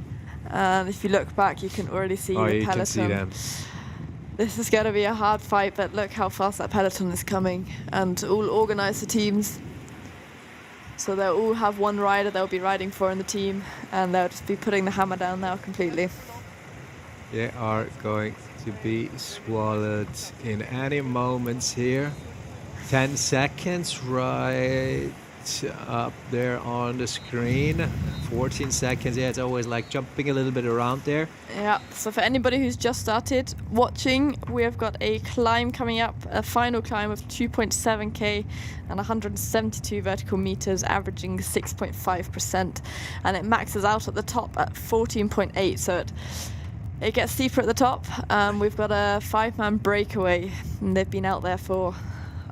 And if you look back, you can already see the peloton. You can see them. This is going to be a hard fight, but look how fast that peloton is coming. And all organize the teams. So they'll all have one rider they'll be riding for in the team, and they'll just be putting the hammer down now completely. They are going to be swallowed in any moments here. 10 seconds right up there on the screen. 14 seconds. Yeah, it's always like jumping a little bit around there. Yeah, so for anybody who's just started watching, we have got a climb coming up, a final climb of 2.7K and 172 vertical meters, averaging 6.5%. And it maxes out at the top at 14.8, so it gets steeper at the top. We've got a 5-man breakaway, and they've been out there for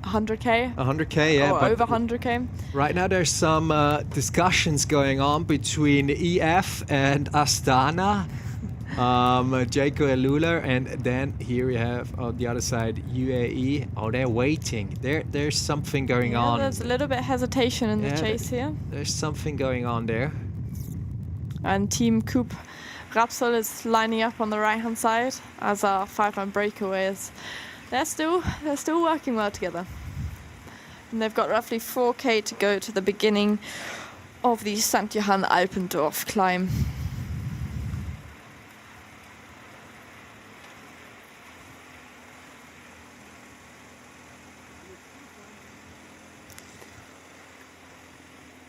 100K? 100K, yeah. Or over 100K. Right now there's some discussions going on between EF and Astana. Jaco Eluler, and then here we have on the other side UAE. Oh, they're waiting. There's something going on. There's a little bit of hesitation in the chase here. There's something going on there. And Team Coop Rapsol is lining up on the right-hand side as our 5-man breakaways. They're still working well together. And they've got roughly 4K to go to the beginning of the ST.JOHANN Alpendorf climb.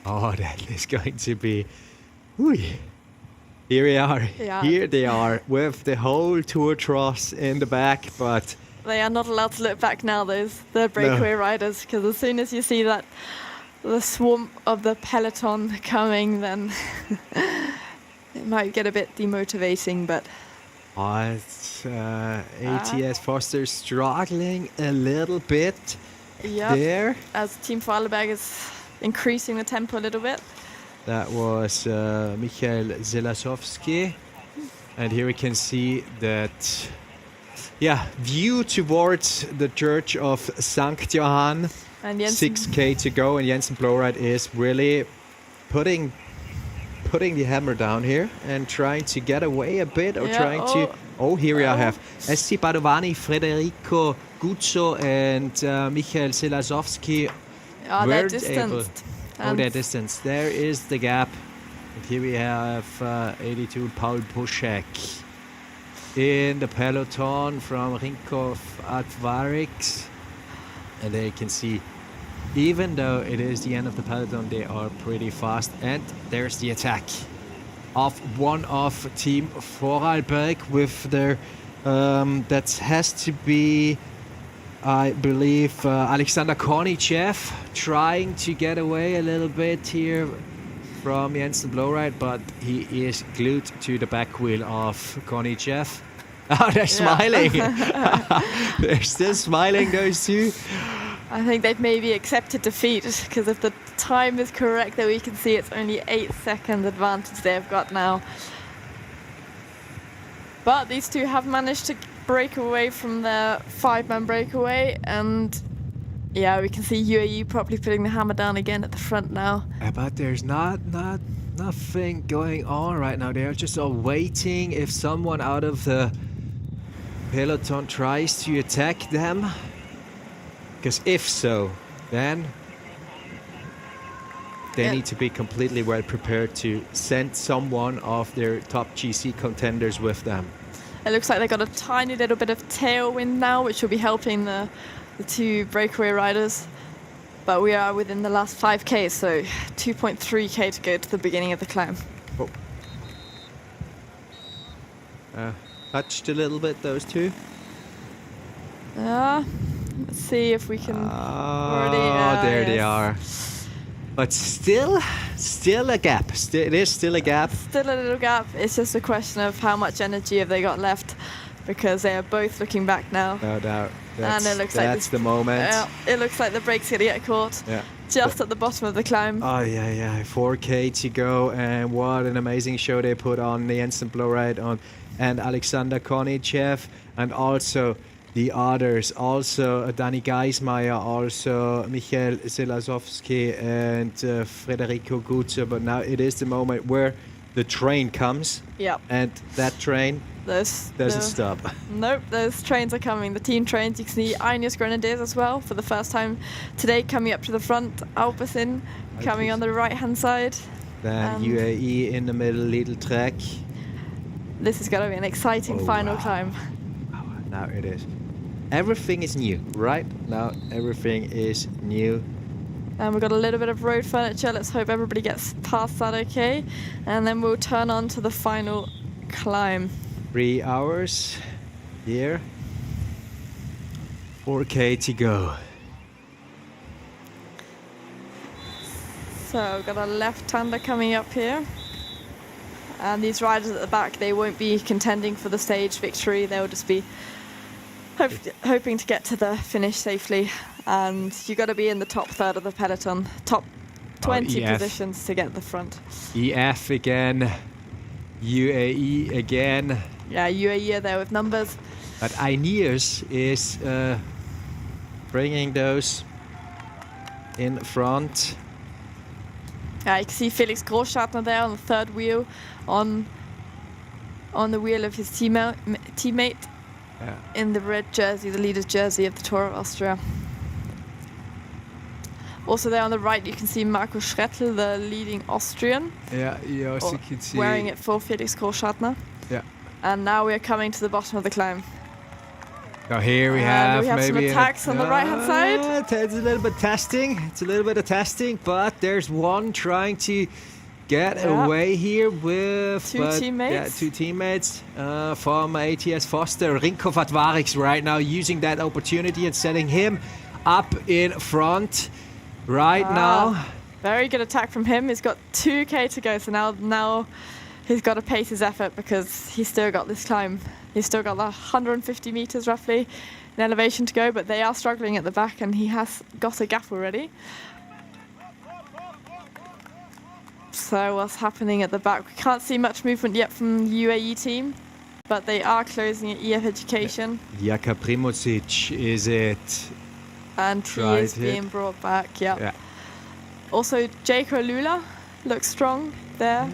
Oh, that is going to be... Ooh. Here we are. Yeah. Here they are with the whole Tour Tross in the back, but... They are not allowed to look back now, the breakaway riders, because as soon as you see that the swarm of the peloton coming, then it might get a bit demotivating, but... it's ATS Foster struggling a little bit there. As Team Vorarlberg is increasing the tempo a little bit. That was Michael Zelasowski. And here we can see that... Yeah, view towards the church of SANKT. And 6K to go, and Jensen Bloreit is really putting the hammer down here and trying to get away a bit, or trying to... Oh, here we have SC Padovani, Federico Guzzo, and Michael Zelasowski. They're distanced. They're distanced. There is the gap. And here we have 82 Paul Puschek in the peloton from Rinkhoff at Varix. And there you can see, even though it is the end of the peloton, they are pretty fast. And there's the attack of one of Team Vorarlberg with their, that has to be, I believe, Alexander Kornichev, trying to get away a little bit here from Jensen Bloreit, but he is glued to the back wheel of Kornichev. Oh, they're smiling. They're still smiling, those two. I think they've maybe accepted defeat, because if the time is correct, that we can see it's only 8 seconds advantage they've got now. But these two have managed to break away from their 5-man breakaway, and yeah, we can see UAE probably putting the hammer down again at the front now. But there's nothing going on right now. They're just all waiting if someone out of the peloton tries to attack them. Because if so, then they need to be completely well prepared to send someone of their top GC contenders with them. It looks like they got a tiny little bit of tailwind now, which will be helping the two breakaway riders. But we are within the last 5K, so 2.3K to go to the beginning of the climb. Touched a little bit, those two. Let's see if we can There they are. But still a gap. It is still a gap. Still a little gap. It's just a question of how much energy have they got left, because they are both looking back now. No doubt. And it looks like that's the moment. It looks like the brake's going to get caught. Yeah. Just at the bottom of the climb. Oh, yeah. 4K to go. And what an amazing show they put on. The instant blow ride on. And Alexander Konichev. And also the others. Also Danny Geismeier. Also Michael Selazowski. And Federico Gutze. But now it is the moment where the train comes. Yep. And that train doesn't stop. Nope, those trains are coming. The team trains. You can see Ineos Grenadiers as well for the first time today, coming up to the front. Alpecin coming on the right-hand side. Then UAE in the middle, little track. This is going to be an exciting final climb. Oh, now it is. Everything is new, right? Now everything is new. And we've got a little bit of road furniture. Let's hope everybody gets past that okay. And then we'll turn on to the final climb. 3 hours here. 4K to go. So we've got a left-hander coming up here. And these riders at the back, they won't be contending for the stage victory. They'll just be hoping to get to the finish safely. And you've got to be in the top third of the peloton. Top 20 positions to get the front. EF again. UAE again. Yeah, UAE are there with numbers. But Ineos is bringing those in front. Yeah, you can see Felix Großschartner there on the third wheel, on the wheel of his teammate in the red jersey, the leader's jersey of the Tour of Austria. Also there on the right, you can see Marco Schrettel, the leading Austrian. Yeah, you also can see wearing it for Felix Großschartner. Yeah. And now we're coming to the bottom of the climb. Now here we have some maybe attacks on the right-hand side. It's a little bit testing. It's a little bit of testing, but there's one trying to get away here with two teammates. Yeah, two teammates from ATS Foster. Rinko Vatvarix right now using that opportunity and setting him up in front right now. Very good attack from him. He's got 2K to go, so now he's got to pace his effort because he's still got this climb. He's still got 150 meters roughly in elevation to go, but they are struggling at the back and he has got a gap already. So what's happening at the back? We can't see much movement yet from the UAE team, but they are closing at EF Education. Jaka Primozic is it. And he is being brought back, yeah. Also, Jaco Lula looks strong there.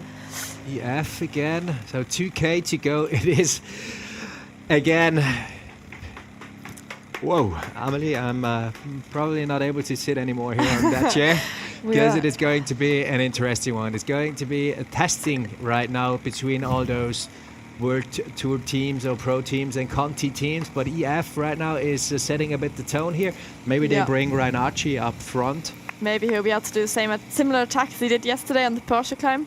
EF again, so 2K to go. It is again. Whoa, Amelie, I'm probably not able to sit anymore here on that chair because it is going to be an interesting one. It's going to be a testing right now between all those World Tour teams or pro teams and Conti teams, but EF right now is setting a bit the tone here. Maybe they bring Reinarci up front. Maybe he'll be able to do the same, similar attack as he did yesterday on the Porsche climb.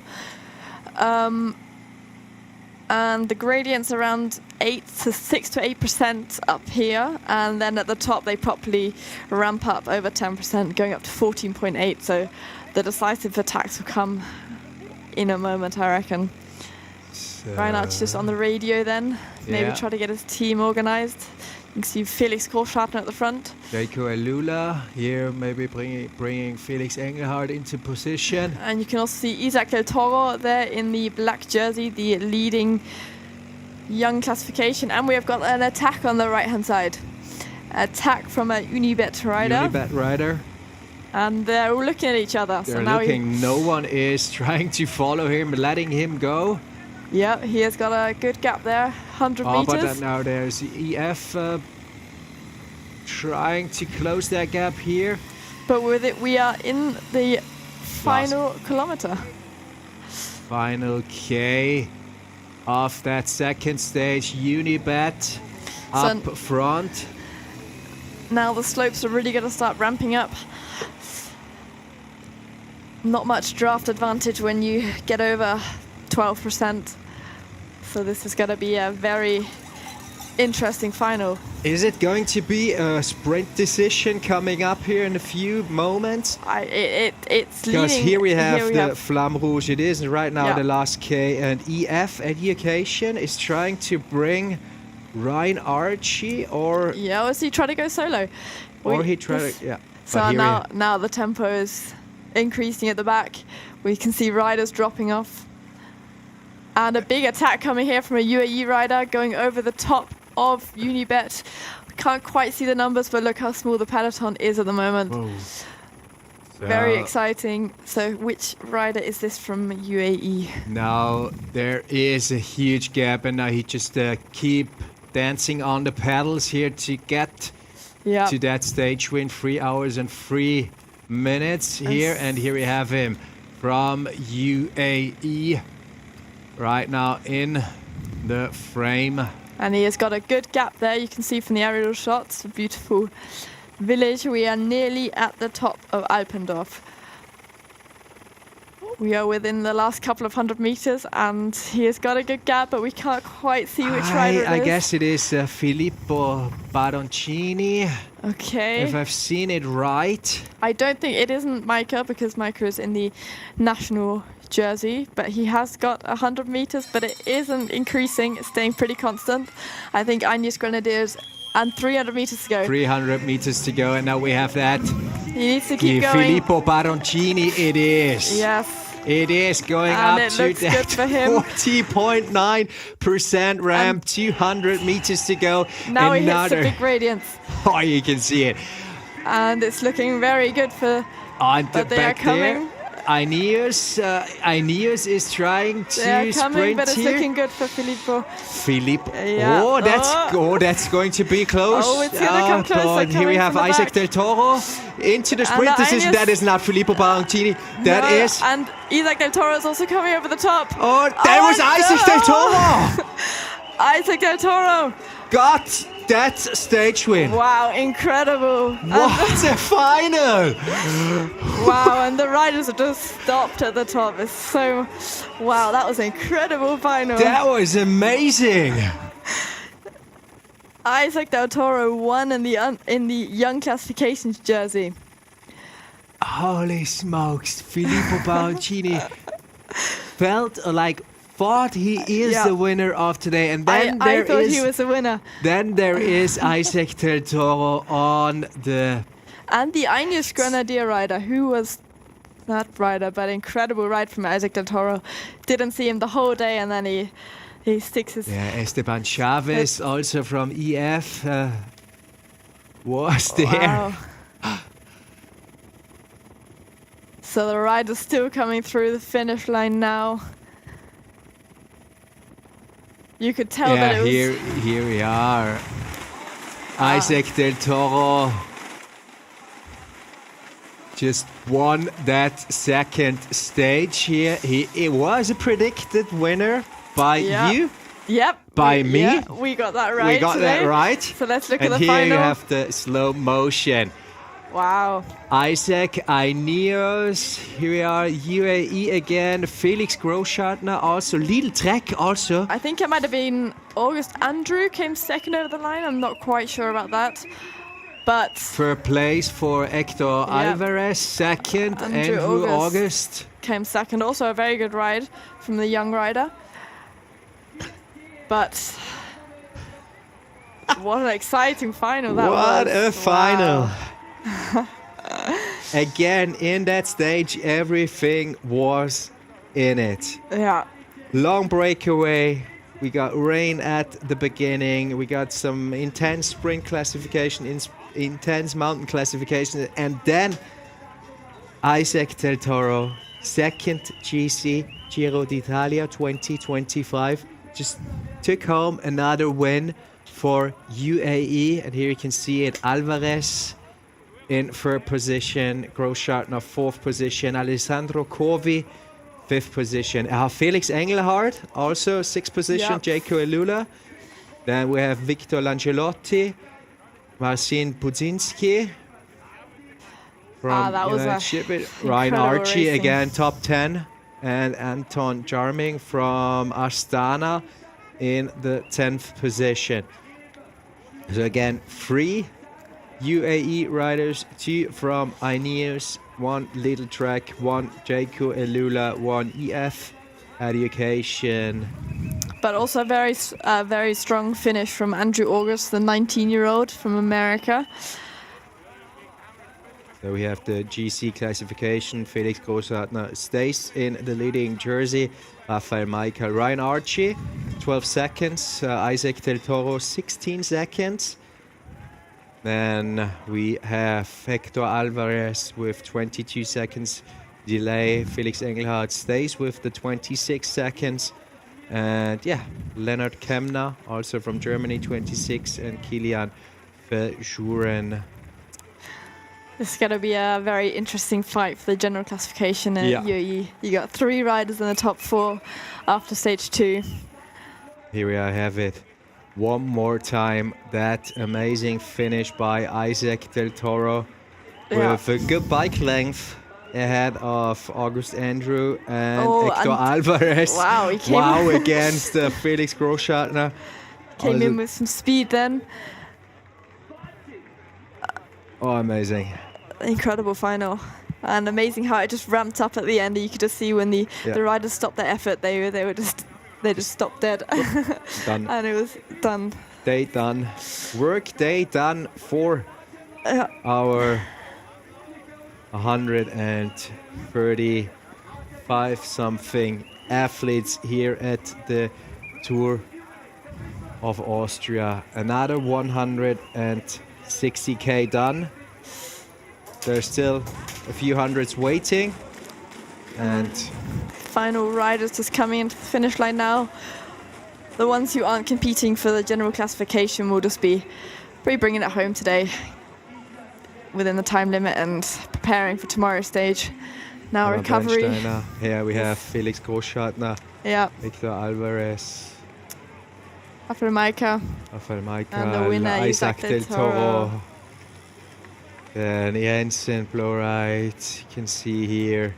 And the gradient's around 6 to 8% up here, and then at the top they properly ramp up over 10%, going up to 14.8. So the decisive attacks will come in a moment, I reckon. Reinhardt's just on the radio then, maybe try to get his team organized. You can see Felix Großschartner at the front. Jaco Alula here, maybe bringing Felix Engelhardt into position. And you can also see Isaac Del Toro there in the black jersey, the leading young classification. And we have got an attack on the right-hand side. Attack from a Unibet rider. And they're all looking at each other. They're looking, no one is trying to follow him, letting him go. Yeah, he has got a good gap there, 100 meters. But now there's EF trying to close that gap here. But with it, we are in the final kilometer. Final K. of that second stage. Unibet up front. Now the slopes are really going to start ramping up. Not much draft advantage when you get over 12%. So this is going to be a very interesting final. Is it going to be a sprint decision coming up here in a few moments? It's because leaning, here we have the Flamme Rouge. It is right now the last K, and EF at the occasion is trying to bring Ryan Archie, or or is he trying to go solo? Or he tried to, So now the tempo is increasing at the back. We can see riders dropping off. And a big attack coming here from a UAE rider going over the top of Unibet. We can't quite see the numbers, but look how small the peloton is at the moment. Very exciting. So which rider is this from UAE? Now there is a huge gap, and now he just keep dancing on the pedals here to get to that stage win. 3 hours and 3 minutes here, and here we have him from UAE right now in the frame. And he has got a good gap there. You can see from the aerial shots, a beautiful village. We are nearly at the top of Alpendorf. We are within the last couple of 100 meters, and he has got a good gap, but we can't quite see which rider it is. I guess it is Filippo Baroncini. Okay. If I've seen it right. I don't think it isn't Micah, because Micah is in the national jersey, but he has got 100 meters, but it isn't increasing. It's staying pretty constant. I think Agnes Grenadiers, and 300 meters to go. 300 meters to go, and now we have that. He needs to keep going. Filippo Baroncini, it is. Yes. It is going and up to that 40.9% ramp, 200 meters to go. Now he hits the big radiance. Oh, you can see it. And it's looking very good for, but they are coming. Aeneas is trying to they are coming, sprint but it's here. looking good for Filippo. Yeah. That's going to be close. Oh, it's going to come closer. Here we have Isaac Del Toro into the sprint decision. That is not Filippo Baroncini. That is. And Isaac Del Toro is also coming over the top. Oh, that was Isaac Del Toro. Isaac Del Toro got that stage win. Wow, incredible. What a final. Wow, and the riders have just stopped at the top. It's so, wow, that was an incredible final. That was amazing. Isaac Del Toro won in the young classifications jersey. Holy smokes, Filippo Baroncini thought he is the winner of today, and then I thought he was the winner. Then there is Isaac Del Toro on the... And the Agnes Grenadier rider, who was not rider, but incredible ride from Isaac Del Toro. Didn't see him the whole day, and then he sticks his... Yeah, Esteban Chavez, also from EF, was there. Wow. So the rider's still coming through the finish line now. You could tell that it was... here we are. Isaac Del Toro just won that second stage here. He was a predicted winner by you. Yep. By me. Yeah, we got that right. We got today. that right. So let's look at the and final. here you have the slow motion. Wow. Isaac Aeneas, here we are, UAE again, Felix Großschartner also, Lidl Trek also. I think it might have been August Andrew came second over the line, I'm not quite sure about that. But third place for Hector Alvarez, second, Andrew August. Came second, also a very good ride from the young rider. But what an exciting final that was. What a final. Wow. Again, in that stage, everything was in it. Yeah. Long breakaway. We got rain at the beginning. We got some intense sprint classification, intense mountain classification. And then Isaac Del Toro, second GC, Giro d'Italia 2025. Just took home another win for UAE. And here you can see it, Alvarez in third position, Großschartner fourth position, Alessandro Covi 5th position. Felix Engelhardt, also 6th position, Yep. Jaco Elula. Then we have Victor Langelotti, Marcin Budzinski from that was United a Shipbuilding. Ryan incredible Archie racing. again, top 10. And Anton Jarming from Astana in the 10th position. So again, 3 UAE riders, 2 from Ineos, 1 Little Track, 1 Jaco Elula, 1 EF Education. But also a very strong finish from Andrew August, the 19-year-old from America. So we have the GC classification. Felix Großartner stays in the leading jersey. Rafael Michael, Ryan Archie, 12 seconds. Isaac Del Toro, 16 seconds. Then we have Hector Alvarez with 22 seconds delay. Felix Engelhardt stays with the 26 seconds. And yeah, Leonard Kemner, also from Germany, 26. And Kilian Verjuren. This is going to be a very interesting fight for the general classification in UAE. You got 3 riders in the top 4 after stage 2. Here we have it. One more time, that amazing finish by Isaac Del Toro with a good bike length ahead of August Andrew and Hector Alvarez. Wow, he came against Felix Großartner. Came in with some speed then. Oh, amazing. Incredible final. And amazing how it just ramped up at the end. You could just see when the riders stopped their effort, they just stopped dead. Done. And it was done. Day done. Work day done for our 135 something athletes here at the Tour of Austria. Another 160k done. There's still a few hundreds waiting. And final riders just coming into the finish line now. The ones who aren't competing for the general classification will just be bringing it home today within the time limit and preparing for tomorrow's stage. Now recovery. Here we have Felix Großartner, Victor Alvarez, Rafael Michael, and the winner Isaac Del Toro. Then Jensen, Blowright, you can see here.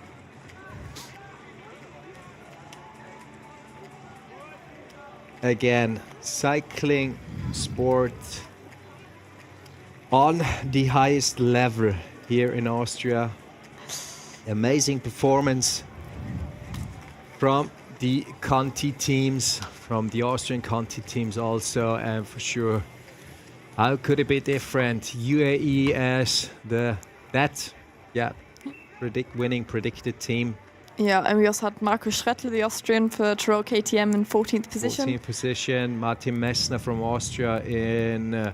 Again, cycling sport on the highest level here in Austria. Amazing performance from the Conti teams, from the Austrian Conti teams also, and for sure, how could it be different? UAE as winning predicted team. Yeah, and we also had Marco Schrettel, the Austrian, for Tour of KTM in 14th position. 14th position. Martin Messner from Austria in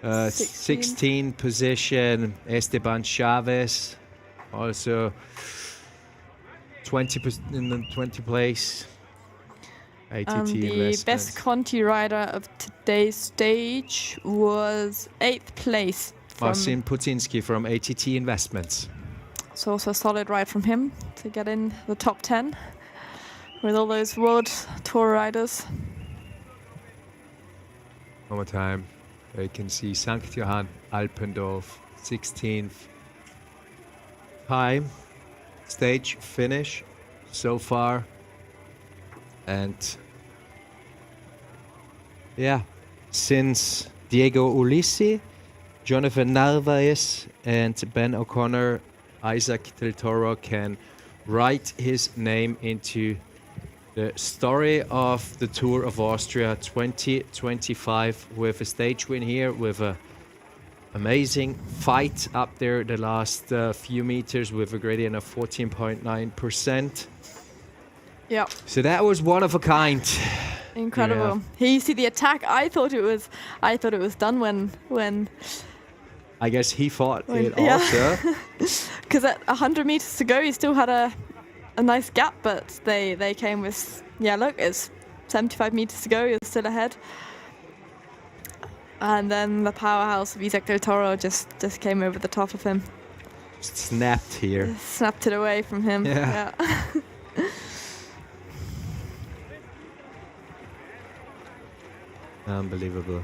16th position. Esteban Chavez also 20 in the 20th place. ATT the best Conti rider of today's stage was 8th place. Marcin Budzinski from ATT Investments. So also a solid ride from him to get in the top 10 with all those World Tour riders. One more time. You can see ST.JOHANN, Alpendorf, 16th time. Stage finish so far. And yeah, since Diego Ulissi, Jonathan Narvaez and Ben O'Connor, Isaac Del Toro can write his name into the story of the Tour of Austria 2025 with a stage win here, with a amazing fight up there the last few meters with a gradient of 14.9%. Yeah. So that was one of a kind. Incredible. Yeah. Here you see the attack. I thought it was done when I guess he fought it also. Because at 100 meters to go, he still had a nice gap, but they came with, look, it's 75 meters to go, he's still ahead. And then the powerhouse of Isaac Del Toro just came over the top of him. Just snapped here. Snapped it away from him. Yeah. Unbelievable.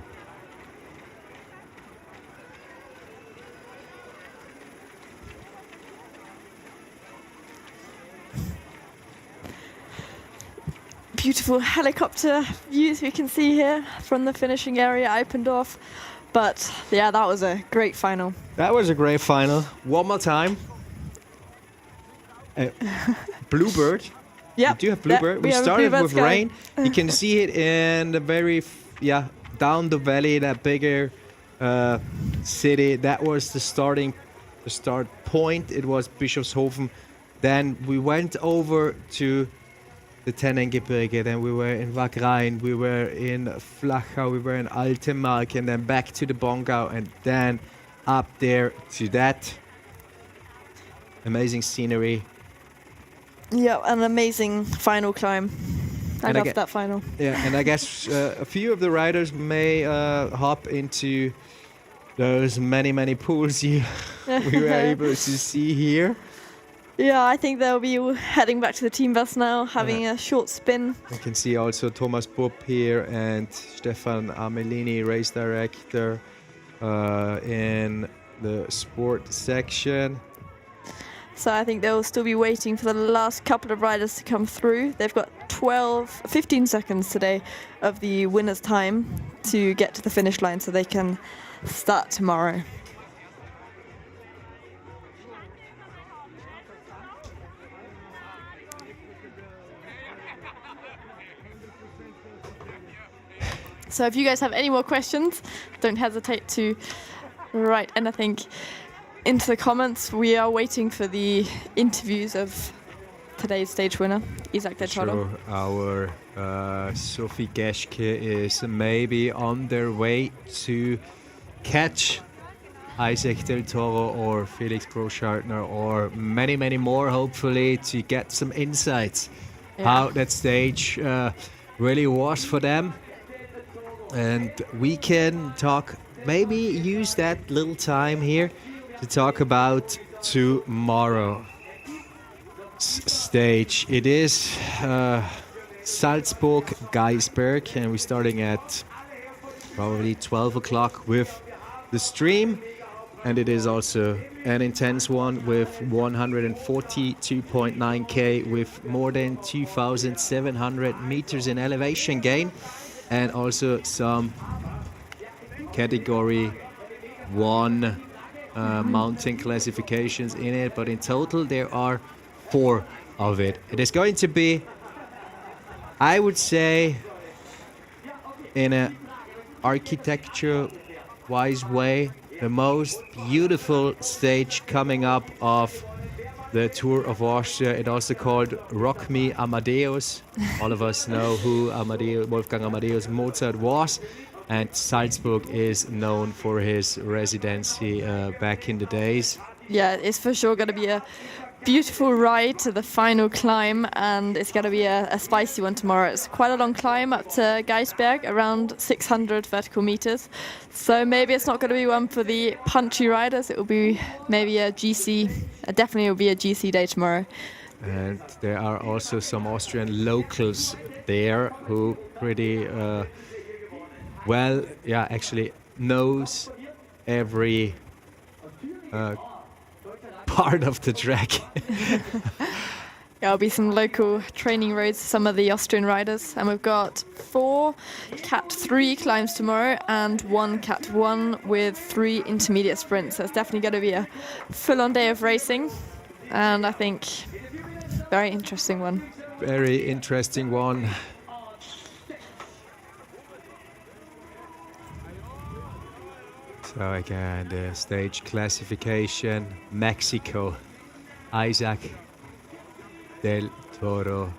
Beautiful helicopter views we can see here from the finishing area, Alpendorf. But yeah, that was a great final. That was a great final. One more time. Bluebird. Yeah, we do have Bluebird. We started with rain. You can see it in the very, down the valley, that bigger city. That was the start point. It was BISCHOFSHOFEN. Then we went over to the TENNENGEBIRGE, then we were in WAGRAIN, we were in Flachau, we were in Altenmark, and then back to the Bongau, and then up there to that amazing scenery. Yeah, an amazing final climb. I loved that final. Yeah, and I guess a few of the riders may hop into those many pools we were able to see here. Yeah, I think they'll be heading back to the team bus now, having a short spin. You can see also Thomas Bupp here and Stefan Amelini, race director, in the sport section. So I think they'll still be waiting for the last couple of riders to come through. They've got 15 seconds today of the winner's time to get to the finish line so they can start tomorrow. So if you guys have any more questions, don't hesitate to write anything into the comments. We are waiting for the interviews of today's stage winner, SANKT. Sure, our Sophie Geschke is maybe on their way to catch Isaac Del Toro or Felix Großschartner or many more, hopefully, to get some insights how that stage really was for them. And we can talk, maybe use that little time here to talk about tomorrow stage. It is Salzburg-Geisberg, and we're starting at probably 12 o'clock with the stream. And it is also an intense one with 142.9k with more than 2,700 meters in elevation gain. And also some category 1 mountain classifications in it, but in total there are 4 of it. It is going to be, I would say, in an architecture-wise way, the most beautiful stage coming up of the Tour of Austria. It also called Rock Me Amadeus. All of us know who Wolfgang Amadeus Mozart was. And Salzburg is known for his residency back in the days. Yeah, it's for sure going to be a beautiful ride to the final climb, and it's going to be a spicy one tomorrow. It's quite a long climb up to Geisberg, around 600 vertical meters. So maybe it's not going to be one for the punchy riders. It will be maybe a GC, definitely it will be a GC day tomorrow. And there are also some Austrian locals there who pretty actually knows every part of the track. There'll be some local training roads for some of the Austrian riders, and we've got 4 Cat 3 climbs tomorrow and 1 Cat 1 with 3 intermediate sprints. So it's definitely going to be a full-on day of racing, and I think very interesting one. Very interesting one. So again, the stage classification, Mexico, Isaac Del Toro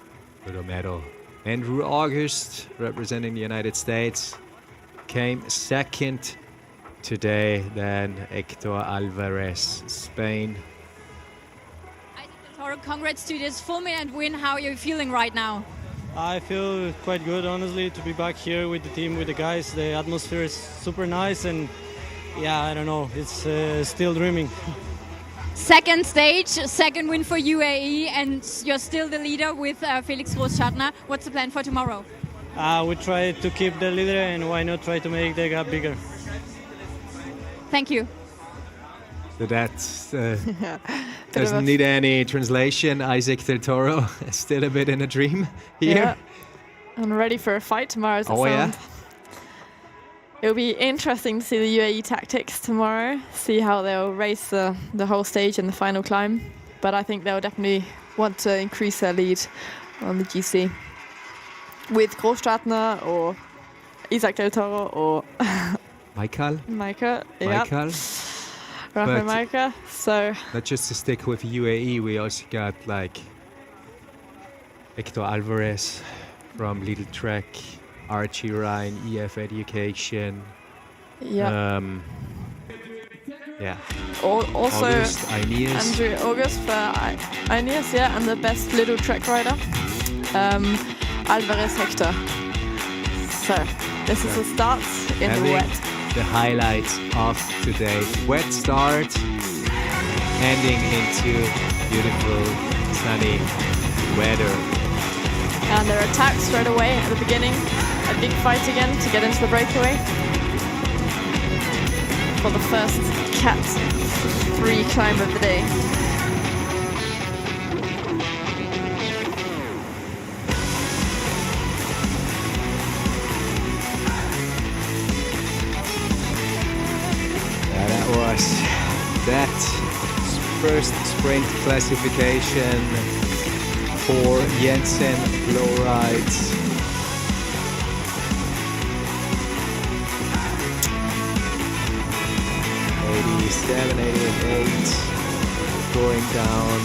Romero. Andrew August, representing the United States, came second today, then Hector Alvarez, Spain. Isaac Del Toro, congrats to this fulminant win. How are you feeling right now? I feel quite good, honestly, to be back here with the team, with the guys. The atmosphere is super nice, and yeah, I don't know, it's still dreaming. Second stage, second win for UAE, and you're still the leader with Felix Großschartner. What's the plan for tomorrow? we try to keep the leader, and why not try to make the gap bigger. Thank you. So that doesn't need any translation. Isaac Del Toro is still a bit in a dream here. Yeah. I'm ready for a fight tomorrow. Oh yeah. It'll be interesting to see the UAE tactics tomorrow, see how they'll race the whole stage and the final climb. But I think they'll definitely want to increase their lead on the GC. With Großstadtner or Isaac Del Toro or Michael. Yeah. Rafael But- Maika. So Not just to stick with UAE, we also got like Hector Alvarez from Lidl Trek, Archie Ryan, EF Education. yeah. Yeah. Also August, Aeneas. Andrew August for Aeneas, yeah, and the best little trek rider, Alvarez Hector. So this is the start in the Having wet. the highlights of today. Wet start, ending into beautiful sunny weather. And they're attacked straight away at the beginning. A big fight again to get into the breakaway. For the first Cat 3 climb of the day. Yeah, that was that first sprint classification for Jensen Low Rides. 87, 88, going down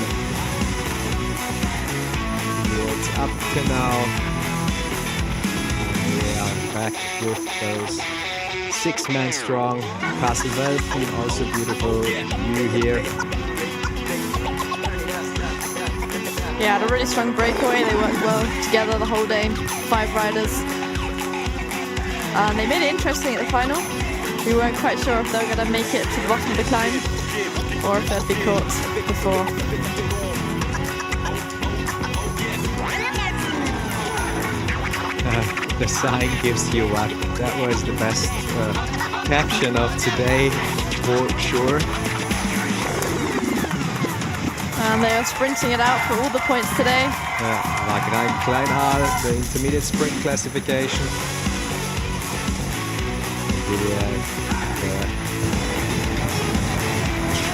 towards up to now. We are back with those 6-man strong Castle Welfen, also beautiful view here. Yeah, had a really strong breakaway. They worked well together the whole day. 5 riders. And they made it interesting at the final. We weren't quite sure if they were going to make it to the bottom of the climb or if they'd be caught before. The sign gives you what. That was the best caption of today, for sure. And they are sprinting it out for all the points today. WAGRAIN Kleinhal, the intermediate sprint classification. The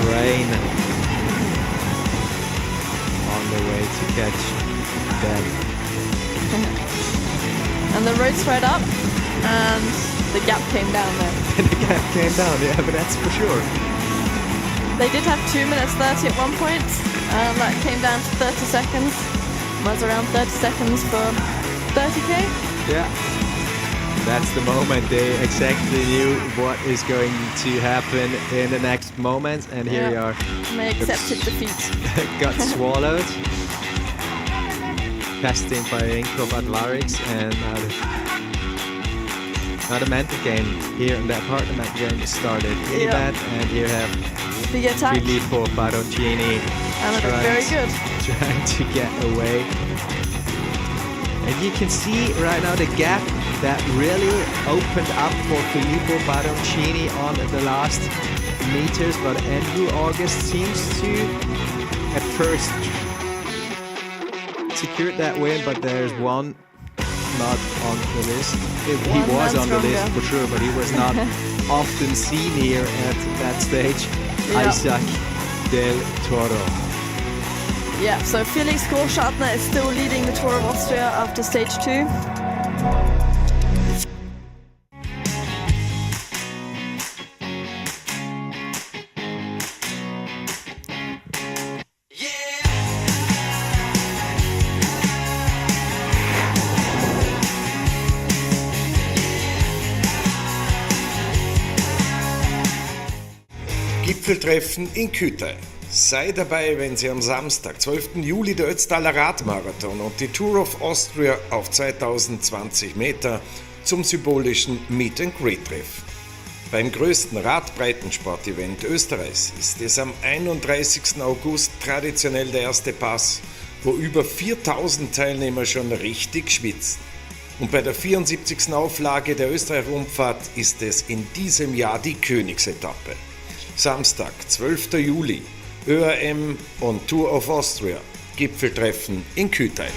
train on the way to catch them. And the road straight up, and the gap came down there. The gap came down, yeah, but that's for sure. They did have 2 minutes 30 at one point, and that came down to 30 seconds. Was around 30 seconds for 30k. Yeah. That's the moment they exactly knew what is going to happen in the next moment, and here we are. And they accepted defeat. Got swallowed. Testing by Inkov Adlarix, and now the mental game here in the apartment game started. Minibet, and here have The attack. Filippo Baroncini And it looked very good. trying to get away. And you can see right now the gap that really opened up for Filippo Baroncini on the last meters, but Andrew August seems to at first secured that win, but there's one not on the list. He was on the list for sure, but he was not often seen here at that stage. Yeah. Isaac Del Toro. Yeah, so Felix Großstadtner is still leading the Tour of Austria after stage 2. Gipfeltreffen in Kütai. Sei dabei, wenn Sie am Samstag, 12. Juli, der Ötztaler Radmarathon und die Tour of Austria auf 2020 Meter zum symbolischen Meet and Greet treffen. Beim größten Radbreitensport-Event Österreichs ist es am 31. August traditionell der erste Pass, wo über 4000 Teilnehmer schon richtig schwitzen. Und bei der 74. Auflage der Österreich-Rundfahrt ist es in diesem Jahr die Königsetappe. Samstag, 12. Juli, ÖAM und Tour of Austria, Gipfeltreffen in Kütai.